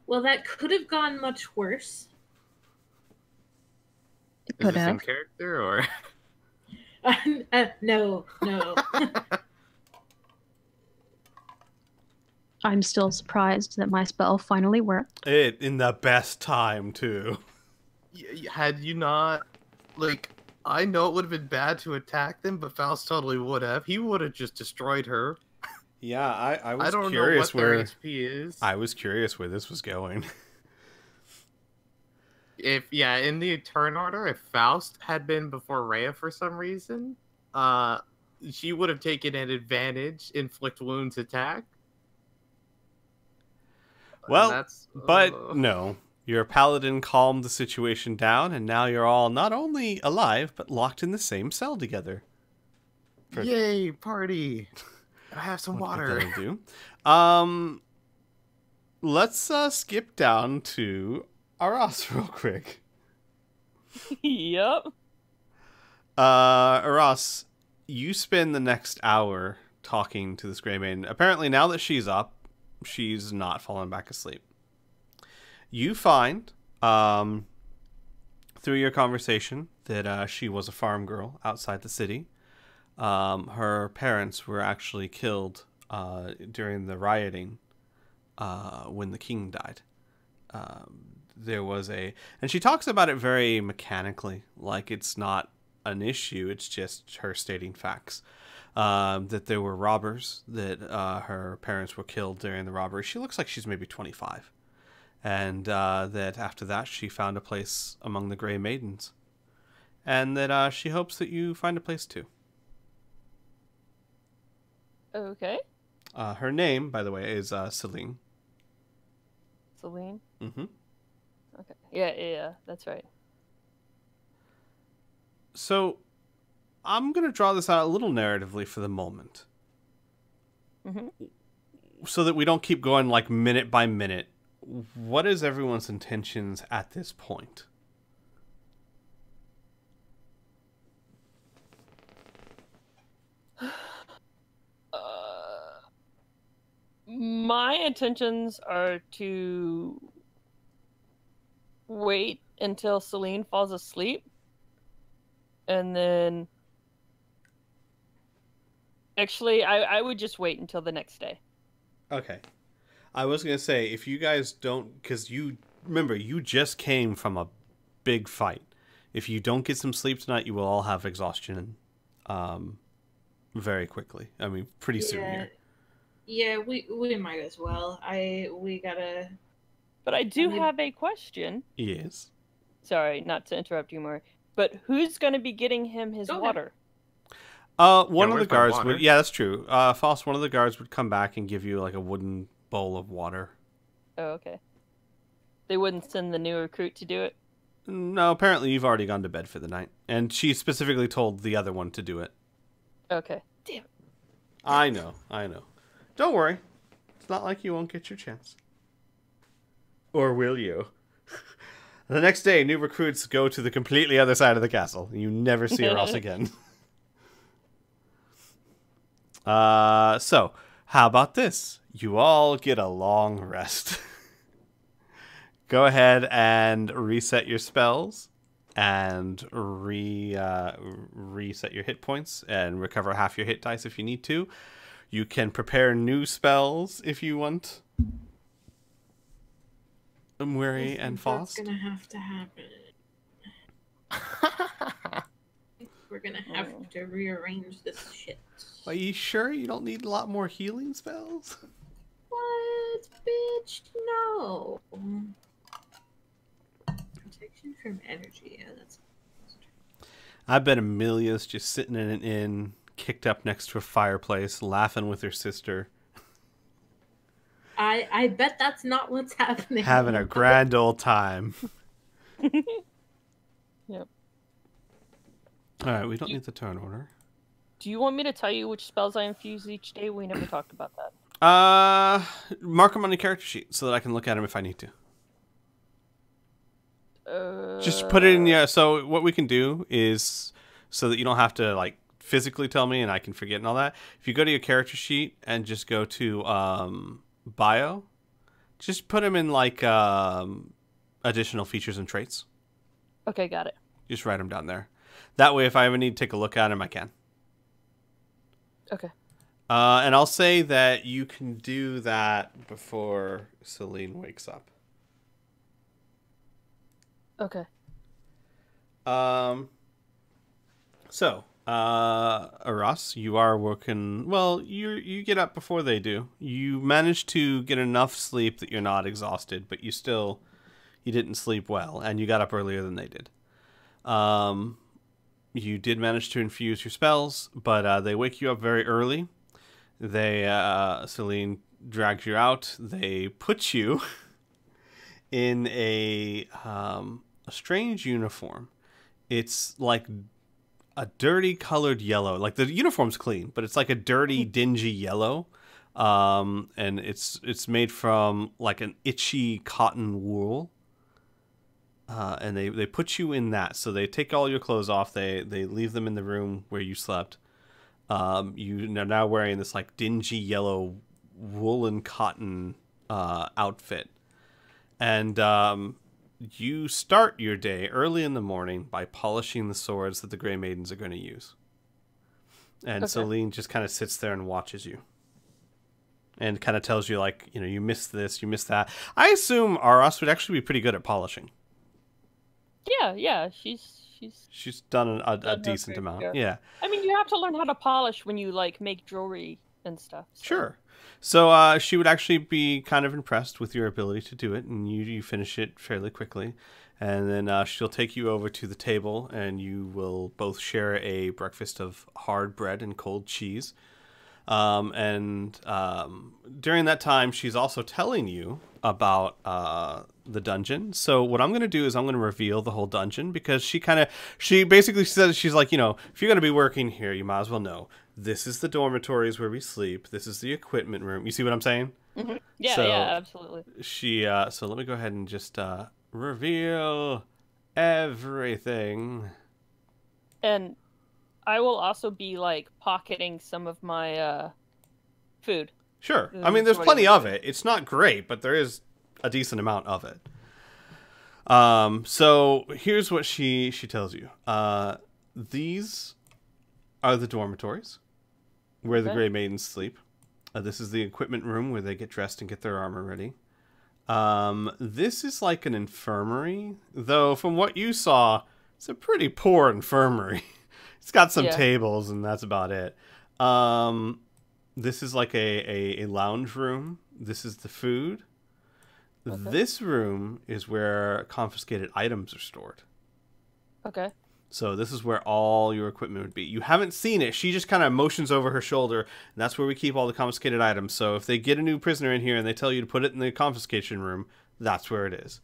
Well, that could have gone much worse. It Is could this in have. character or? No. I'm still surprised that my spell finally worked. It in the best time too. Had you not, like, I know it would have been bad to attack them, but Faust totally would have. He would have just destroyed her. Yeah, I was I don't curious know what their where HP is. I was curious where this was going. In the turn order, if Faust had been before Rhea for some reason, she would have taken an advantage, inflict wounds attack. Well, but no. Your paladin calmed the situation down, and now you're all not only alive, but locked in the same cell together. Yay, party! I have some water. Do. Let's skip down to Aras real quick. Yep. Aras, you spend the next hour talking to this Grey Maiden. Apparently, now that she's up, she's not fallen back asleep. You find, through your conversation, that she was a farm girl outside the city. Her parents were actually killed during the rioting when the king died. There was and she talks about it very mechanically, like it's not an issue, it's just her stating facts. That there were robbers, that her parents were killed during the robbery. She looks like she's maybe 25. And that after that she found a place among the Grey Maidens. And that she hopes that you find a place too. Okay. Her name, by the way, is Celine. Celine? Mm-hmm. Okay. Yeah, that's right. So, I'm going to draw this out a little narratively for the moment. Mm-hmm. So that we don't keep going like minute by minute. What is everyone's intentions at this point? My intentions are to wait until Celine falls asleep, and then actually I would just wait until the next day. Okay. I was going to say, if you guys don't, because you remember, you just came from a big fight. If you don't get some sleep tonight, you will all have exhaustion very quickly. I mean, pretty soon here. Yeah, we might as well. We gotta. But I do have a question. Yes. Sorry, not to interrupt you more. But who's going to be getting him his water? One of the guards would. Yeah, that's true. Faust, one of the guards would come back and give you like a wooden bowl of water. Oh, okay. They wouldn't send the new recruit to do it? No, apparently you've already gone to bed for the night. And she specifically told the other one to do it. Okay. Damn it. I know. Don't worry. It's not like you won't get your chance. Or will you? The next day, new recruits go to the completely other side of the castle. You never see her else again. So, how about this? You all get a long rest. Go ahead and reset your spells and reset your hit points and recover half your hit dice if you need to. You can prepare new spells if you want. Murray and Faust. That's gonna have to happen. We're gonna have to rearrange this shit. Are you sure you don't need a lot more healing spells? What, bitch? No. Protection from energy. Yeah, that's. I bet Amelia's just sitting in an inn, kicked up next to a fireplace, laughing with her sister. I bet that's not what's happening. Having a grand old time. Yep. All right, we don't need the turn order. Do you want me to tell you which spells I infuse each day? We never talked about that. Mark them on your character sheet so that I can look at them if I need to. Just put it in your. So what we can do is, so that you don't have to like physically tell me and I can forget and all that. If you go to your character sheet and just go to bio, just put them in like additional features and traits. Okay, got it. Just write them down there. That way, if I ever need to take a look at them, I can. Okay. And I'll say that you can do that before Celine wakes up. Okay. So, Ross, you are working. Well, you get up before they do. You manage to get enough sleep that you're not exhausted, but you didn't sleep well, and you got up earlier than they did. You did manage to infuse your spells, but they wake you up very early. Celine drags you out. They put you in a strange uniform. It's like a dirty colored yellow. Like the uniform's clean, but it's like a dirty, dingy yellow. And it's made from like an itchy cotton wool. And they put you in that. So they take all your clothes off. They leave them in the room where you slept. You are now wearing this like dingy yellow woolen cotton outfit. And you start your day early in the morning by polishing the swords that the Grey Maidens are going to use. And Okay. Celine just kind of sits there and watches you. And kind of tells you, like, you know, you missed this, you missed that. I assume Aros would actually be pretty good at polishing. Yeah, She's done a done her decent fair amount. share. Yeah. I mean, you have to learn how to polish when you like make jewelry and stuff. So. Sure. So she would actually be kind of impressed with your ability to do it, and you finish it fairly quickly. And then she'll take you over to the table, and you will both share a breakfast of hard bread and cold cheese. During that time, she's also telling you about the dungeon. So what I'm going to do is I'm going to reveal the whole dungeon, because she basically says, she's like, you know, if you're going to be working here, you might as well know. This is the dormitories where we sleep. This is the equipment room. You see what I'm saying? Mm-hmm. Yeah, So, yeah, absolutely. So let me go ahead and just reveal everything. And I will also be like pocketing some of my food. Sure. I mean, there's What do plenty you of think? it. It's not great, but there is a decent amount of it. So here's what she tells you. These are the dormitories where the Okay. Grey Maidens sleep. This is the equipment room where they get dressed and get their armor ready. This is like an infirmary, though from what you saw, it's a pretty poor infirmary. It's got some Yeah. tables, and that's about it. This is like a lounge room. This is the food. Okay. This room is where confiscated items are stored. Okay. So this is where all your equipment would be. You haven't seen it. She just kind of motions over her shoulder, and that's where we keep all the confiscated items. So if they get a new prisoner in here and they tell you to put it in the confiscation room, that's where it is.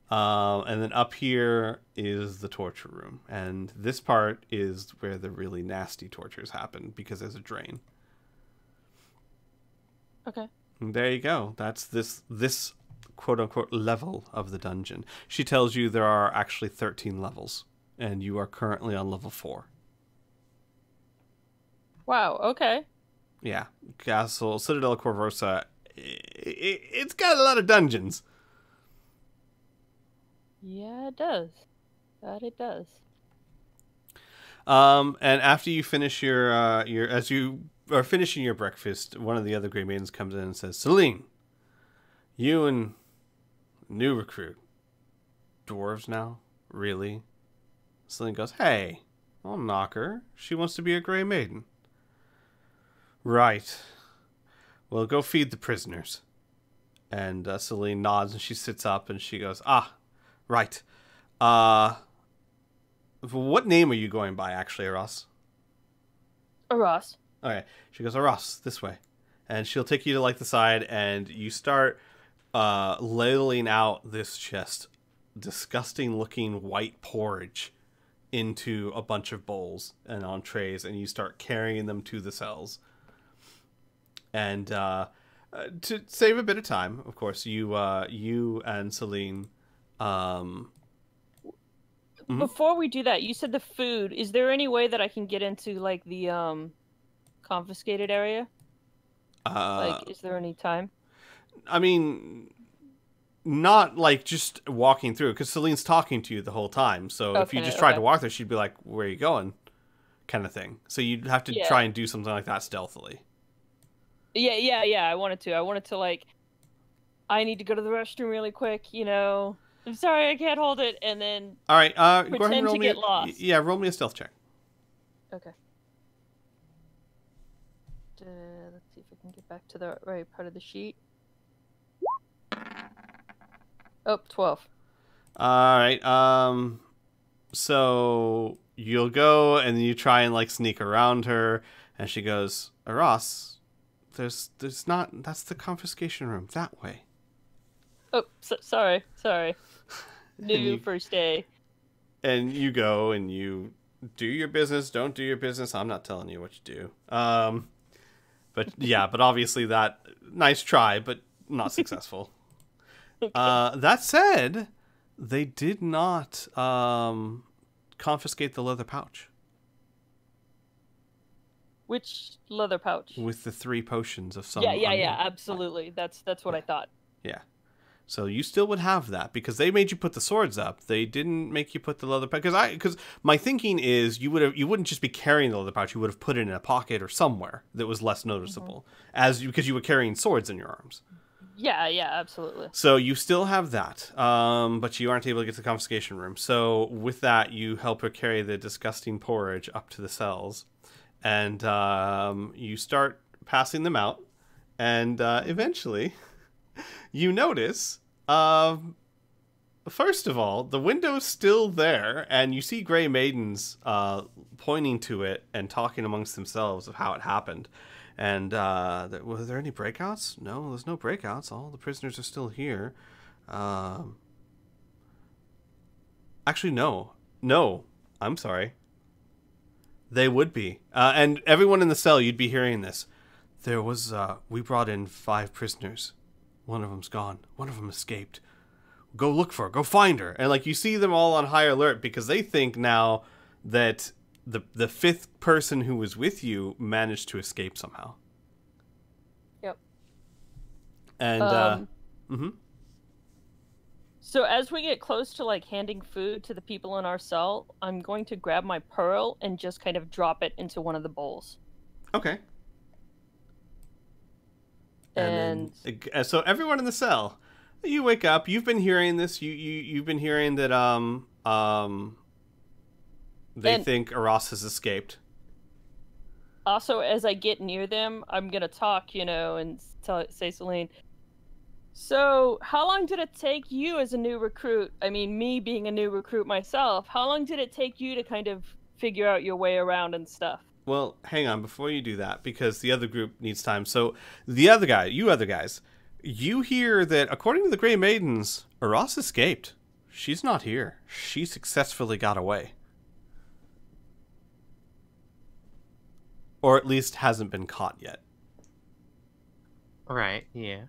And then up here is the torture room. And this part is where the really nasty tortures happen, because there's a drain. Okay. And there you go. That's this quote-unquote level of the dungeon. She tells you there are actually 13 levels, and you are currently on level 4. Wow. Okay. Yeah. Castle, Citadel Corvosa, it's got a lot of dungeons. Yeah, it does. That it does. And after you finish your as you are finishing your breakfast, one of the other Grey Maidens comes in and says, Celine, you and new recruit. Dwarves now? Really? Celine goes, hey, I'll knock her. She wants to be a Grey Maiden. Right. Well, go feed the prisoners. And Celine nods, and she sits up, and she goes, right. What name are you going by, actually, Ross? Ross. Okay. She goes, Ross, this way. And she'll take you to, like, the side, and you start ladling out this just disgusting-looking white porridge into a bunch of bowls and on trays, and you start carrying them to the cells. And to save a bit of time, of course, you and Celine... Before we do that, you said the food. Is there any way that I can get into like the confiscated area? Like, is there any time? I mean, not like just walking through, because Celine's talking to you the whole time. So if you just tried to walk there, she'd be like, "Where are you going?" kind of thing. So you'd have to try and do something like that stealthily. Yeah. I wanted to like, I need to go to the restroom really quick. You know, I'm sorry, I can't hold it, and then all right. Go ahead pretend and roll to me. get lost. Yeah, roll me a stealth check. Okay. Let's see if I can get back to the right part of the sheet. Oh, 12. All right. So you'll go and you try and like sneak around her, and she goes, "Ross, there's not. That's the confiscation room that way." Oh, sorry. New first day. And you go and you do your business. Don't do your business. I'm not telling you what you do. But yeah, but obviously that nice try, but not successful. Okay. That said, they did not confiscate the leather pouch Which leather pouch? with the 3 potions of some. Yeah, absolutely. That's what I thought. Yeah. So you still would have that because they made you put the swords up. They didn't make you put the leather pouch because my thinking is you wouldn't just be carrying the leather pouch. You would have put it in a pocket or somewhere that was less noticeable because you were carrying swords in your arms. Yeah, absolutely. So you still have that, but you aren't able to get to the confiscation room. So with that, you help her carry the disgusting porridge up to the cells, and you start passing them out, and eventually you notice, first of all, the window's still there, and you see Grey Maidens pointing to it and talking amongst themselves of how it happened. And were there any breakouts? No, there's no breakouts. All the prisoners are still here. Actually, no. I'm sorry. They would be. And everyone in the cell, you'd be hearing this. There was, we brought in 5 prisoners. One of them's gone. One of them escaped. Go look for her. Go find her. And like you see them all on high alert because they think now that the 5th person who was with you managed to escape somehow. Yep. And So as we get close to like handing food to the people in our cell, I'm going to grab my pearl and just kind of drop it into one of the bowls. Okay. And so everyone in the cell, you wake up. You've been hearing this. You've been hearing that they think Aras has escaped. Also, as I get near them, I'm gonna talk, and say, Celine. So, how long did it take you as a new recruit? I mean, me being a new recruit myself, how long did it take you to kind of figure out your way around and stuff? Well, hang on before you do that, because the other group needs time. So, you other guys, you hear that according to the Grey Maidens, Aras escaped. She's not here. She successfully got away. Or at least hasn't been caught yet. Right, yeah.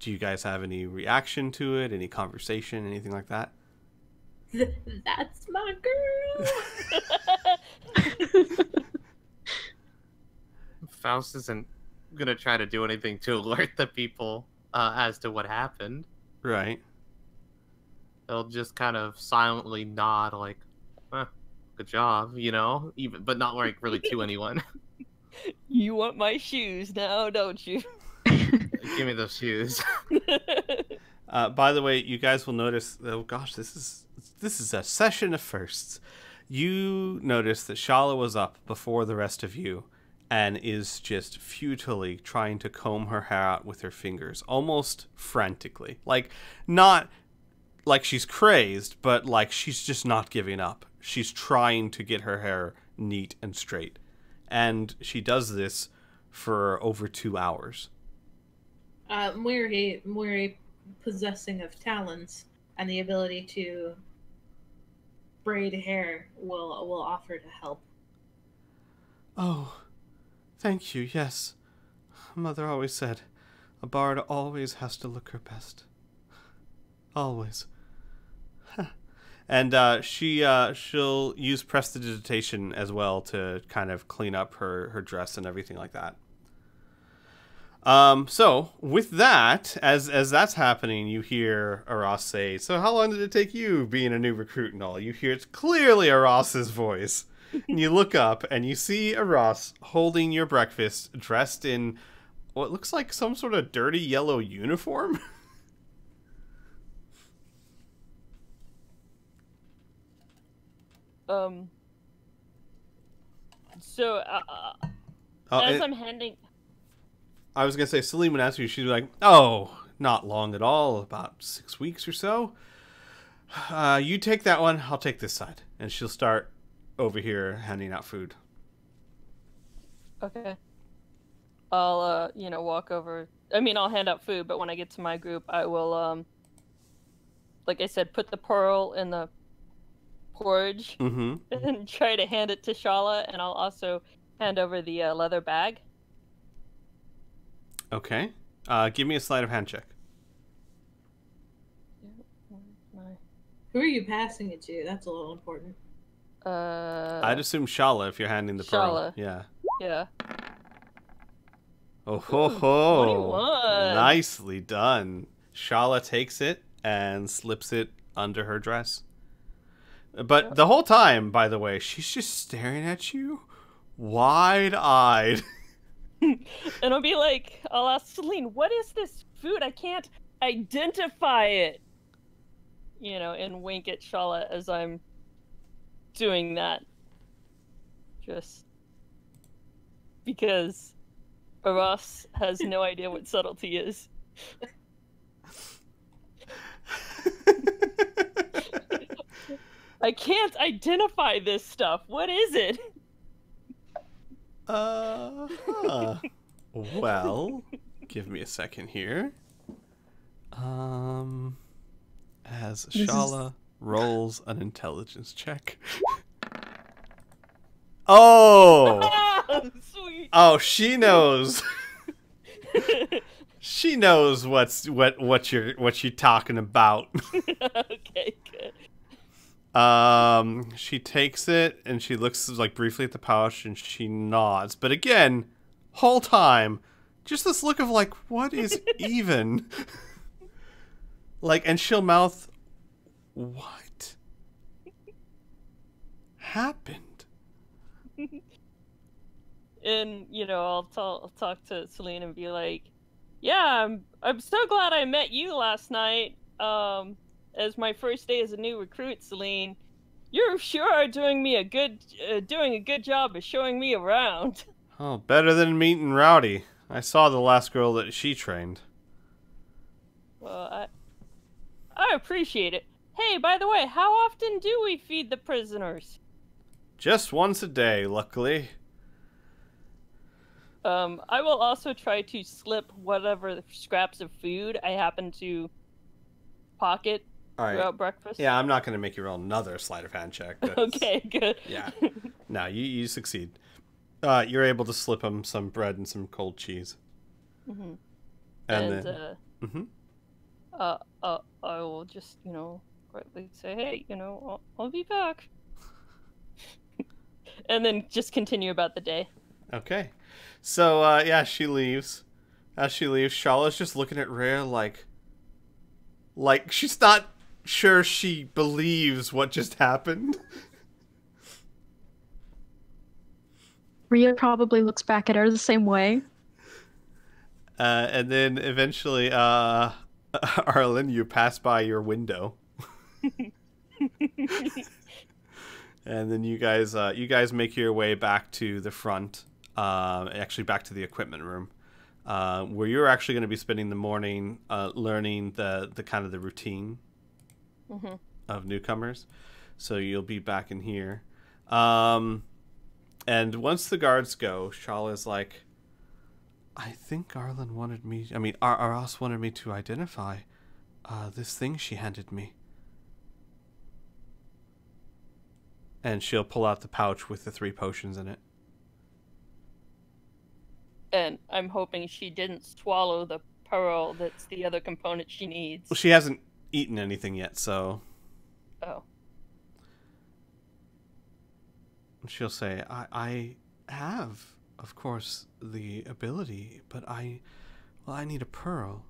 Do you guys have any reaction to it? Any conversation? Anything like that? That's my girl! Faust isn't gonna try to do anything to alert the people as to what happened. Right. They'll just kind of silently nod like, good job, even, but not like really to anyone. You want my shoes now, don't you? Give me those shoes. By the way, you guys will notice, oh gosh, this is a session of firsts. You notice that Shala was up before the rest of you and is just futilely trying to comb her hair out with her fingers, almost frantically. Like, not like she's crazed, but like she's just not giving up. She's trying to get her hair neat and straight. And she does this for over 2 hours. Mori, possessing of talons and the ability to braid hair, will offer to help. Oh, thank you, yes. Mother always said, a bard always has to look her best. Always. And she'll use prestidigitation as well to kind of clean up her dress and everything like that. So with that, as that's happening, you hear Aras say, "So how long did it take you being a new recruit and all?" You hear it's clearly Aras's voice. And you look up and you see Aras holding your breakfast, dressed in what looks like some sort of dirty yellow uniform. So as I'm handing, I was gonna say, Celine would ask you. She'd be like, "Oh, not long at all. About 6 weeks or so. You take that one. I'll take this side." And she'll start over here handing out food. okay. I'll walk over. I mean, I'll hand out food, but when I get to my group, I will like I said, put the pearl in the porridge and try to hand it to Shala, and I'll also hand over the leather bag. Okay. Give me a sleight of hand check. Who are you passing it to? That's a little important. I'd assume Shala if you're handing the pearl. Shala. Yeah. Yeah. Oh ho ho! 21. Nicely done. Shala takes it and slips it under her dress. But the whole time, by the way, she's just staring at you, wide-eyed. And I'll ask Celine, what is this food? I can't identify it. And wink at Shala as I'm doing that. Just because Aras has no idea what subtlety is. I can't identify this stuff. What is it? Well, give me a second here. As Shala rolls an intelligence check. Oh! Sweet. Oh, she knows. She knows what you're talking about. Okay, good. She takes it and she looks like briefly at the pouch and she nods. But again, whole time, just this look of like, what is even? Like, and she'll mouth, what happened? And I'll talk to Celine and be like, yeah, I'm so glad I met you last night. As my first day as a new recruit, Celine, you sure are doing a good job of showing me around. Oh, better than meeting Rowdy. I saw the last girl that she trained. Well, I appreciate it. Hey, by the way, how often do we feed the prisoners? Just once a day, luckily. I will also try to slip whatever scraps of food I happen to pocket throughout breakfast. Yeah, I'm not going to make you roll another sleight of hand check. Okay, good. Yeah. No, you succeed. You're able to slip him some bread and some cold cheese. Mm-hmm. And then... I will just, quietly say, hey, I'll be back. And then just continue about the day. Okay. So, yeah, she leaves. As she leaves, Shala's just looking at Rhea like she's not sure she believes what just happened. Rhea probably looks back at her the same way. And then eventually, Arlen, you pass by your window. And then you guys make your way back to the front, actually back to the equipment room, where you're actually going to be spending the morning learning the kind of the routine of newcomers. So you'll be back in here. And once the guards go, Shala's like, I think Aras wanted me to identify this thing she handed me. And she'll pull out the pouch with the 3 potions in it. And I'm hoping she didn't swallow the pearl that's the other component she needs. Well, she hasn't eaten anything yet, so... Oh. She'll say, I have, of course, the ability, but I need a pearl.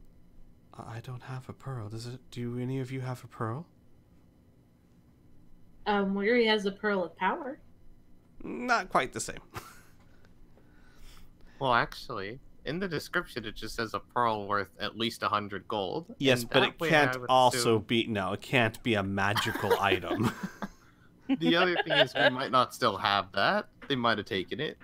I don't have a pearl. Do any of you have a pearl? Weary has a pearl of power. Not quite the same. Well, actually, in the description it just says a pearl worth at least 100 gold. Yes, but it can't also be... No, it can't be a magical item. The other thing is we might not still have that. They might have taken it.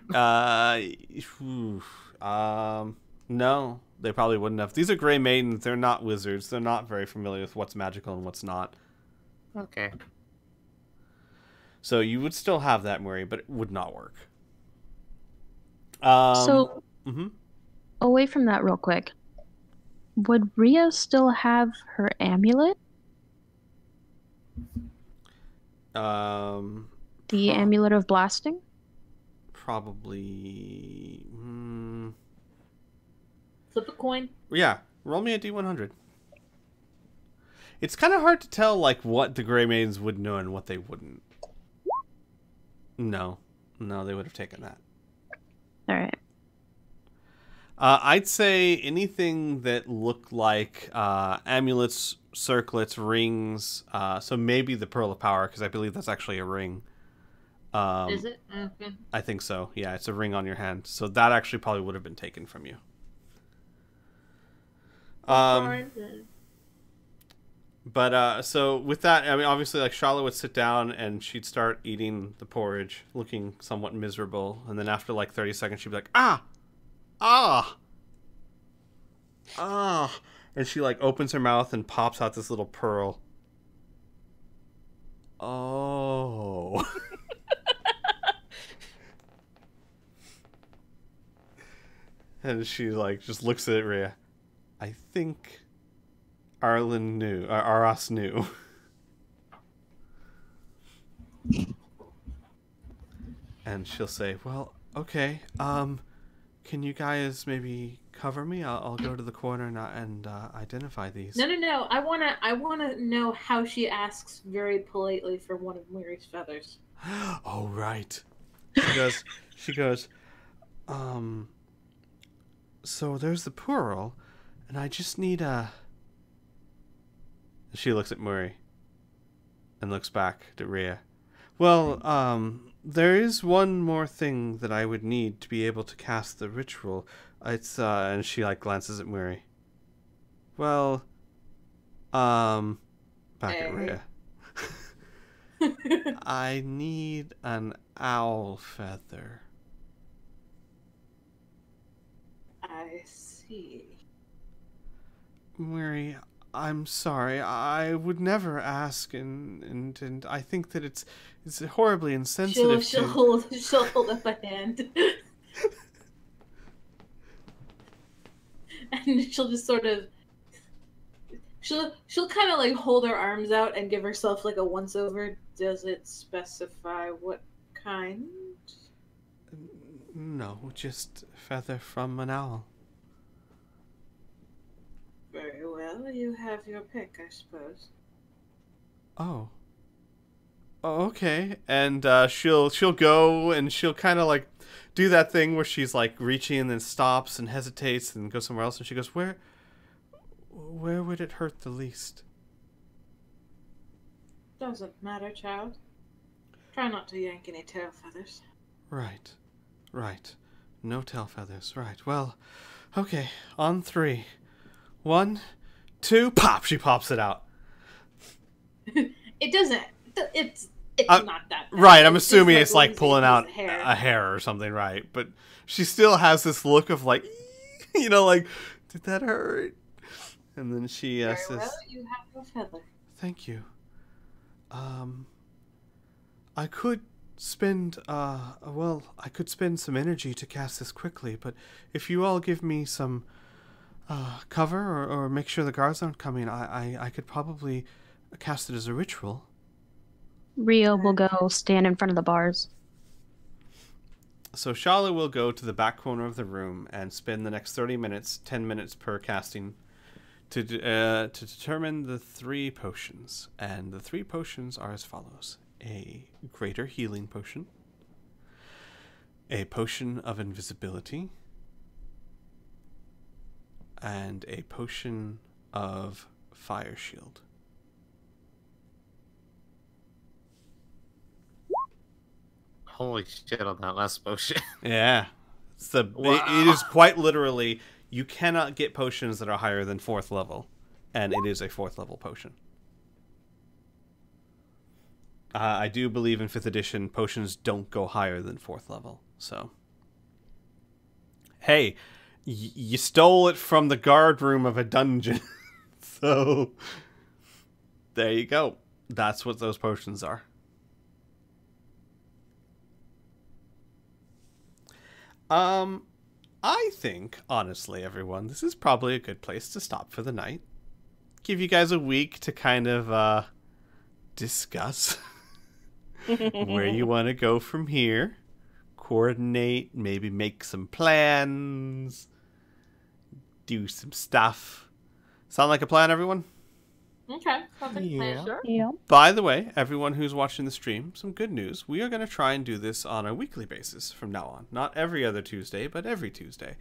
No, they probably wouldn't have. These are Grey Maidens. They're not wizards. They're not very familiar with what's magical and what's not. Okay. So you would still have that, Murray, but it would not work. So, mhm. away from that real quick. Would Rhea still have her amulet? The amulet of blasting? Probably. Flip a coin. Yeah, roll me a D100. It's kind of hard to tell, like, what the Grey Maidens would know and what they wouldn't. No, they would have taken that. All right. I'd say anything that looked like amulets, circlets, rings. So maybe the Pearl of Power, because I believe that's actually a ring. Is it? Okay. I think so. Yeah, it's a ring on your hand. So that actually probably would have been taken from you. But so with that, I mean, obviously, like, Charlotte would sit down and she'd start eating the porridge, looking somewhat miserable. And then after like 30 seconds, she'd be like, ah. And she, like, opens her mouth and pops out this little pearl. Oh. And she, like, just looks at Rhea. I think Arlen knew. Aras knew. And she'll say, well, okay, can you guys maybe cover me? I'll go to the corner and identify these. No. I wanna know how she asks very politely for one of Muri's feathers. Oh, right. She goes, so there's the pearl, and I just need a... She looks at Muri and looks back to Rhea. Well, there is one more thing that I would need to be able to cast the ritual. It's, and she, like, glances at Muri. Well, back at Rhea. I need an owl feather. I see. Muri, I'm sorry. I would never ask, and I think that it's horribly insensitive. She'll hold up a hand, and she'll just sort of she'll kind of like hold her arms out and give herself like a once over. Does it specify what kind? No, just feather from an owl. Very well, you have your pick, I suppose. Oh, okay. And she'll go and she'll kind of like do that thing where she's like reaching and then stops and hesitates and goes somewhere else. And she goes, where would it hurt the least? Doesn't matter, child. Try not to yank any tail feathers. Right. No tail feathers. Right. Well, okay. On 3. 1, 2, pop! She pops it out. It doesn't. It's not that bad. Right, I'm assuming it's like Lindsay pulling out hair. a hair or something, right? But she still has this look of like, you know, like, did that hurt? And then she Very says, well, you have your feather. thank you. I could spend, I could spend some energy to cast this quickly, but if you all give me some cover or make sure the guards aren't coming, I could probably cast it as a ritual. Rio will go stand in front of the bars. So Shala will go to the back corner of the room and spend the next 30 minutes, 10 minutes per casting, to determine the 3 potions. And the 3 potions are as follows. A greater healing potion, a potion of invisibility, and a potion of fire shield. Holy shit on that last potion. Yeah. Wow. It is quite literally, you cannot get potions that are higher than 4th level. And it is a 4th level potion. I do believe in 5th edition potions don't go higher than 4th level. So, hey, you stole it from the guard room of a dungeon. So, there you go. That's what those potions are. I think, honestly, everyone, this is probably a good place to stop for the night. Give you guys a week to kind of discuss where you want to go from here. Coordinate, maybe make some plans, do some stuff. Sound like a plan, everyone? Okay. Sounds like a plan. Sure. Yeah. By the way, everyone who's watching the stream, some good news. We are going to try and do this on a weekly basis from now on. Not every other Tuesday, but every Tuesday.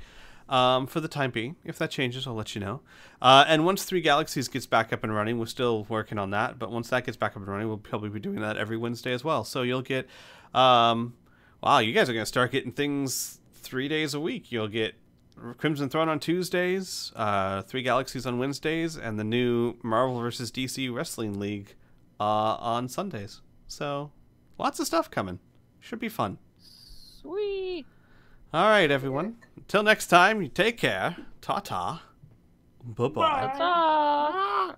For the time being. If that changes, I'll let you know. And once 3 Galaxies gets back up and running, we're still working on that. But once that gets back up and running, we'll probably be doing that every Wednesday as well. So you'll get... wow, you guys are going to start getting things 3 days a week. You'll get Crimson Throne on Tuesdays, 3 Galaxies on Wednesdays, and the new Marvel vs. DC Wrestling League on Sundays. So, lots of stuff coming. Should be fun. Sweet. All right, everyone. Until next time, you take care. Ta-ta. Bye-bye. Ta-ta.